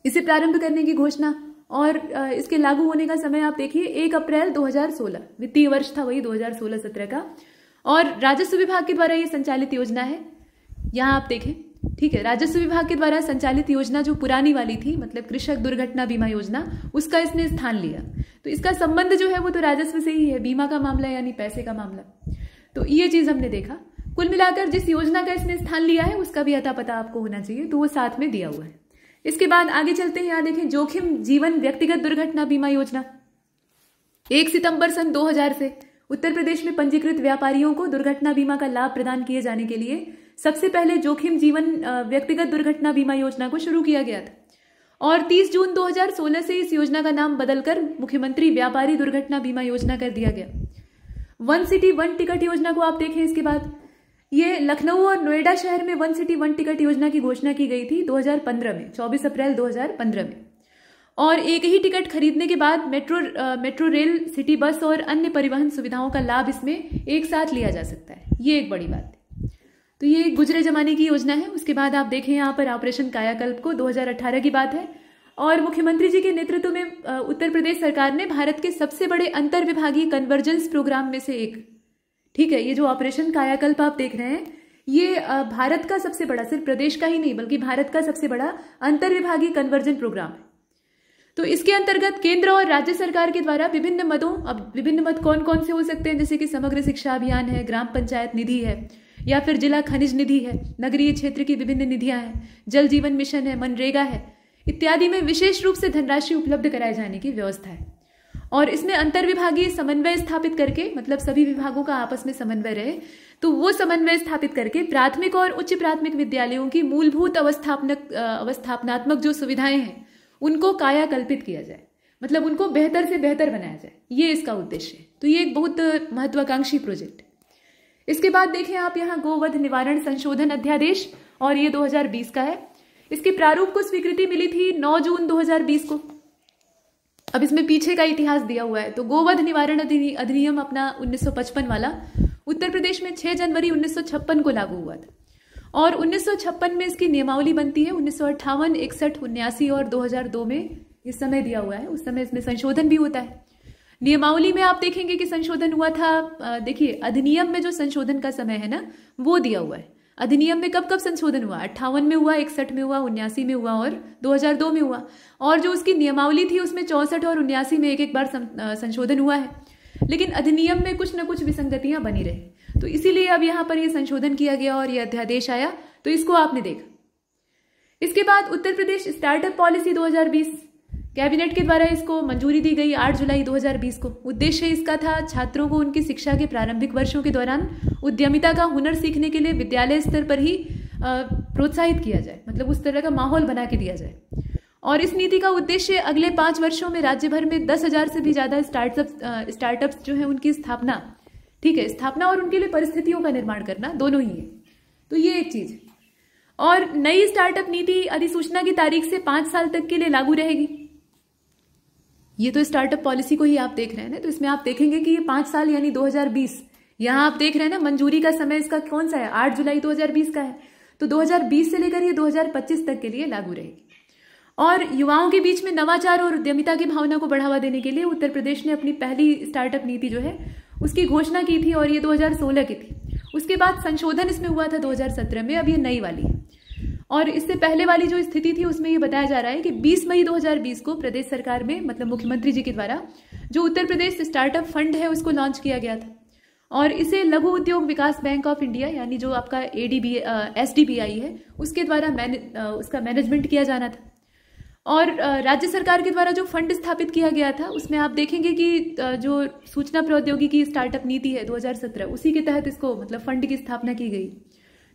इसे प्रारंभ करने की घोषणा और इसके लागू होने का समय आप देखिए 1 अप्रैल 2016, वित्तीय वर्ष था वही 2016-17 का, और राजस्व विभाग के द्वारा ये संचालित योजना है। यहां आप देखें, ठीक है, राजस्व विभाग के द्वारा संचालित योजना जो पुरानी वाली थी, मतलब कृषक दुर्घटना बीमा योजना, उसका इसने स्थान लिया। तो इसका संबंध जो है वो तो राजस्व से ही है, बीमा का मामला यानी पैसे का मामला। तो ये चीज हमने देखा। कुल मिलाकर जिस योजना का इसने स्थान लिया है उसका भी अता पता आपको होना चाहिए, तो वो साथ में दिया हुआ है। इसके बाद आगे चलते हैं, यहां देखें जोखिम जीवन व्यक्तिगत दुर्घटना बीमा योजना। 1 सितंबर सन 2000 से उत्तर प्रदेश में पंजीकृत व्यापारियों को दुर्घटना बीमा का लाभ प्रदान किए जाने के लिए सबसे पहले जोखिम जीवन व्यक्तिगत दुर्घटना बीमा योजना को शुरू किया गया था और 30 जून 2016 से इस योजना का नाम बदलकर मुख्यमंत्री व्यापारी दुर्घटना बीमा योजना कर दिया गया। 1 सिटी 1 टिकट योजना को आप देखें। इसके बाद ये लखनऊ और नोएडा शहर में 1 सिटी 1 टिकट योजना की घोषणा की गई थी 2015 में, 24 अप्रैल 2015 में, और एक ही टिकट खरीदने के बाद मेट्रो रेल, सिटी बस और अन्य परिवहन सुविधाओं का लाभ इसमें एक साथ लिया जा सकता है। ये एक बड़ी बात है। तो ये गुजरे जमाने की योजना है। उसके बाद आप देखें यहाँ पर ऑपरेशन कायाकल्प को 2018 की बात है और मुख्यमंत्री जी के नेतृत्व में उत्तर प्रदेश सरकार ने भारत के सबसे बड़े अंतर विभागीय कन्वर्जेंस प्रोग्राम में से एक, ठीक है, ये जो ऑपरेशन कायाकल्प आप देख रहे हैं ये भारत का सबसे बड़ा, सिर्फ प्रदेश का ही नहीं बल्कि भारत का सबसे बड़ा अंतर विभागीय कन्वर्जन प्रोग्राम है। तो इसके अंतर्गत केंद्र और राज्य सरकार के द्वारा विभिन्न मदों, अब विभिन्न मद कौन कौन से हो सकते हैं, जैसे कि समग्र शिक्षा अभियान है, ग्राम पंचायत निधि है, या फिर जिला खनिज निधि है, नगरीय क्षेत्र की विभिन्न निधियां हैं, जल जीवन मिशन है, मनरेगा है, इत्यादि में विशेष रूप से धनराशि उपलब्ध कराए जाने की व्यवस्था है। और इसमें अंतर विभागीय समन्वय स्थापित करके, मतलब सभी विभागों का आपस में समन्वय रहे, तो वो समन्वय स्थापित करके प्राथमिक और उच्च प्राथमिक विद्यालयों की मूलभूत अवस्थापनात्मक जो सुविधाएं हैं उनको कायाकल्पित किया जाए, मतलब उनको बेहतर से बेहतर बनाया जाए, ये इसका उद्देश्य है। तो ये एक बहुत महत्वाकांक्षी प्रोजेक्ट है। इसके बाद देखें आप यहाँ गोवध निवारण संशोधन अध्यादेश, और ये 2020 का है। इसके प्रारूप को स्वीकृति मिली थी 9 जून 2020 को। अब इसमें पीछे का इतिहास दिया हुआ है। तो गोवध निवारण अधिनियम अपना 1955 वाला उत्तर प्रदेश में 6 जनवरी 1956 को लागू हुआ था और 1956 में इसकी नियमावली बनती है। 1958, 61, 79 और 2002 में इस समय दिया हुआ है। उस समय इसमें संशोधन भी होता है। नियमावली में आप देखेंगे कि संशोधन हुआ था, देखिए अधिनियम में जो संशोधन का समय है ना वो दिया हुआ है। अधिनियम में कब कब संशोधन हुआ, 58 में हुआ, 61 में हुआ, 79 में हुआ और 2002 में हुआ। और जो उसकी नियमावली थी उसमें 64 और 79 में एक बार संशोधन हुआ है, लेकिन अधिनियम में कुछ न कुछ विसंगतियां बनी रही, तो इसीलिए अब यहाँ पर यह संशोधन किया गया और यह अध्यादेश आया, तो इसको आपने देखा। इसके बाद Uttar Pradesh startup policy 2020, cabinet के द्वारा इसको मंजूरी दी गई 8 जुलाई 2020 को। उद्देश्य इसका था छात्रों को उनकी शिक्षा के प्रारंभिक वर्षों के दौरान उद्यमिता का हुनर सीखने के लिए विद्यालय स्तर पर ही प्रोत्साहित किया जाए, मतलब उस तरह का माहौल बना के दिया जाए। और इस नीति का उद्देश्य अगले 5 वर्षों में राज्य भर में 10,000 से भी ज्यादा स्टार्टअप्स जो है उनकी स्थापना, ठीक है, स्थापना और उनके लिए परिस्थितियों का निर्माण करना, दोनों ही है। तो ये एक चीज। और नई स्टार्टअप नीति अधिसूचना की तारीख से 5 साल तक के लिए लागू रहेगी। ये तो स्टार्टअप पॉलिसी को ही आप देख रहे हैं ना, तो इसमें आप देखेंगे कि ये 5 साल यानी 2020, यहां आप देख रहे हैं ना मंजूरी का समय इसका कौन सा है, 8 जुलाई 2020 का है। तो 2020 से लेकर ये 2025 तक के लिए लागू रहेगी। और युवाओं के बीच में नवाचार और उद्यमिता की भावना को बढ़ावा देने के लिए उत्तर प्रदेश ने अपनी पहली स्टार्टअप नीति जो है उसकी घोषणा की थी, और ये 2016 की थी। उसके बाद संशोधन इसमें हुआ था 2017 में, अब ये नई वाली है। और इससे पहले वाली जो स्थिति थी उसमें ये बताया जा रहा है कि 20 मई 2020 को प्रदेश सरकार में, मतलब मुख्यमंत्री जी के द्वारा, जो उत्तर प्रदेश स्टार्टअप फंड है उसको लॉन्च किया गया था। और इसे लघु उद्योग विकास बैंक ऑफ इंडिया यानी जो आपका SDBI है उसके द्वारा उसका मैनेजमेंट किया जाना था। और राज्य सरकार के द्वारा जो फंड स्थापित किया गया था उसमें आप देखेंगे कि जो सूचना प्रौद्योगिकी स्टार्टअप नीति है 2017, उसी के तहत इसको मतलब फंड की स्थापना की गई।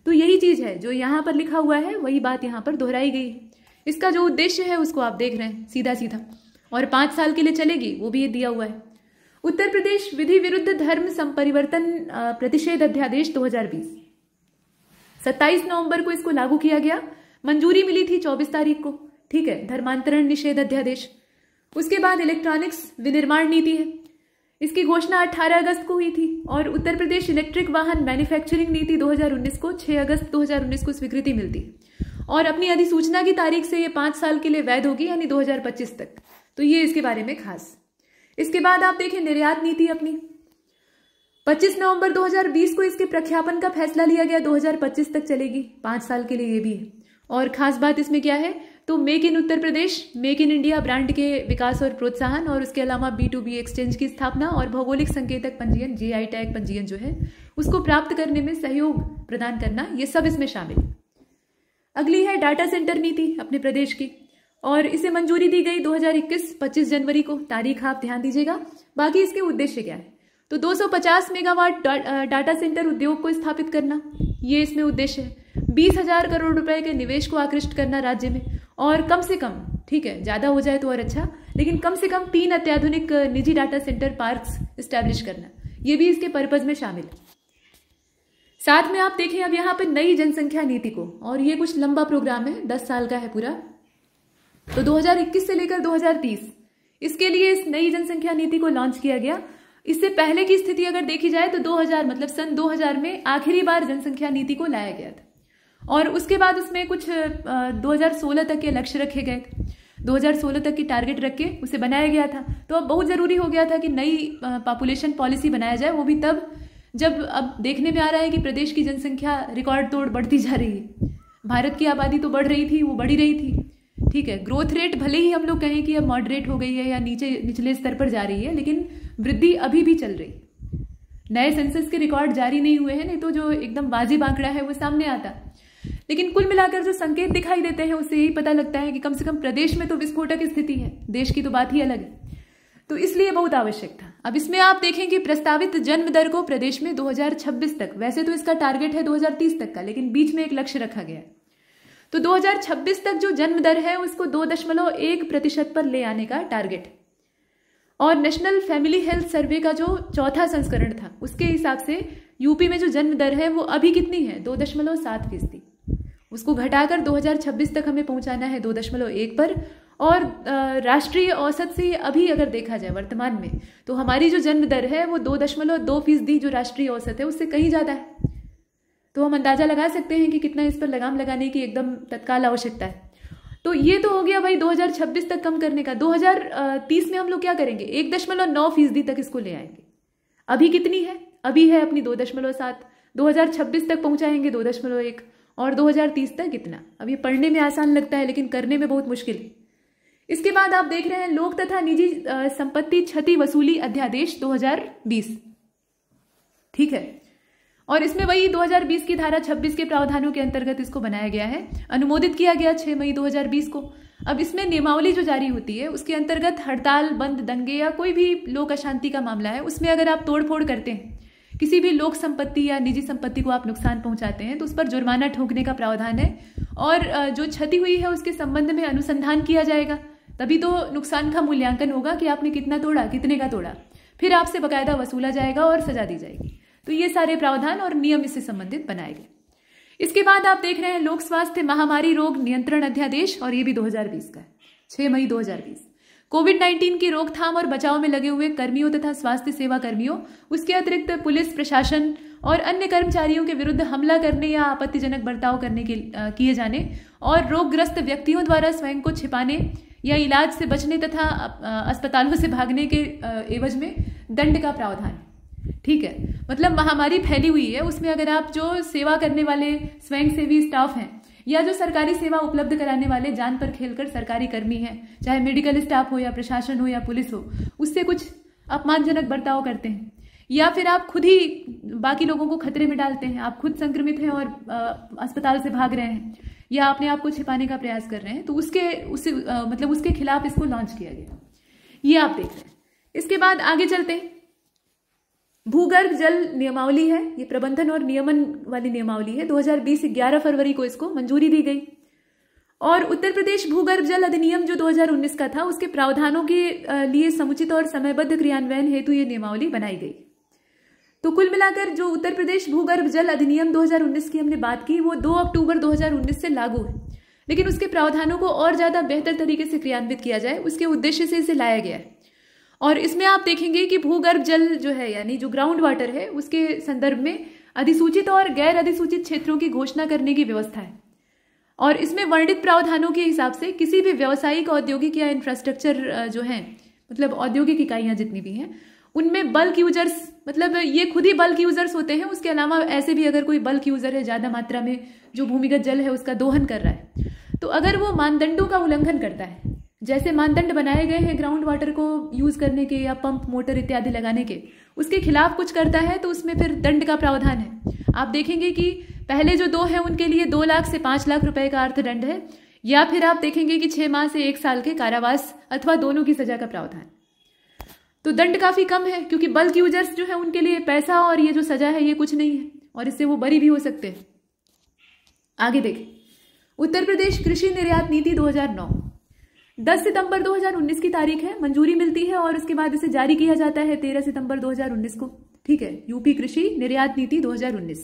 तो यही चीज है जो यहाँ पर लिखा हुआ है, वही बात यहाँ पर दोहराई गई है। इसका जो उद्देश्य है उसको आप देख रहे हैं सीधा सीधा, और 5 साल के लिए चलेगी, वो भी ये दिया हुआ है। उत्तर प्रदेश विधि विरुद्ध धर्म संपरिवर्तन प्रतिषेध अध्यादेश 2020, 27 नवंबर को इसको लागू किया गया। मंजूरी मिली थी 24 तारीख को, ठीक है, धर्मांतरण निषेध अध्यादेश। उसके बाद इलेक्ट्रॉनिक्स विनिर्माण नीति है, इसकी घोषणा 18 अगस्त को हुई थी। और उत्तर प्रदेश इलेक्ट्रिक वाहन मैन्युफैक्चरिंग नीति 2019 को 6 अगस्त 2019 को स्वीकृति मिलती है, और अपनी अधिसूचना की तारीख से ये 5 साल के लिए वैध होगी, यानी 2025 तक। तो ये इसके बारे में खास। इसके बाद आप देखें निर्यात नीति अपनी, 25 नवंबर 2020 को इसके प्रख्यापन का फैसला लिया गया, 2025 तक चलेगी, 5 साल के लिए ये भी है। और खास बात इसमें क्या है, तो make in Uttar Pradesh, make in India brand के विकास और प्रोत्साहन, और उसके अलावा B2B एक्सचेंज की स्थापना, और भौगोलिक संकेतक पंजीयन GI टैग पंजीयन जो है उसको प्राप्त करने में सहयोग प्रदान करना, ये सब इसमें शामिल है। अगली है डाटा सेंटर नीति अपने प्रदेश की, और इसे मंजूरी दी गई 2021 25 जनवरी को, तारीख आप ध्यान दीजिएगा। बाकी इसके उद्देश्य क्या है, तो 250 मेगावाट डाटा सेंटर उद्योग को स्थापित करना, ये इसमें उद्देश्य है। 20,000 करोड़ रुपए के निवेश को आकृष्ट करना राज्य में, और कम से कम, ठीक है, ज्यादा हो जाए तो और अच्छा, लेकिन कम से कम 3 अत्याधुनिक निजी डाटा सेंटर पार्क्स एस्टैब्लिश करना, ये भी इसके पर्पज में शामिल है। साथ में आप देखें अब यहाँ पे नई जनसंख्या नीति को, और ये कुछ लंबा प्रोग्राम है, 10 साल का है पूरा। तो 2021 से लेकर 2030 इसके लिए इस नई जनसंख्या नीति को लॉन्च किया गया। इससे पहले की स्थिति अगर देखी जाए तो 2000 मतलब सन 2000 में आखिरी बार जनसंख्या नीति को लाया गया था, और उसके बाद उसमें कुछ 2016 तक के लक्ष्य रखे गए थे, 2016 तक की टारगेट रख के उसे बनाया गया था। तो अब बहुत जरूरी हो गया था कि नई पॉपुलेशन पॉलिसी बनाया जाए, वो भी तब जब अब देखने में आ रहा है कि प्रदेश की जनसंख्या रिकॉर्ड तोड़ बढ़ती जा रही है। भारत की आबादी तो बढ़ रही थी, वो बढ़ी रही थी, ठीक है, ग्रोथ रेट भले ही हम लोग कहें कि अब मॉडरेट हो गई है या निचले स्तर पर जा रही है, लेकिन वृद्धि अभी भी चल रही है। नए सेंसस के रिकॉर्ड जारी नहीं हुए हैं, नहीं तो जो एकदम वाजिब आंकड़ा है वो सामने आता। लेकिन कुल मिलाकर जो संकेत दिखाई देते हैं उससे यही पता लगता है कि कम से कम प्रदेश में तो विस्फोटक स्थिति है, देश की तो बात ही अलग है। तो इसलिए बहुत आवश्यक था। अब इसमें आप देखें कि प्रस्तावित जन्म दर को प्रदेश में 2026 तक, वैसे तो इसका टारगेट है 2030 तक का, लेकिन बीच में एक लक्ष्य रखा गया है। तो 2026 तक जो जन्म दर है उसको 2.1% पर ले आने का टारगेट है। और नेशनल फैमिली हेल्थ सर्वे का जो 4था संस्करण था उसके हिसाब से यूपी में जो जन्म दर है वो अभी कितनी है, 2.7%। उसको घटाकर 2026 तक हमें पहुंचाना है 2.1 पर। और राष्ट्रीय औसत से अभी अगर देखा जाए वर्तमान में, तो हमारी जो जन्म दर है वो 2.2% जो राष्ट्रीय औसत है उससे कहीं ज्यादा है। तो हम अंदाजा लगा सकते हैं कि कितना इस पर लगाम लगाने की एकदम तत्काल आवश्यकता है। तो ये तो हो गया भाई 2026 तक कम करने का। 2030 में हम लोग क्या करेंगे, 1.9% तक इसको ले आएंगे। अभी कितनी है, अभी है अपनी 2.7, 2026 तक पहुंचाएंगे 2.1, और 2030 तक कितना। अब ये पढ़ने में आसान लगता है लेकिन करने में बहुत मुश्किल है। इसके बाद आप देख रहे हैं लोक तथा निजी संपत्ति क्षति वसूली अध्यादेश 2020, ठीक है, और इसमें वही 2020 की धारा 26 के प्रावधानों के अंतर्गत इसको बनाया गया है, अनुमोदित किया गया 6 मई 2020 को। अब इसमें नियमावली जो जारी होती है उसके अंतर्गत हड़ताल, बंद, दंगे या कोई भी लोक अशांति का मामला है, उसमें अगर आप तोड़फोड़ करते हैं, किसी भी लोक संपत्ति या निजी संपत्ति को आप नुकसान पहुंचाते हैं, तो उस पर जुर्माना ठोकने का प्रावधान है। और जो क्षति हुई है उसके संबंध में अनुसंधान किया जाएगा। तभी तो नुकसान का मूल्यांकन होगा कि आपने कितना तोड़ा, कितने का तोड़ा, फिर आपसे बकायदा वसूला जाएगा और सजा दी जाएगी। तो ये सारे प्रावधान और नियम इससे संबंधित बनाए गए। इसके बाद आप देख रहे हैं लोक स्वास्थ्य महामारी रोग नियंत्रण अध्यादेश, और ये भी 2020 का है, 6 मई 2020। कोविड-19 की रोकथाम और बचाव में लगे हुए कर्मियों तथा स्वास्थ्य सेवा कर्मियों, उसके अतिरिक्त पुलिस प्रशासन और अन्य कर्मचारियों के विरुद्ध हमला करने या आपत्तिजनक बर्ताव करने के किए जाने और रोगग्रस्त व्यक्तियों द्वारा स्वयं को छिपाने या इलाज से बचने तथा अस्पतालों से भागने के एवज में दंड का प्रावधान। ठीक है, मतलब महामारी फैली हुई है, उसमें अगर आप जो सेवा करने वाले स्वयंसेवी स्टाफ हैं या जो सरकारी सेवा उपलब्ध कराने वाले जान पर खेलकर सरकारी कर्मी हैं, चाहे मेडिकल स्टाफ हो या प्रशासन हो या पुलिस हो, उससे कुछ अपमानजनक बर्ताव करते हैं या फिर आप खुद ही बाकी लोगों को खतरे में डालते हैं, आप खुद संक्रमित हैं और अस्पताल से भाग रहे हैं या अपने आप को छिपाने का प्रयास कर रहे हैं, तो उसके खिलाफ इसको लॉन्च किया गया। ये आप देख रहे हैं। इसके बाद आगे चलते हैं। भूगर्भ जल नियमावली है, ये प्रबंधन और नियमन वाली नियमावली है। 2020 11 फरवरी को इसको मंजूरी दी गई। और उत्तर प्रदेश भूगर्भ जल अधिनियम जो 2019 का था, उसके प्रावधानों के लिए समुचित और समयबद्ध क्रियान्वयन हेतु ये नियमावली बनाई गई। तो कुल मिलाकर जो उत्तर प्रदेश भूगर्भ जल अधिनियम 2019 की हमने बात की, वो 2 अक्टूबर 2019 से लागू है, लेकिन उसके प्रावधानों को और ज्यादा बेहतर तरीके से क्रियान्वित किया जाए, उसके उद्देश्य से इसे लाया गया है। और इसमें आप देखेंगे कि भूगर्भ जल जो है, यानी जो ग्राउंड वाटर है, उसके संदर्भ में अधिसूचित और गैर अधिसूचित क्षेत्रों की घोषणा करने की व्यवस्था है। और इसमें वर्णित प्रावधानों के हिसाब से किसी भी व्यावसायिक, औद्योगिक या इंफ्रास्ट्रक्चर जो है, मतलब औद्योगिक इकाइयां जितनी भी हैं, उनमें बल्क यूजर्स, मतलब ये खुद ही बल्क यूजर्स होते हैं, उसके अलावा ऐसे भी अगर कोई बल्क यूजर है, ज्यादा मात्रा में जो भूमिगत जल है उसका दोहन कर रहा है, तो अगर वो मानदंडों का उल्लंघन करता है, जैसे मानदंड बनाए गए हैं ग्राउंड वाटर को यूज करने के या पंप मोटर इत्यादि लगाने के, उसके खिलाफ कुछ करता है, तो उसमें फिर दंड का प्रावधान है। आप देखेंगे कि पहले जो 2 हैं उनके लिए 2 लाख से 5 लाख रुपए का अर्थदंड है, या फिर आप देखेंगे कि 6 माह से 1 साल के कारावास अथवा दोनों की सजा का प्रावधान। तो दंड काफी कम है, क्योंकि बल्क यूजर्स जो है उनके लिए पैसा और ये जो सजा है ये कुछ नहीं है, और इससे वो बरी भी हो सकते हैं। आगे देखें, उत्तर प्रदेश कृषि निर्यात नीति 2009 10 सितंबर 2019 की तारीख है, मंजूरी मिलती है और उसके बाद इसे जारी किया जाता है 13 सितंबर 2019 को। ठीक है, यूपी कृषि निर्यात नीति 2019।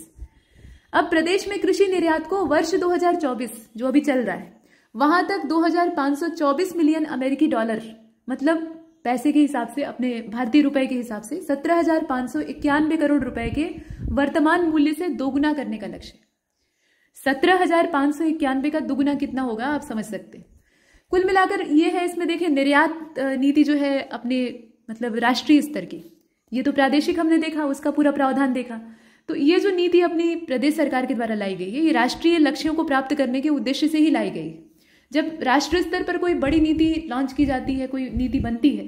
अब प्रदेश में कृषि निर्यात को वर्ष 2024 जो अभी चल रहा है, वहां तक 2524 मिलियन अमेरिकी डॉलर, मतलब पैसे के हिसाब से, अपने भारतीय रुपए के हिसाब से 17,591 करोड़ रुपए के वर्तमान मूल्य से दोगुना करने का लक्ष्य। 17,591 का दुगुना कितना होगा आप समझ सकते हैं। कुल मिलाकर ये है, इसमें देखें निर्यात नीति जो है अपने मतलब राष्ट्रीय स्तर की, ये तो प्रादेशिक हमने देखा, उसका पूरा प्रावधान देखा। तो ये जो नीति अपनी प्रदेश सरकार के द्वारा लाई गई है, ये राष्ट्रीय लक्ष्यों को प्राप्त करने के उद्देश्य से ही लाई गई है। जब राष्ट्रीय स्तर पर कोई बड़ी नीति लॉन्च की जाती है, कोई नीति बनती है,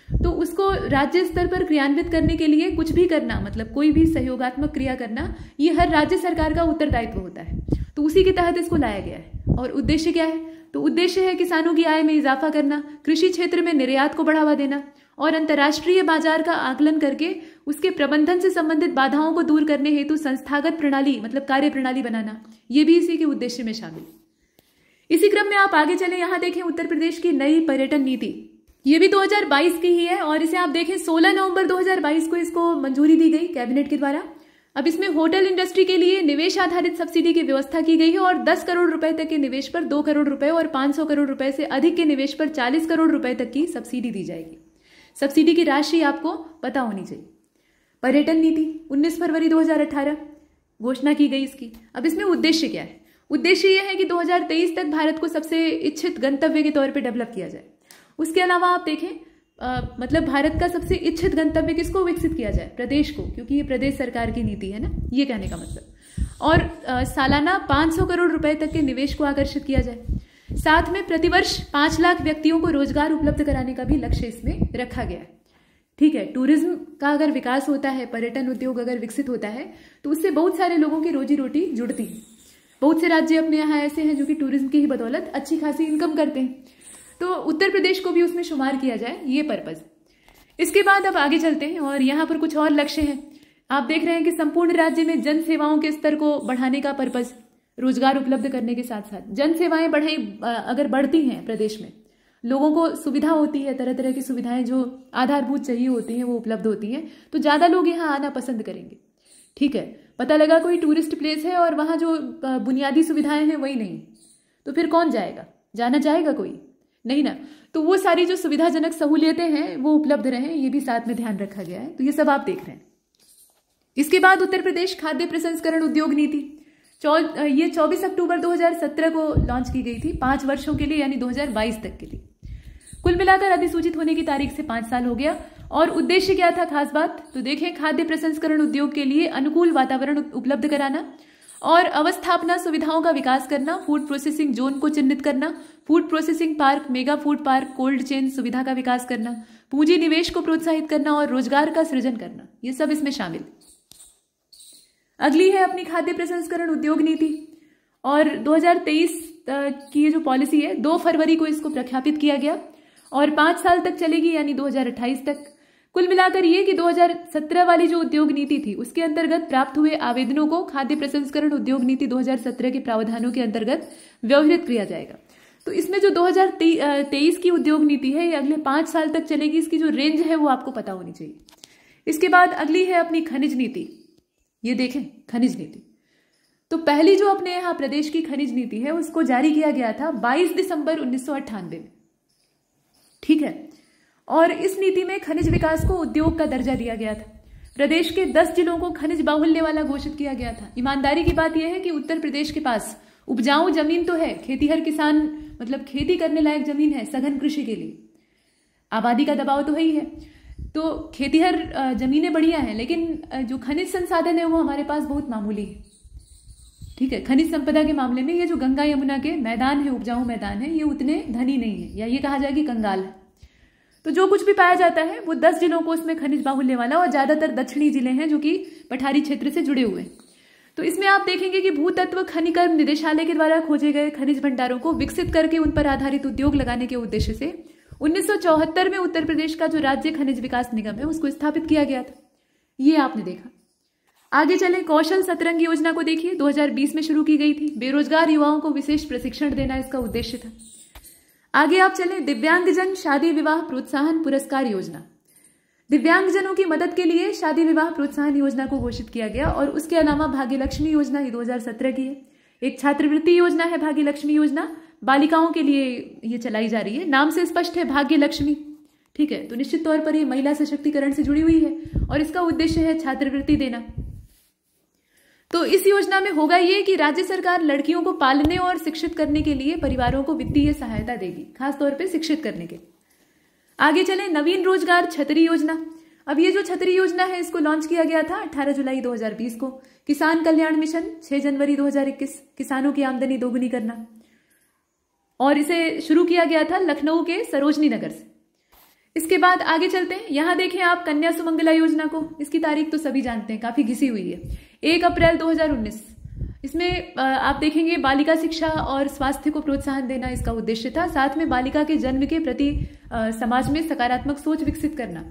तो उसको राज्य स्तर पर क्रियान्वित करने के लिए कुछ भी करना, मतलब कोई भी सहयोगात्मक क्रिया करना, ये हर राज्य सरकार का उत्तरदायित्व होता है। तो उसी के तहत इसको लाया गया है। और उद्देश्य क्या है? तो उद्देश्य है किसानों की आय में इजाफा करना, कृषि क्षेत्र में निर्यात को बढ़ावा देना और अंतर्राष्ट्रीय बाजार का आकलन करके उसके प्रबंधन से संबंधित बाधाओं को दूर करने हेतु संस्थागत प्रणाली, मतलब कार्य प्रणाली बनाना, ये भी इसी के उद्देश्य में शामिल। इसी क्रम में आप आगे चले, यहां देखें उत्तर प्रदेश की नई पर्यटन नीति, ये भी 2022 की ही है और इसे आप देखें 16 नवंबर 2022 को इसको मंजूरी दी गई कैबिनेट के द्वारा। अब इसमें होटल इंडस्ट्री के लिए निवेश आधारित सब्सिडी की व्यवस्था की गई है और 10 करोड़ रुपए तक के निवेश पर 2 करोड़ रुपए और 500 करोड़ रुपए से अधिक के निवेश पर 40 करोड़ रुपए तक की सब्सिडी दी जाएगी। सब्सिडी की राशि आपको पता होनी चाहिए। पर्यटन नीति 19 फरवरी 2018 घोषणा की गई इसकी। अब इसमें उद्देश्य क्या है? उद्देश्य यह है कि 2023 तक भारत को सबसे इच्छित गंतव्य के तौर पर डेवलप किया जाए। उसके अलावा आप देखें मतलब भारत का सबसे इच्छित गंतव्य किसको विकसित किया जाए? प्रदेश को, क्योंकि ये प्रदेश सरकार की नीति है ना, ये कहने का मतलब। और सालाना 500 करोड़ रुपए तक के निवेश को आकर्षित किया जाए। साथ में प्रतिवर्ष 5 लाख व्यक्तियों को रोजगार उपलब्ध कराने का भी लक्ष्य इसमें रखा गया है। ठीक है, टूरिज्म का अगर विकास होता है, पर्यटन उद्योग अगर विकसित होता है, तो उससे बहुत सारे लोगों की रोजी रोटी जुड़ती है। बहुत से राज्य अपने यहाँ ऐसे हैं जो कि टूरिज्म की ही बदौलत अच्छी खासी इनकम करते हैं, तो उत्तर प्रदेश को भी उसमें शुमार किया जाए, ये पर्पज। इसके बाद अब आगे चलते हैं और यहाँ पर कुछ और लक्ष्य हैं। आप देख रहे हैं कि संपूर्ण राज्य में जन सेवाओं के स्तर को बढ़ाने का पर्पज, रोजगार उपलब्ध करने के साथ साथ जन सेवाएं अगर बढ़ती हैं प्रदेश में, लोगों को सुविधा होती है, तरह तरह की सुविधाएं जो आधारभूत चाहिए होती हैं वो उपलब्ध होती हैं, तो ज़्यादा लोग यहाँ आना पसंद करेंगे। ठीक है, पता लगा कोई टूरिस्ट प्लेस है और वहाँ जो बुनियादी सुविधाएं हैं वही नहीं, तो फिर कौन जाएगा? जाना चाहेगा कोई नहीं ना। तो वो सारी जो सुविधाजनक सहूलियतें हैं वो उपलब्ध रहें, ये भी साथ में ध्यान रखा गया है। तो ये सब आप देख रहे हैं। इसके बाद उत्तर प्रदेश खाद्य प्रसंस्करण उद्योग नीति, ये 24 अक्टूबर 2017 को लॉन्च की गई थी, 5 वर्षों के लिए, यानी 2022 तक के लिए। कुल मिलाकर अधिसूचित होने की तारीख से 5 साल हो गया। और उद्देश्य क्या था, खास बात तो देखें, खाद्य प्रसंस्करण उद्योग के लिए अनुकूल वातावरण उपलब्ध कराना और अवस्थापना सुविधाओं का विकास करना, फूड प्रोसेसिंग जोन को चिन्हित करना, food processing park, mega food park, cold chain सुविधा का विकास करना, पूंजी निवेश को प्रोत्साहित करना और रोजगार का सृजन करना, ये सब इसमें शामिल। अगली है अपनी खाद्य प्रसंस्करण उद्योग नीति, और 2023 की ये जो पॉलिसी है 2 फरवरी को इसको प्रख्यापित किया गया और 5 साल तक चलेगी, यानी 2028 तक। कुल मिलाकर ये कि 2017 वाली जो उद्योग नीति थी उसके अंतर्गत प्राप्त हुए आवेदनों को खाद्य प्रसंस्करण उद्योग नीति 2017 के प्रावधानों के अंतर्गत व्यवहृत किया जाएगा। तो इसमें जो 2023 की उद्योग नीति है ये अगले 5 साल तक चलेगी, इसकी जो रेंज है वो आपको पता होनी चाहिए। इसके बाद अगली है अपनी खनिज नीति। ये देखें, खनिज नीति तो पहली जो अपने यहाँ प्रदेश की खनिज नीति है उसको जारी किया गया था 22 दिसंबर 1998 में। ठीक है, और इस नीति में खनिज विकास को उद्योग का दर्जा दिया गया था। प्रदेश के 10 जिलों को खनिज बाहुल्य वाला घोषित किया गया था। ईमानदारी की बात यह है कि उत्तर प्रदेश के पास उपजाऊ जमीन तो है, खेतीहर किसान मतलब खेती करने लायक जमीन है सघन कृषि के लिए, आबादी का दबाव तो है ही है, तो खेतीहर जमीनें बढ़िया हैं, लेकिन जो खनिज संसाधन है वो हमारे पास बहुत मामूली है। ठीक है, खनिज संपदा के मामले में ये जो गंगा यमुना के मैदान है, उपजाऊ मैदान है, ये उतने धनी नहीं है, या ये कहा जाए कि कंगाल है। तो जो कुछ भी पाया जाता है वो 10 जिलों को उसमें खनिज बाहुल्य वाला, और ज्यादातर दक्षिणी जिले हैं जो कि पठारी क्षेत्र से जुड़े हुए हैं। तो इसमें आप देखेंगे कि भूतत्व खनिकर्म निदेशालय के द्वारा खोजे गए खनिज भंडारों को विकसित करके उन पर आधारित उद्योग लगाने के उद्देश्य से 1974 में उत्तर प्रदेश का जो राज्य खनिज विकास निगम है उसको स्थापित किया गया था। ये आपने देखा। आगे चले, कौशल सतरंग योजना को देखिए, 2020 में शुरू की गई थी। बेरोजगार युवाओं को विशेष प्रशिक्षण देना इसका उद्देश्य था। आगे आप चले, दिव्यांगजन शादी विवाह प्रोत्साहन पुरस्कार योजना। दिव्यांगजनों की मदद के लिए शादी विवाह प्रोत्साहन योजना को घोषित किया गया, और उसके अलावा भाग्य लक्ष्मी योजना ये 2017 की है। एक छात्रवृत्ति योजना है भाग्य लक्ष्मी योजना, बालिकाओं के लिए ये चलाई जा रही है। नाम से स्पष्ट है भाग्य लक्ष्मी। ठीक है, तो निश्चित तौर पर ये महिला सशक्तिकरण से जुड़ी हुई है और इसका उद्देश्य है छात्रवृत्ति देना। तो इस योजना में होगा ये कि राज्य सरकार लड़कियों को पालने और शिक्षित करने के लिए परिवारों को वित्तीय सहायता देगी, खासतौर पर शिक्षित करने के। आगे चले, नवीन रोजगार छतरी योजना। अब ये जो छतरी योजना है इसको लॉन्च किया गया था 18 जुलाई 2020 को। किसान कल्याण मिशन 6 जनवरी 2021, किसानों की आमदनी दोगुनी करना, और इसे शुरू किया गया था लखनऊ के सरोजनी नगर से। इसके बाद आगे चलते हैं, यहां देखें आप कन्या सुमंगला योजना को। इसकी तारीख तो सभी जानते हैं, काफी घिसी हुई है, 1 अप्रैल 2019। इसमें आप देखेंगे बालिका शिक्षा और स्वास्थ्य को प्रोत्साहन देना इसका उद्देश्य था, साथ में बालिका के जन्म के प्रति समाज में सकारात्मक सोच विकसित करना।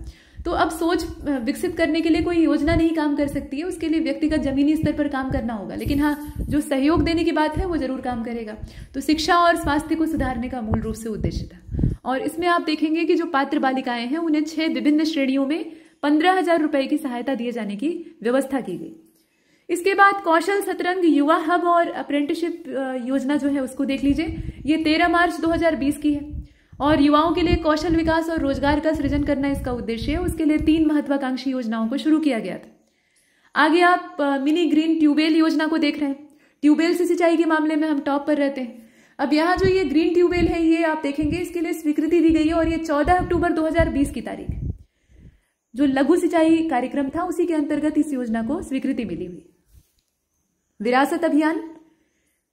तो अब सोच विकसित करने के लिए कोई योजना नहीं काम कर सकती है, उसके लिए व्यक्तिगत जमीनी स्तर पर काम करना होगा, लेकिन हाँ जो सहयोग देने की बात है वो जरूर काम करेगा। तो शिक्षा और स्वास्थ्य को सुधारने का मूल रूप से उद्देश्य था। और इसमें आप देखेंगे कि जो पात्र बालिकाएं हैं उन्हें 6 विभिन्न श्रेणियों में 15,000 रुपए की सहायता दिए जाने की व्यवस्था की गई। इसके बाद कौशल सतरंग युवा हब और अप्रेंटिसशिप योजना जो है उसको देख लीजिए, ये 13 मार्च 2020 की है, और युवाओं के लिए कौशल विकास और रोजगार का सृजन करना इसका उद्देश्य है। उसके लिए 3 महत्वाकांक्षी योजनाओं को शुरू किया गया था। आगे आप मिनी ग्रीन ट्यूबवेल योजना को देख रहे हैं। ट्यूबवेल से सिंचाई के मामले में हम टॉप पर रहते हैं। अब यहाँ जो ये ग्रीन ट्यूबवेल है ये आप देखेंगे, इसके लिए स्वीकृति दी गई है, और ये 14 अक्टूबर 2020 की तारीख है। जो लघु सिंचाई कार्यक्रम था उसी के अंतर्गत इस योजना को स्वीकृति मिली हुई। विरासत अभियान,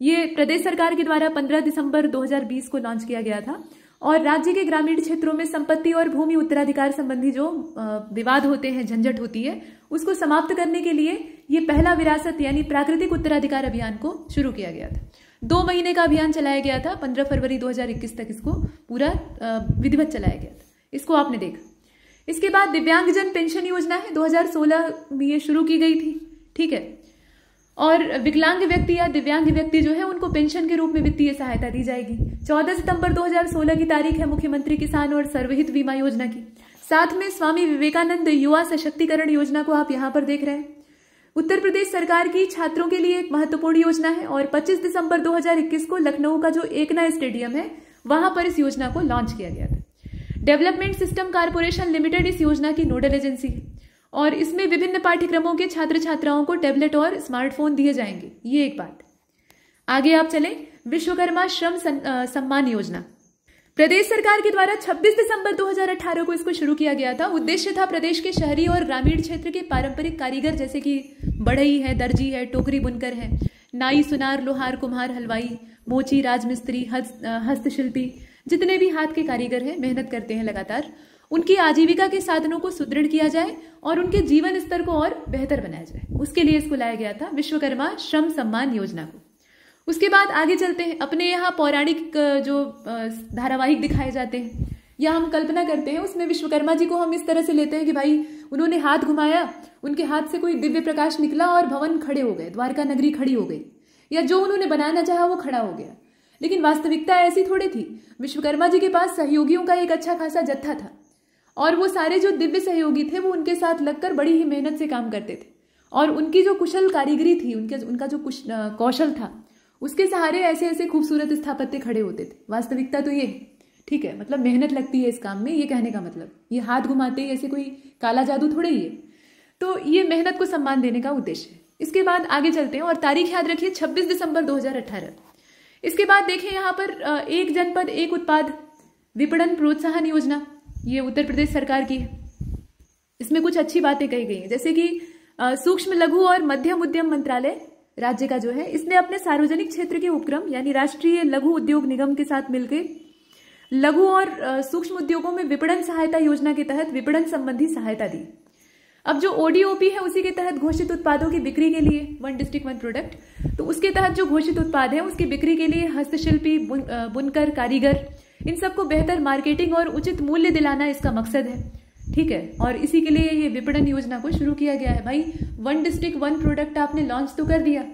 ये प्रदेश सरकार के द्वारा 15 दिसंबर 2020 को लॉन्च किया गया था, और राज्य के ग्रामीण क्षेत्रों में संपत्ति और भूमि उत्तराधिकार संबंधी जो विवाद होते हैं, झंझट होती है, उसको समाप्त करने के लिए ये पहला विरासत यानी प्राकृतिक उत्तराधिकार अभियान को शुरू किया गया था। 2 महीने का अभियान चलाया गया था, 15 फरवरी 2021 तक इसको पूरा विधिवत चलाया गया था। इसको आपने देखा। इसके बाद दिव्यांगजन पेंशन योजना है, 2016 में ये शुरू की गई थी। ठीक है, और विकलांग व्यक्ति या दिव्यांग व्यक्ति जो है उनको पेंशन के रूप में वित्तीय सहायता दी जाएगी। 14 सितंबर 2016 की तारीख है मुख्यमंत्री किसान और सर्वहित बीमा योजना की। साथ में स्वामी विवेकानंद युवा सशक्तिकरण योजना को आप यहां पर देख रहे हैं। उत्तर प्रदेश सरकार की छात्रों के लिए एक महत्वपूर्ण योजना है और 25 दिसंबर 2021 को लखनऊ का जो एकना स्टेडियम है वहां पर इस योजना को लॉन्च किया गया था। डेवलपमेंट सिस्टम कारपोरेशन लिमिटेड इस योजना की नोडल एजेंसी है और इसमें विभिन्न पाठ्यक्रमों के छात्र छात्राओं को टैबलेट और स्मार्टफोन दिए जाएंगे। ये एक बात। आगे आप चलें, विश्वकर्मा श्रम सम्मान योजना प्रदेश सरकार के द्वारा 26 दिसंबर 2018 को इसको शुरू किया गया था। उद्देश्य था प्रदेश के शहरी और ग्रामीण क्षेत्र के पारंपरिक कारीगर जैसे कि बढ़ई है, दर्जी है, टोकरी बुनकर है, नाई, सुनार, लोहार, कुम्हार, हलवाई, मोची, राजमिस्त्री, हस्तशिल्पी, जितने भी हाथ के कारीगर हैं, मेहनत करते हैं लगातार, उनकी आजीविका के साधनों को सुदृढ़ किया जाए और उनके जीवन स्तर को और बेहतर बनाया जाए। उसके लिए इसको लाया गया था विश्वकर्मा श्रम सम्मान योजना को। उसके बाद आगे चलते हैं। अपने यहाँ पौराणिक जो धारावाहिक दिखाए जाते हैं या हम कल्पना करते हैं, उसमें विश्वकर्मा जी को हम इस तरह से लेते हैं कि भाई उन्होंने हाथ घुमाया, उनके हाथ से कोई दिव्य प्रकाश निकला और भवन खड़े हो गए, द्वारका नगरी खड़ी हो गई, या जो उन्होंने बनाना चाहा वो खड़ा हो गया। लेकिन वास्तविकता ऐसी थोड़ी थी। विश्वकर्मा जी के पास सहयोगियों का एक अच्छा खासा जत्था था और वो सारे जो दिव्य सहयोगी थे वो उनके साथ लगकर बड़ी ही मेहनत से काम करते थे और उनकी जो कुशल कारीगरी थी, उनका जो कौशल था, उसके सहारे ऐसे ऐसे खूबसूरत स्थापत्य खड़े होते थे। वास्तविकता तो ये है, ठीक है, मतलब मेहनत लगती है इस काम में, ये कहने का मतलब, ये हाथ घुमाते ही ऐसे कोई काला जादू थोड़े ही है। तो ये मेहनत को सम्मान देने का उद्देश्य है। इसके बाद आगे चलते हैं और तारीख याद रखिए 26 दिसंबर 2018। इसके बाद देखें यहाँ पर एक जनपद एक उत्पाद विपणन प्रोत्साहन योजना, ये उत्तर प्रदेश सरकार की है। इसमें कुछ अच्छी बातें कही गई हैं, जैसे कि सूक्ष्म लघु और मध्यम उद्यम मंत्रालय राज्य का जो है, इसने अपने सार्वजनिक क्षेत्र के उपक्रम यानी राष्ट्रीय लघु उद्योग निगम के साथ मिलकर लघु और सूक्ष्म उद्योगों में विपणन सहायता योजना के तहत विपणन संबंधी सहायता दी। अब जो ओडीओपी है उसी के तहत घोषित उत्पादों की बिक्री के लिए वन डिस्ट्रिक्ट वन प्रोडक्ट, तो उसके तहत जो घोषित उत्पाद है उसकी बिक्री के लिए हस्तशिल्पी, बुनकर, कारीगर, इन सबको बेहतर मार्केटिंग और उचित मूल्य दिलाना इसका मकसद है, ठीक है। और इसी के लिए ये विपणन योजना को शुरू किया गया है। भाई वन डिस्ट्रिक्ट वन प्रोडक्ट आपने लॉन्च तो कर दिया,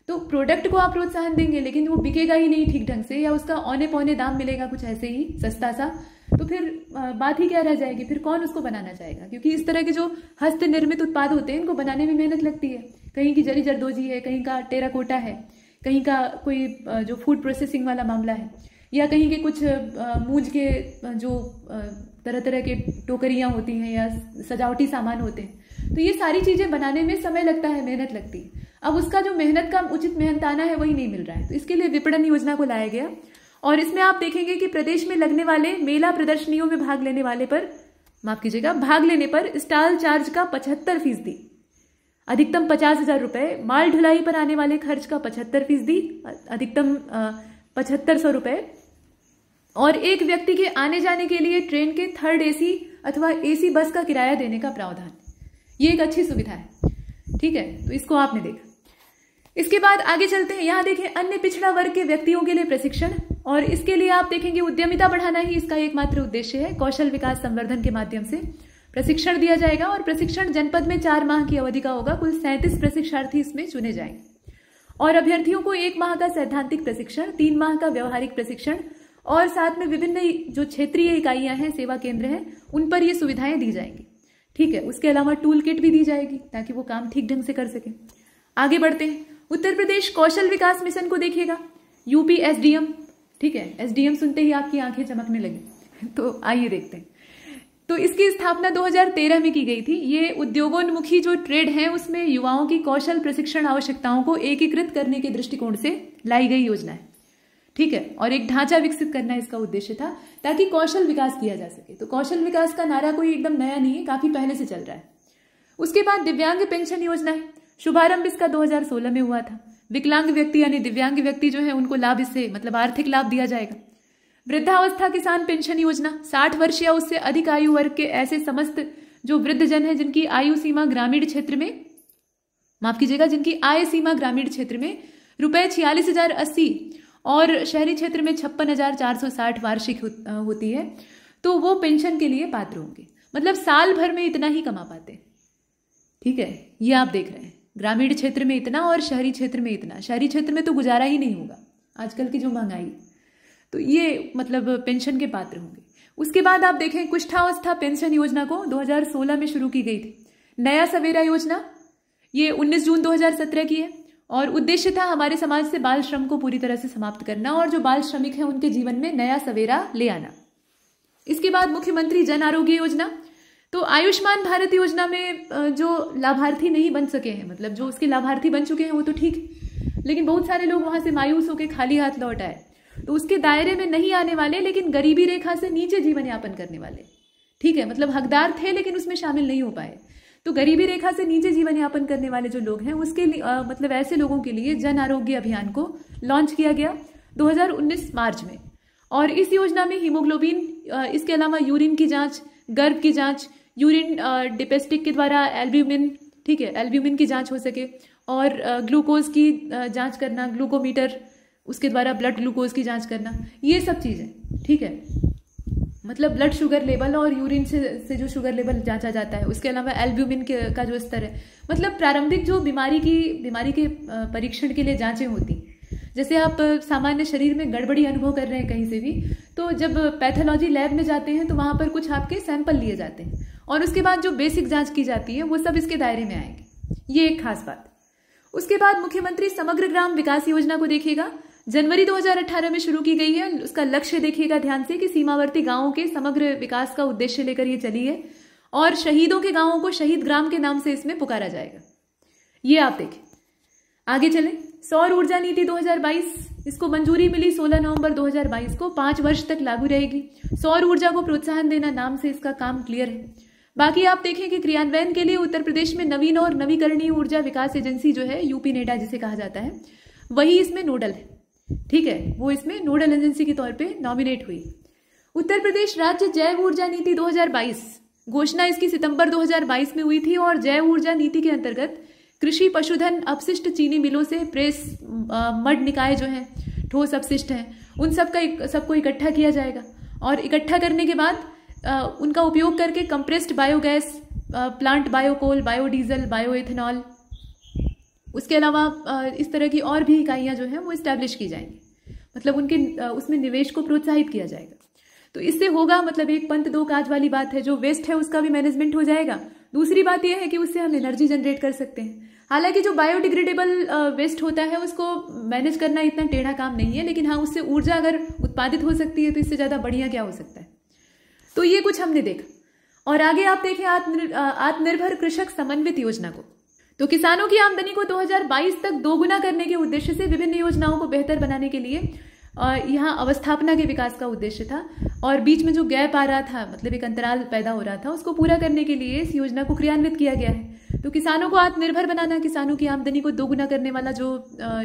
तो प्रोडक्ट को आप प्रोत्साहन देंगे लेकिन वो बिकेगा ही नहीं ठीक ढंग से, या उसका औने पौने दाम मिलेगा कुछ ऐसे ही सस्ता सा, तो फिर बात ही क्या रह जाएगी, फिर कौन उसको बनाना चाहेगा। क्योंकि इस तरह के जो हस्त निर्मित उत्पाद होते हैं इनको बनाने में मेहनत लगती है। कहीं की जरी जरदोजी है, कहीं का टेराकोटा है, कहीं का कोई जो फूड प्रोसेसिंग वाला मामला है, या कहीं के कुछ मूंज के जो तरह तरह के टोकरियां होती हैं या सजावटी सामान होते हैं, तो ये सारी चीजें बनाने में समय लगता है, मेहनत लगती है। अब उसका जो मेहनत का उचित मेहनताना है वही नहीं मिल रहा है, तो इसके लिए विपणन योजना को लाया गया। और इसमें आप देखेंगे कि प्रदेश में लगने वाले मेला प्रदर्शनियों में भाग लेने वाले पर, माफ कीजिएगा, भाग लेने पर स्टॉल चार्ज का 75%, अधिकतम 50,000 रुपए, माल ढुलाई पर आने वाले खर्च का 75%, अधिकतम 7500 रुपए, और एक व्यक्ति के आने जाने के लिए ट्रेन के थर्ड एसी अथवा एसी बस का किराया देने का प्रावधान। ये एक अच्छी सुविधा है, ठीक है, तो इसको आपने देखा। इसके बाद आगे चलते हैं, यहां देखें अन्य पिछड़ा वर्ग के व्यक्तियों के लिए प्रशिक्षण, और इसके लिए आप देखेंगे उद्यमिता बढ़ाना ही इसका एकमात्र उद्देश्य है। कौशल विकास संवर्धन के माध्यम से प्रशिक्षण दिया जाएगा और प्रशिक्षण जनपद में 4 माह की अवधि का होगा। कुल 37 प्रशिक्षार्थी इसमें चुने जाएंगे और अभ्यर्थियों को 1 माह का सैद्धांतिक प्रशिक्षण, 3 माह का व्यवहारिक प्रशिक्षण और साथ में विभिन्न जो क्षेत्रीय इकाइयां हैं, सेवा केंद्र हैं, उन पर ये सुविधाएं दी जाएंगी, ठीक है। उसके अलावा टूल किट भी दी जाएगी ताकि वो काम ठीक ढंग से कर सके। आगे बढ़ते हैं, उत्तर प्रदेश कौशल विकास मिशन को देखिएगा, यूपी एसडीएम, ठीक है, एसडीएम सुनते ही आपकी आंखें चमकने लगी, तो आइए देखते हैं। तो इसकी स्थापना 2013 में की गई थी। ये उद्योगोन्मुखी जो ट्रेड है उसमें युवाओं की कौशल प्रशिक्षण आवश्यकताओं को एकीकृत करने के दृष्टिकोण से लाई गई योजना है, ठीक है, और एक ढांचा विकसित करना इसका उद्देश्य था ताकि कौशल विकास किया जा सके। तो कौशल विकास का नारा कोई एकदम नया नहीं है, काफी पहले से चल रहा है। उसके बाद दिव्यांग पेंशन योजना है, शुभारंभ इसका 2016 में हुआ था। विकलांग व्यक्ति यानी दिव्यांग व्यक्ति जो है उनको लाभ इससे मतलब आर्थिक लाभ दिया जाएगा। वृद्धावस्था किसान पेंशन योजना, 60 वर्ष या उससे अधिक आयु वर्ग के ऐसे समस्त जो वृद्धजन है जिनकी आयु सीमा ग्रामीण क्षेत्र में, माफ कीजिएगा, जिनकी आय सीमा ग्रामीण क्षेत्र में रुपए 46,080 और शहरी क्षेत्र में 56,460 वार्षिक होती है, तो वो पेंशन के लिए पात्र होंगे। मतलब साल भर में इतना ही कमा पाते, ठीक है, ये आप देख रहे हैं। ग्रामीण क्षेत्र में इतना और शहरी क्षेत्र में इतना। शहरी क्षेत्र में तो गुजारा ही नहीं होगा आजकल की जो महंगाई, तो ये मतलब पेंशन के पात्र होंगे। उसके बाद आप देखें कुष्ठावस्था पेंशन योजना को 2016 में शुरू की गई थी। नया सवेरा योजना ये 19 जून 2017 की है और उद्देश्य था हमारे समाज से बाल श्रम को पूरी तरह से समाप्त करना और जो बाल श्रमिक हैं उनके जीवन में नया सवेरा ले आना। इसके बाद मुख्यमंत्री जन आरोग्य योजना, तो आयुष्मान भारत योजना में जो लाभार्थी नहीं बन सके हैं, मतलब जो उसके लाभार्थी बन चुके हैं वो तो ठीक, लेकिन बहुत सारे लोग वहां से मायूस होकर खाली हाथ लौट आए, तो उसके दायरे में नहीं आने वाले लेकिन गरीबी रेखा से नीचे जीवन यापन करने वाले, ठीक है, मतलब हकदार थे लेकिन उसमें शामिल नहीं हो पाए, तो गरीबी रेखा से नीचे जीवन यापन करने वाले जो लोग हैं उसके मतलब ऐसे लोगों के लिए जन आरोग्य अभियान को लॉन्च किया गया 2019 मार्च में। और इस योजना में हीमोग्लोबिन, इसके अलावा यूरिन की जांच, गर्भ की जांच, यूरिन डिपेस्टिक के द्वारा एल्ब्यूमिन, ठीक है, एल्ब्यूमिन की जांच हो सके और ग्लूकोज की जांच करना, ग्लूकोमीटर, उसके द्वारा ब्लड ग्लूकोज की जांच करना, ये सब चीजें, ठीक है, मतलब ब्लड शुगर लेवल और यूरिन से जो शुगर लेवल जांचा जाता है, उसके अलावा एल्ब्यूमिन का जो स्तर है, मतलब प्रारंभिक जो बीमारी के परीक्षण के लिए जांचें होती, जैसे आप सामान्य शरीर में गड़बड़ी अनुभव कर रहे हैं कहीं से भी, तो जब पैथोलॉजी लैब में जाते हैं तो वहां पर कुछ आपके सैंपल लिए जाते हैं और उसके बाद जो बेसिक जांच की जाती है वो सब इसके दायरे में आएंगे, ये एक खास बात। उसके बाद मुख्यमंत्री समग्र ग्राम विकास योजना को देखिएगा, जनवरी 2018 में शुरू की गई है। उसका लक्ष्य देखिएगा ध्यान से कि सीमावर्ती गांवों के समग्र विकास का उद्देश्य लेकर ये चली है और शहीदों के गांवों को शहीद ग्राम के नाम से इसमें पुकारा जाएगा, ये आप देखें। आगे चलें, सौर ऊर्जा नीति 2022, इसको मंजूरी मिली 16 नवंबर 2022 को, 5 वर्ष तक लागू रहेगी। सौर ऊर्जा को प्रोत्साहन देना नाम से इसका काम क्लियर है। बाकी आप देखें कि क्रियान्वयन के लिए उत्तर प्रदेश में नवीन और नवीकरणीय ऊर्जा विकास एजेंसी जो है, यूपी नेडा जिसे कहा जाता है, वही इसमें नोडल है, ठीक है, वो इसमें नोडल एजेंसी के तौर पे नॉमिनेट हुई। उत्तर प्रदेश राज्य जैव ऊर्जा नीति 2022, घोषणा इसकी सितंबर 2022 में हुई थी और जैव ऊर्जा नीति के अंतर्गत कृषि पशुधन अपशिष्ट चीनी मिलों से प्रेस मड निकाय जो है, ठोस अपशिष्ट हैं, उन सबको इकट्ठा किया जाएगा और इकट्ठा करने के बाद उनका उपयोग करके compressed biogas, plant biocoal, biodiesel, bioethanol, उसके अलावा इस तरह की और भी इकाइयां जो हैं वो इस्टेब्लिश की जाएंगी, मतलब उनके उसमें निवेश को प्रोत्साहित किया जाएगा। तो इससे होगा, मतलब एक पंथ दो काज वाली बात है, जो वेस्ट है उसका भी मैनेजमेंट हो जाएगा। दूसरी बात यह है कि उससे हम एनर्जी जनरेट कर सकते हैं। हालांकि जो बायोडिग्रेडेबल वेस्ट होता है उसको मैनेज करना इतना टेढ़ा काम नहीं है, लेकिन हाँ, उससे ऊर्जा अगर उत्पादित हो सकती है तो इससे ज्यादा बढ़िया क्या हो सकता है। तो ये कुछ हमने देखा। और आगे आप देखें आत्मनिर्भर कृषक समन्वित योजना को, तो किसानों की आमदनी को 2022 तक दोगुना करने के उद्देश्य से विभिन्न योजनाओं को बेहतर बनाने के लिए यहाँ अवस्थापना के विकास का उद्देश्य था और बीच में जो गैप आ रहा था, मतलब एक अंतराल पैदा हो रहा था, उसको पूरा करने के लिए इस योजना को क्रियान्वित किया गया है। तो किसानों को आत्मनिर्भर बनाना, किसानों की आमदनी को दोगुना करने वाला जो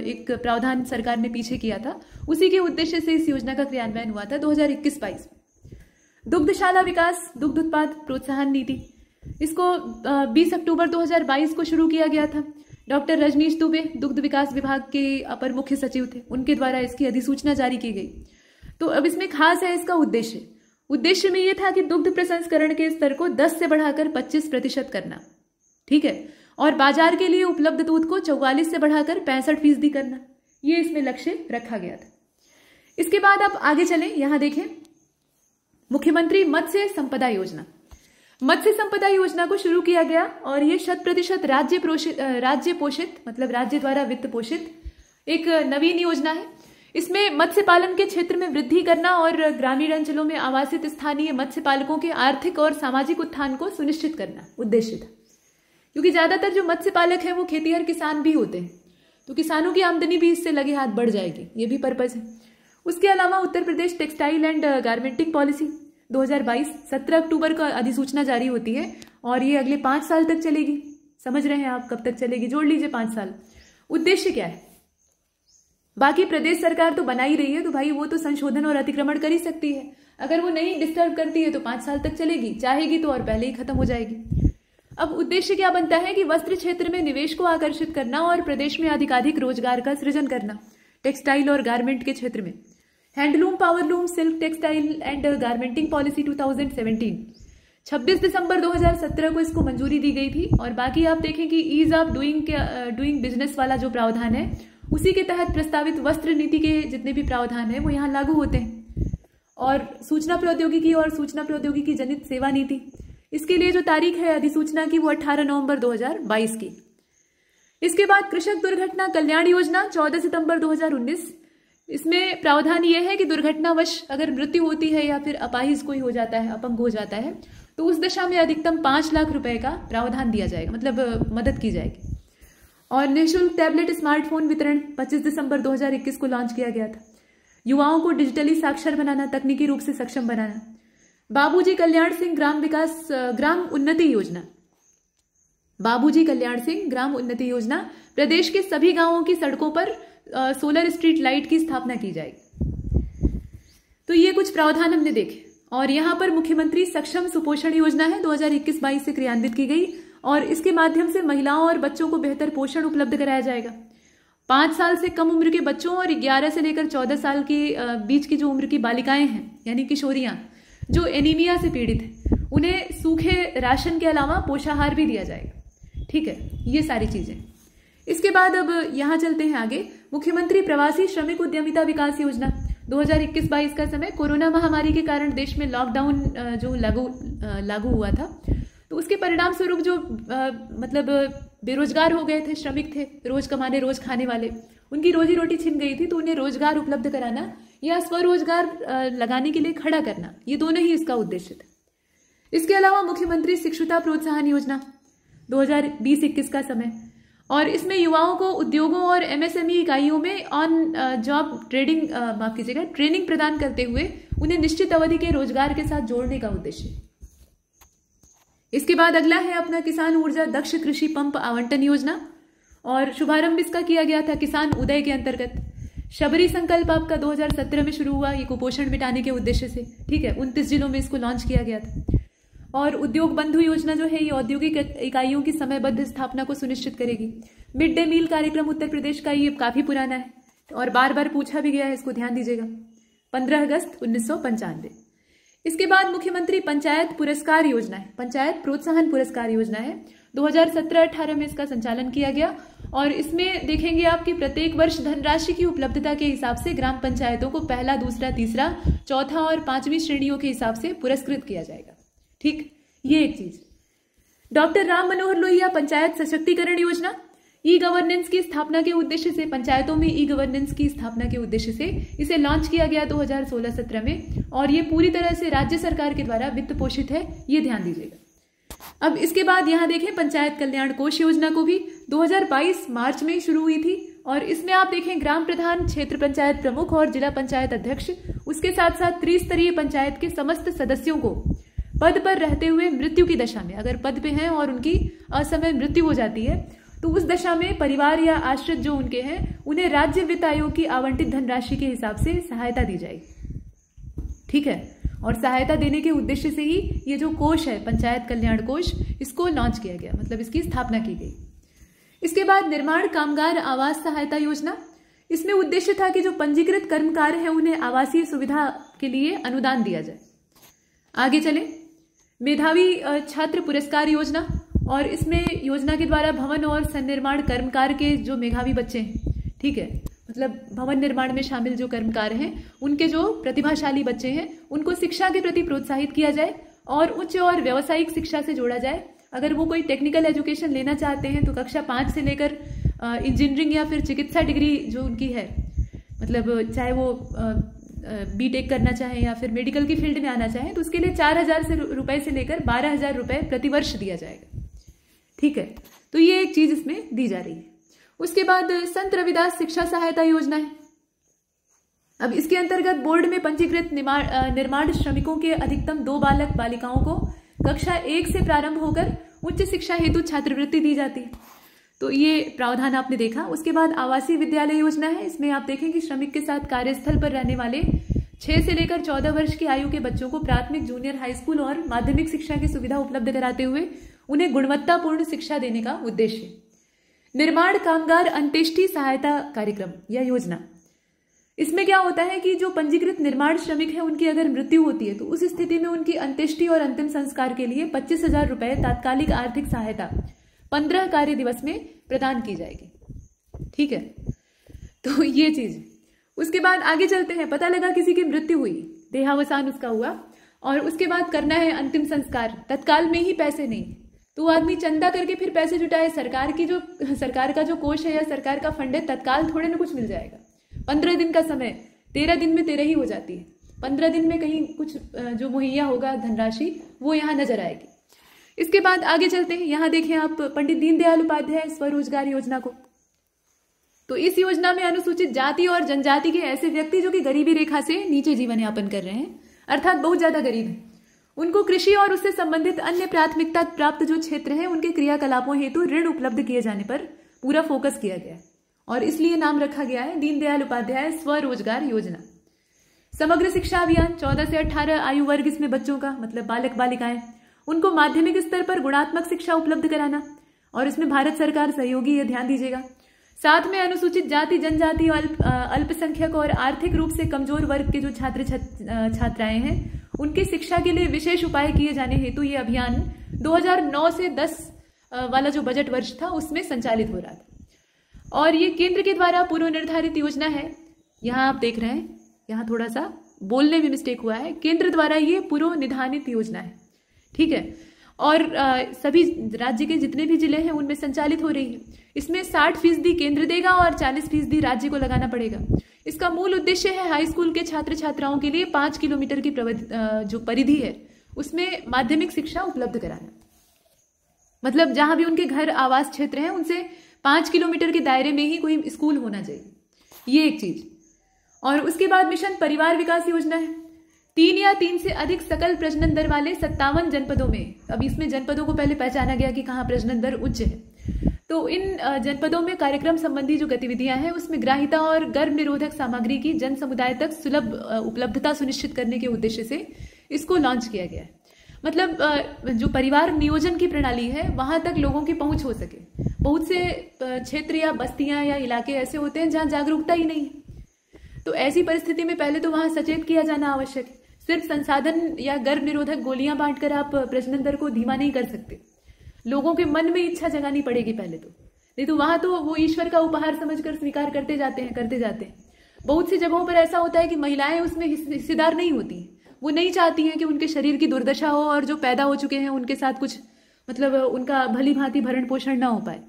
एक प्रावधान सरकार ने पीछे किया था, उसी के उद्देश्य से इस योजना का क्रियान्वयन हुआ था 2021-22। दुग्धशाला विकास, दुग्ध उत्पाद प्रोत्साहन नीति, इसको 20 अक्टूबर 2022 को शुरू किया गया था। डॉक्टर रजनीश दुबे दुग्ध विकास विभाग के अपर मुख्य सचिव थे, उनके द्वारा इसकी अधिसूचना जारी की गई। तो अब इसमें खास है इसका उद्देश्य में यह था कि दुग्ध प्रसंस्करण के स्तर को 10 से बढ़ाकर 25% करना, ठीक है, और बाजार के लिए उपलब्ध दूध को 44 से बढ़ाकर 65% करना, ये इसमें लक्ष्य रखा गया था। इसके बाद आप आगे चलें, यहां देखें मुख्यमंत्री मत्स्य संपदा योजना। मत्स्य संपदा योजना को शुरू किया गया और ये 100% राज्य पोषित, मतलब राज्य द्वारा वित्त पोषित एक नवीन योजना है। इसमें मत्स्य पालन के क्षेत्र में वृद्धि करना और ग्रामीण अंचलों में आवासित स्थानीय मत्स्य पालकों के आर्थिक और सामाजिक उत्थान को सुनिश्चित करना उद्देश्य था, क्योंकि ज्यादातर जो मत्स्य पालक हैं वो खेतीहर किसान भी होते हैं, तो किसानों की आमदनी भी इससे लगे हाथ बढ़ जाएगी, ये भी पर्पज है। उसके अलावा Uttar Pradesh textile and garmenting policy 2022, 17 अक्टूबर को अधिसूचना जारी होती है और ये अगले 5 साल तक चलेगी। समझ रहे हैं आप कब तक चलेगी, जोड़ लीजिए 5 साल। उद्देश्य क्या है, बाकी प्रदेश सरकार तो बना ही रही है, तो भाई वो तो संशोधन और अतिक्रमण कर ही सकती है। अगर वो नहीं डिस्टर्ब करती है तो 5 साल तक चलेगी, चाहेगी तो और पहले ही खत्म हो जाएगी। अब उद्देश्य क्या बनता है कि वस्त्र क्षेत्र में निवेश को आकर्षित करना और प्रदेश में अधिकाधिक रोजगार का सृजन करना, टेक्सटाइल और गारमेंट के क्षेत्र में। Handloom, powerloom, silk, textile and garmenting policy 2017, 26 दिसंबर 2017 को इसको मंजूरी दी गई थी। और बाकी आप देखें कि ईज ऑफ डूइंग बिजनेस वाला जो प्रावधान है, उसी के तहत प्रस्तावित वस्त्र नीति के जितने भी प्रावधान है वो यहाँ लागू होते हैं। और सूचना प्रौद्योगिकी जनित सेवा नीति, इसके लिए जो तारीख है अधिसूचना की वो 18 नवंबर 2022 की। इसके बाद कृषक दुर्घटना कल्याण योजना 14 सितंबर 2019। इसमें प्रावधान यह है कि दुर्घटनावश अगर मृत्यु होती है या फिर अपाहिज कोई हो जाता है, अपंग हो जाता है, तो उस दशा में अधिकतम 5 लाख रुपए का प्रावधान दिया जाएगा, मतलब मदद की जाएगी। और निःशुल्क टैबलेट स्मार्टफोन वितरण 25 दिसंबर 2021 को लॉन्च किया गया था। युवाओं को डिजिटली साक्षर बनाना, तकनीकी रूप से सक्षम बनाना। बाबूजी कल्याण सिंह ग्राम उन्नति योजना, बाबूजी कल्याण सिंह ग्राम उन्नति योजना, प्रदेश के सभी गांवों की सड़कों पर सोलर स्ट्रीट लाइट की स्थापना की जाएगी। तो ये कुछ प्रावधान हमने देखे। और यहाँ पर मुख्यमंत्री सक्षम सुपोषण योजना है, 2021-22 से क्रियान्वित की गई, और इसके माध्यम से महिलाओं और बच्चों को बेहतर पोषण उपलब्ध कराया जाएगा। 5 साल से कम उम्र के बच्चों और 11 से लेकर 14 साल के बीच की जो उम्र की बालिकाएं हैं, यानी किशोरियां जो एनीमिया से पीड़ित हैं, उन्हें सूखे राशन के अलावा पोषाहार भी दिया जाएगा। ठीक है, ये सारी चीजें। इसके बाद अब यहाँ चलते हैं आगे। मुख्यमंत्री प्रवासी श्रमिक उद्यमिता विकास योजना 2021-22 का समय, कोरोना महामारी के कारण देश में लॉकडाउन जो लागू हुआ था, तो उसके परिणाम स्वरूप जो मतलब बेरोजगार हो गए थे, श्रमिक थे, रोज कमाने रोज खाने वाले, उनकी रोजी रोटी छिन गई थी, तो उन्हें रोजगार उपलब्ध कराना या स्वरोजगार लगाने के लिए खड़ा करना, ये दोनों ही इसका उद्देश्य था। इसके अलावा मुख्यमंत्री शिक्षुता प्रोत्साहन योजना 2020-21 का समय, और इसमें युवाओं को उद्योगों और एमएसएमई इकाइयों में ऑन जॉब ट्रेनिंग प्रदान करते हुए उन्हें निश्चित अवधि के रोजगार के साथ जोड़ने का उद्देश्य। इसके बाद अगला है अपना किसान ऊर्जा दक्ष कृषि पंप आवंटन योजना, और शुभारंभ इसका किया गया था किसान उदय के अंतर्गत। शबरी संकल्प आपका 2017 में शुरू हुआ, ये कुपोषण मिटाने के उद्देश्य से। ठीक है, 29 जिलों में इसको लॉन्च किया गया था। और उद्योग बंधु योजना जो है, ये औद्योगिक इकाइयों की समयबद्ध स्थापना को सुनिश्चित करेगी। मिड डे मील कार्यक्रम उत्तर प्रदेश का, ये काफी पुराना है और बार बार पूछा भी गया है, इसको ध्यान दीजिएगा, 15 अगस्त 1995। इसके बाद मुख्यमंत्री पंचायत पुरस्कार योजना है, पंचायत प्रोत्साहन पुरस्कार योजना है, 2017-18 में इसका संचालन किया गया। और इसमें देखेंगे आप कि प्रत्येक वर्ष धनराशि की उपलब्धता के हिसाब से ग्राम पंचायतों को पहला, दूसरा, तीसरा, चौथा और 5वीं श्रेणियों के हिसाब से पुरस्कृत किया जाएगा। ठीक, ये एक चीज। डॉक्टर राम मनोहर लोहिया पंचायत सशक्तिकरण योजना, ई गवर्नेंस की स्थापना के उद्देश्य से, पंचायतों में ई गवर्नेंस की स्थापना के उद्देश्य से इसे लॉन्च किया गया 2016-17 में, और ये पूरी तरह से राज्य सरकार के द्वारा वित्त पोषित है, ये ध्यान दीजिएगा। अब इसके बाद यहाँ देखें पंचायत कल्याण कोष योजना को भी 2022 मार्च में शुरू हुई थी, और इसमें आप देखें ग्राम प्रधान, क्षेत्र पंचायत प्रमुख और जिला पंचायत अध्यक्ष, उसके साथ साथ त्रिस्तरीय पंचायत के समस्त सदस्यों को पद पर रहते हुए मृत्यु की दशा में, अगर पद पे हैं और उनकी असमय मृत्यु हो जाती है, तो उस दशा में परिवार या आश्रित जो उनके हैं, उन्हें राज्य वित्त आयोग की आवंटित धनराशि के हिसाब से सहायता दी जाएगी। ठीक है, और सहायता देने के उद्देश्य से ही ये जो कोष है पंचायत कल्याण कोष, इसको लॉन्च किया गया, मतलब इसकी स्थापना की गई। इसके बाद निर्माण कामगार आवास सहायता योजना, इसमें उद्देश्य था कि जो पंजीकृत कर्मकार हैं उन्हें आवासीय सुविधा के लिए अनुदान दिया जाए। आगे चले, मेधावी छात्र पुरस्कार योजना, और इसमें योजना के द्वारा भवन और सन्निर्माण कर्मकार के जो मेधावी बच्चे हैं, ठीक है, मतलब भवन निर्माण में शामिल जो कर्मकार हैं, उनके जो प्रतिभाशाली बच्चे हैं, उनको शिक्षा के प्रति प्रोत्साहित किया जाए और उच्च और व्यावसायिक शिक्षा से जोड़ा जाए। अगर वो कोई टेक्निकल एजुकेशन लेना चाहते हैं तो कक्षा 5 से लेकर इंजीनियरिंग या फिर चिकित्सा डिग्री जो उनकी है, मतलब चाहे वो बीटेक करना चाहें या फिर मेडिकल की फील्ड में आना चाहें, तो उसके लिए 4,000 रुपए से लेकर 12,000 रुपए प्रतिवर्ष दिया जाएगा। ठीक है, तो ये एक चीज इसमें दी जा रही है। उसके बाद संत रविदास शिक्षा सहायता योजना है। अब इसके अंतर्गत बोर्ड में पंजीकृत निर्माण श्रमिकों के अधिकतम 2 बालक बालिकाओं को कक्षा 1 से प्रारंभ होकर उच्च शिक्षा हेतु छात्रवृत्ति दी जाती है। तो ये प्रावधान आपने देखा। उसके बाद आवासीय विद्यालय योजना है। इसमें आप देखें कि श्रमिक के साथ कार्यस्थल पर रहने वाले 6 से लेकर 14 वर्ष की आयु के बच्चों को प्राथमिक, जूनियर हाई स्कूल और माध्यमिक शिक्षा की सुविधा उपलब्ध कराते हुए उन्हें गुणवत्तापूर्ण शिक्षा देने का उद्देश्य। निर्माण कामगार अंत्येष्टि सहायता कार्यक्रम या योजना, इसमें क्या होता है कि जो पंजीकृत निर्माण श्रमिक है उनकी अगर मृत्यु होती है तो उस स्थिति में उनकी अंत्येष्टि और अंतिम संस्कार के लिए 25,000 रुपए तात्कालिक आर्थिक सहायता 15 कार्य दिवस में प्रदान की जाएगी। ठीक है, तो ये चीज। उसके बाद आगे चलते हैं। पता लगा किसी की मृत्यु हुई, देहावसान उसका हुआ, और उसके बाद करना है अंतिम संस्कार, तत्काल में ही पैसे नहीं, तो आदमी चंदा करके फिर पैसे जुटाए। सरकार का जो कोष है या सरकार का फंड है, तत्काल थोड़े ना कुछ मिल जाएगा। 15 दिन का समय 13 दिन में 13 ही हो जाती है। 15 दिन में कहीं कुछ जो मुहैया होगा धनराशि वो यहाँ नजर आएगी। इसके बाद आगे चलते हैं। यहाँ देखें आप पंडित दीनदयाल उपाध्याय स्वरोजगार योजना को। तो इस योजना में अनुसूचित जाति और जनजाति के ऐसे व्यक्ति जो कि गरीबी रेखा से नीचे जीवन यापन कर रहे हैं, अर्थात बहुत ज्यादा गरीब है, उनको कृषि और उससे संबंधित अन्य प्राथमिकता प्राप्त जो क्षेत्र है उनके क्रियाकलापों हेतु ऋण उपलब्ध किए जाने पर पूरा फोकस किया गया है, और इसलिए नाम रखा गया है दीनदयाल उपाध्याय स्वरोजगार योजना। समग्र शिक्षा अभियान 14 से 18 आयु वर्ग, इसमें बच्चों का मतलब बालक बालिकाएं, उनको माध्यमिक स्तर पर गुणात्मक शिक्षा उपलब्ध कराना, और इसमें भारत सरकार सहयोगी, ये ध्यान दीजिएगा। साथ में अनुसूचित जाति जनजाति और अल्पसंख्यक और आर्थिक रूप से कमजोर वर्ग के जो छात्र छात्राएं हैं उनकी शिक्षा के लिए विशेष उपाय किए जाने हेतु ये अभियान 2009 से 10 वाला जो बजट वर्ष था उसमें संचालित हो रहा था, और ये केंद्र के द्वारा पूर्व निर्धारित योजना है। यहाँ आप देख रहे हैं, यहाँ थोड़ा सा बोलने में मिस्टेक हुआ है, केंद्र द्वारा ये पूर्व निधानित योजना है। ठीक है, और सभी राज्य के जितने भी जिले हैं उनमें संचालित हो रही है। इसमें 60% केंद्र देगा और 40% राज्य को लगाना पड़ेगा। इसका मूल उद्देश्य है हाई स्कूल के छात्र छात्राओं के लिए 5 किलोमीटर की जो परिधि है उसमें माध्यमिक शिक्षा उपलब्ध कराना। मतलब जहां भी उनके घर आवास क्षेत्र हैं उनसे 5 किलोमीटर के दायरे में ही कोई स्कूल होना चाहिए, ये एक चीज। और उसके बाद मिशन परिवार विकास योजना है। 3 या 3 से अधिक सकल प्रजनन दर वाले 57 जनपदों में, अब इसमें जनपदों को पहले पहचाना गया कि कहाँ प्रजनन दर उच्च है, तो इन जनपदों में कार्यक्रम संबंधी जो गतिविधियां हैं उसमें ग्राहिता और गर्भ निरोधक सामग्री की जन समुदाय तक सुलभ उपलब्धता सुनिश्चित करने के उद्देश्य से इसको लॉन्च किया गया है। मतलब जो परिवार नियोजन की प्रणाली है वहां तक लोगों की पहुंच हो सके। बहुत से क्षेत्र या बस्तियां या इलाके ऐसे होते हैं जहां जागरूकता ही नहीं है, तो ऐसी परिस्थिति में पहले तो वहां सचेत किया जाना आवश्यक है। सिर्फ संसाधन या गर्भ निरोधक गोलियां बांटकर आप प्रजनन दर को धीमा नहीं कर सकते, लोगों के मन में इच्छा जगानी पड़ेगी पहले तो, नहीं तो वहां तो वो ईश्वर का उपहार समझकर स्वीकार करते जाते हैं। बहुत सी जगहों पर ऐसा होता है कि महिलाएं उसमें हिस्सेदार नहीं होती, वो नहीं चाहती हैं कि उनके शरीर की दुर्दशा हो और जो पैदा हो चुके हैं उनके साथ कुछ मतलब उनका भली भांति भरण पोषण ना हो पाए।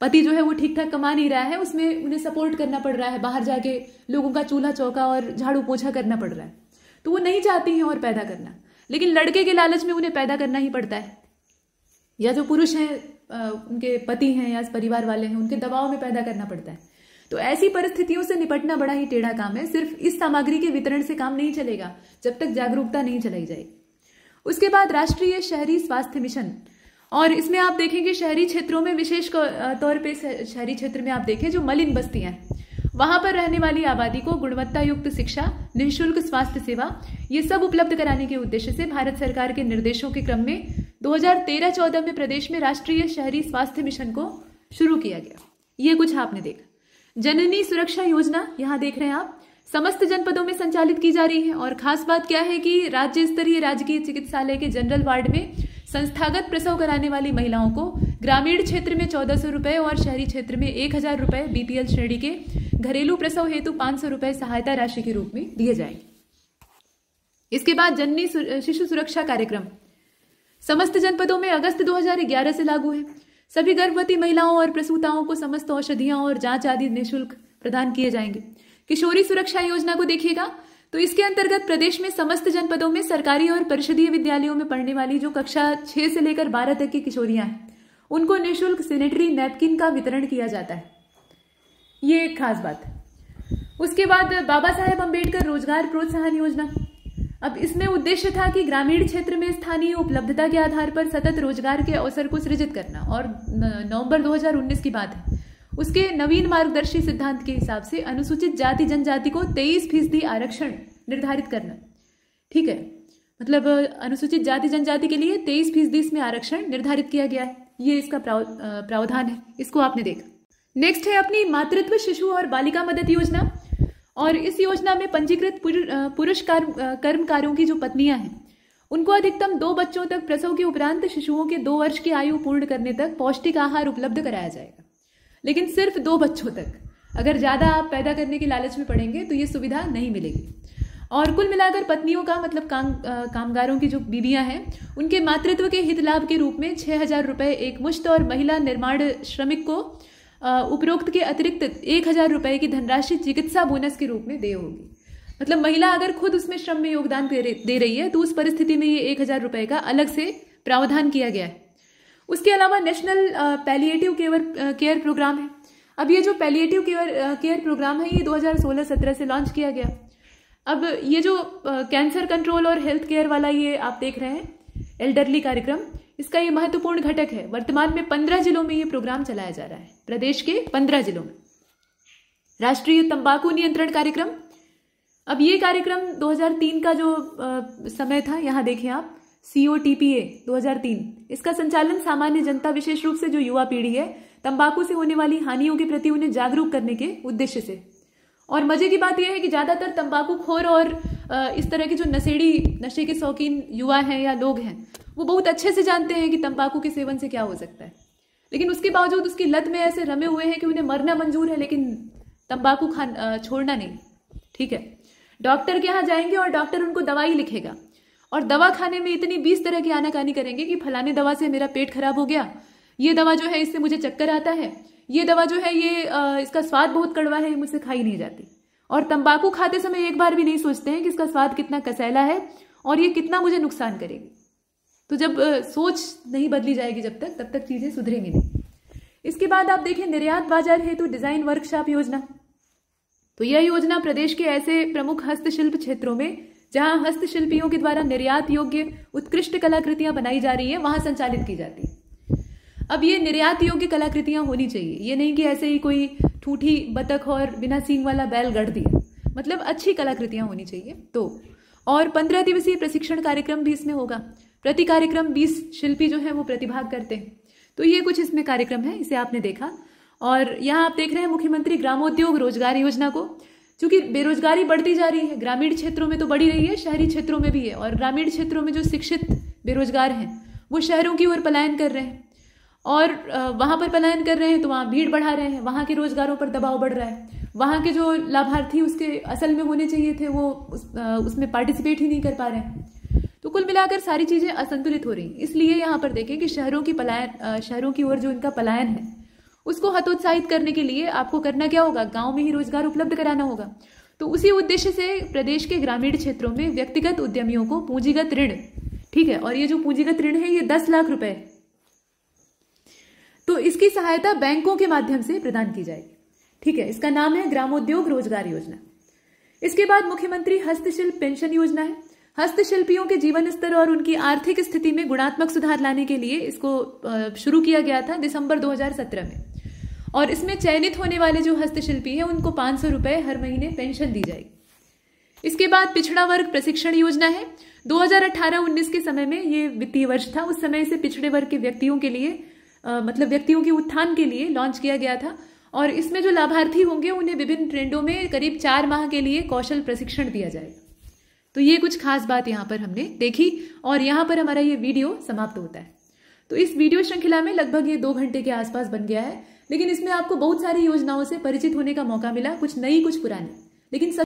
पति जो है वो ठीक ठाक कमा नहीं रहा है, उसमें उन्हें सपोर्ट करना पड़ रहा है, बाहर जाके लोगों का चूल्हा चौका और झाड़ू पोछा करना पड़ रहा है, तो वो नहीं चाहती हैं और पैदा करना, लेकिन लड़के के लालच में उन्हें पैदा करना ही पड़ता है, या जो पुरुष हैं उनके पति हैं या परिवार वाले हैं उनके दबाव में पैदा करना पड़ता है। तो ऐसी परिस्थितियों से निपटना बड़ा ही टेढ़ा काम है। सिर्फ इस सामग्री के वितरण से काम नहीं चलेगा जब तक जागरूकता नहीं चलाई जाएगी। उसके बाद राष्ट्रीय शहरी स्वास्थ्य मिशन, और इसमें आप देखेंगे शहरी क्षेत्रों में विशेष तौर पे शहरी क्षेत्र में आप देखें जो मलिन बस्तियां हैं वहां पर रहने वाली आबादी को गुणवत्ता युक्त शिक्षा, निःशुल्क स्वास्थ्य सेवा, ये सब उपलब्ध कराने के उद्देश्य से भारत सरकार के निर्देशों के क्रम में 2013-14 में प्रदेश में राष्ट्रीय शहरी स्वास्थ्य मिशन को शुरू किया गया। ये कुछ आपने देखा। जननी सुरक्षा योजना यहाँ देख रहे हैं आप, समस्त जनपदों में संचालित की जा रही है, और खास बात क्या है कि राज्य स्तरीय राजकीय चिकित्सालय के जनरल वार्ड में संस्थागत प्रसव कराने वाली महिलाओं को ग्रामीण क्षेत्र में 1400 रुपए और शहरी क्षेत्र में 1000 रुपए, बीपीएल श्रेणी के घरेलू प्रसव हेतु 500 रुपए सहायता राशि के रूप में दिए जाएंगे। इसके बाद जननी शिशु सुरक्षा कार्यक्रम समस्त जनपदों में अगस्त 2011 से लागू है। सभी गर्भवती महिलाओं और प्रसूताओं को समस्त औषधियां और जांच आदि निःशुल्क प्रदान किए जाएंगे। किशोरी सुरक्षा योजना को देखिएगा तो इसके अंतर्गत प्रदेश में समस्त जनपदों में सरकारी और परिषदीय विद्यालयों में पढ़ने वाली जो कक्षा 6 से लेकर 12 तक की किशोरियां हैं उनको निःशुल्क सैनिटरी नैपकिन का वितरण किया जाता है। ये एक खास बात। उसके बाद बाबा साहेब अम्बेडकर रोजगार प्रोत्साहन योजना। अब इसमें उद्देश्य था कि ग्रामीण क्षेत्र में स्थानीय उपलब्धता के आधार पर सतत रोजगार के अवसर को सृजित करना, और नवंबर 2019 की बात है। उसके नवीन मार्गदर्शी सिद्धांत के हिसाब से अनुसूचित जाति जनजाति को 23% आरक्षण निर्धारित करना। ठीक है, मतलब अनुसूचित जाति जनजाति के लिए 23% इसमें आरक्षण निर्धारित किया गया है। ये इसका प्रावधान है, इसको आपने देखा। नेक्स्ट है अपनी मातृत्व शिशु और बालिका मदद योजना, और इस योजना में पंजीकृत पुरुष कर्मकारों की जो पत्नियां हैं उनको अधिकतम 2 बच्चों तक प्रसव के उपरांत शिशुओं के 2 वर्ष की आयु पूर्ण करने तक पौष्टिक आहार उपलब्ध कराया जाएगा, लेकिन सिर्फ 2 बच्चों तक। अगर ज्यादा आप पैदा करने के लालच में पड़ेंगे तो ये सुविधा नहीं मिलेगी। और कुल मिलाकर पत्नियों का मतलब कामगारों की जो बीवियां हैं उनके मातृत्व के हित लाभ के रूप में 6,000 रुपए एक मुश्त और महिला निर्माण श्रमिक को उपरोक्त के अतिरिक्त 1,000 रुपए की धनराशि चिकित्सा बोनस के रूप में देय होगी। मतलब महिला अगर खुद उसमें श्रम में योगदान दे रही है तो उस परिस्थिति में ये 1,000 रुपए का अलग से प्रावधान किया गया है। उसके अलावा नेशनल पैलिएटिव केयर प्रोग्राम है। अब ये जो पैलिएटिव केयर प्रोग्राम है ये 2016-17 से लॉन्च किया गया। अब ये जो कैंसर कंट्रोल और हेल्थ केयर वाला ये आप देख रहे हैं एल्डरली कार्यक्रम, इसका ये महत्वपूर्ण घटक है। वर्तमान में 15 जिलों में ये प्रोग्राम चलाया जा रहा है, प्रदेश के 15 जिलों में। राष्ट्रीय तंबाकू नियंत्रण कार्यक्रम, अब ये कार्यक्रम 2003 का जो समय था, यहाँ देखिए आप COTPA 2003, इसका संचालन सामान्य जनता विशेष रूप से जो युवा पीढ़ी है तंबाकू से होने वाली हानियों के प्रति उन्हें जागरूक करने के उद्देश्य से। और मजे की बात यह है कि ज्यादातर तंबाकू खोर और इस तरह के जो नशे के शौकीन युवा हैं या लोग हैं वो बहुत अच्छे से जानते हैं कि तंबाकू के सेवन से क्या हो सकता है, लेकिन उसके बावजूद उसकी लत में ऐसे रमे हुए हैं कि उन्हें मरना मंजूर है लेकिन तंबाकू छोड़ना नहीं। ठीक है, डॉक्टर के यहाँ जाएंगे और डॉक्टर उनको दवाई लिखेगा और दवा खाने में इतनी 20 तरह की आनाकानी करेंगे कि फलाने दवा से मेरा पेट खराब हो गया, ये दवा जो है इससे मुझे चक्कर आता है, ये दवा जो है ये इसका स्वाद बहुत कड़वा है, मुझसे खाई नहीं जाती। और तंबाकू खाते समय एक बार भी नहीं सोचते हैं कि इसका स्वाद कितना कसैला है और ये कितना मुझे नुकसान करेगी। तो जब सोच नहीं बदली जाएगी तब तक चीजें सुधरेंगी नहीं। इसके बाद आप देखें निर्यात बाजार हेतु डिजाइन वर्कशॉप योजना। तो यह योजना प्रदेश के ऐसे प्रमुख हस्तशिल्प क्षेत्रों में जहां हस्तशिल्पियों के द्वारा निर्यात योग्य उत्कृष्ट कलाकृतियां बनाई जा रही है वहां संचालित की जाती है। अब ये निर्यात योग्य कलाकृतियां होनी चाहिए, ये नहीं कि ऐसे ही कोई ठूठी बतख और बिना सींग वाला बैल गढ़ दिया, मतलब अच्छी कलाकृतियां होनी चाहिए। तो और 15 दिवसीय प्रशिक्षण कार्यक्रम भी इसमें होगा। प्रति कार्यक्रम 20 शिल्पी जो है वो प्रतिभाग करते हैं। तो ये कुछ इसमें कार्यक्रम है, इसे आपने देखा। और यहाँ आप देख रहे हैं मुख्यमंत्री ग्रामोद्योग रोजगार योजना को। चूंकि बेरोजगारी बढ़ती जा रही है, ग्रामीण क्षेत्रों में तो बढ़ी रही है, शहरी क्षेत्रों में भी है, और ग्रामीण क्षेत्रों में जो शिक्षित बेरोजगार हैं वो शहरों की ओर पलायन कर रहे हैं और वहां पर पलायन कर रहे हैं तो वहां भीड़ बढ़ा रहे हैं, वहां के रोजगारों पर दबाव बढ़ रहा है, वहां के जो लाभार्थी उसके असल में होने चाहिए थे वो उसमें पार्टिसिपेट ही नहीं कर पा रहे हैं। तो कुल मिलाकर सारी चीजें असंतुलित हो रही। इसलिए यहाँ पर देखें कि शहरों की ओर जो इनका पलायन है उसको हतोत्साहित करने के लिए आपको करना क्या होगा, गांव में ही रोजगार उपलब्ध कराना होगा। तो उसी उद्देश्य से प्रदेश के ग्रामीण क्षेत्रों में व्यक्तिगत उद्यमियों को पूंजीगत ऋण, ठीक है, और ये जो पूंजीगत ऋण है ये 10 लाख रुपए है, तो इसकी सहायता बैंकों के माध्यम से प्रदान की जाएगी। ठीक है, इसका नाम है ग्रामोद्योग रोजगार योजना। इसके बाद मुख्यमंत्री हस्तशिल्प पेंशन योजना है। हस्तशिल्पियों के जीवन स्तर और उनकी आर्थिक स्थिति में गुणात्मक सुधार लाने के लिए इसको शुरू किया गया था दिसंबर 2017 में, और इसमें चयनित होने वाले जो हस्तशिल्पी हैं उनको 500 रुपए हर महीने पेंशन दी जाएगी। इसके बाद पिछड़ा वर्ग प्रशिक्षण योजना है। 2018-19 के समय में ये वित्तीय वर्ष था, उस समय से पिछड़े वर्ग के व्यक्तियों के लिए मतलब व्यक्तियों के उत्थान के लिए लॉन्च किया गया था, और इसमें जो लाभार्थी होंगे उन्हें विभिन्न ट्रेंडों में करीब 4 माह के लिए कौशल प्रशिक्षण दिया जाएगा। तो ये कुछ खास बात यहाँ पर हमने देखी, और यहाँ पर हमारा ये वीडियो समाप्त होता है। तो इस वीडियो श्रृंखला में लगभग ये 2 घंटे के आसपास बन गया है, लेकिन इसमें आपको बहुत सारी योजनाओं से परिचित होने का मौका मिला, कुछ नई कुछ पुरानी, लेकिन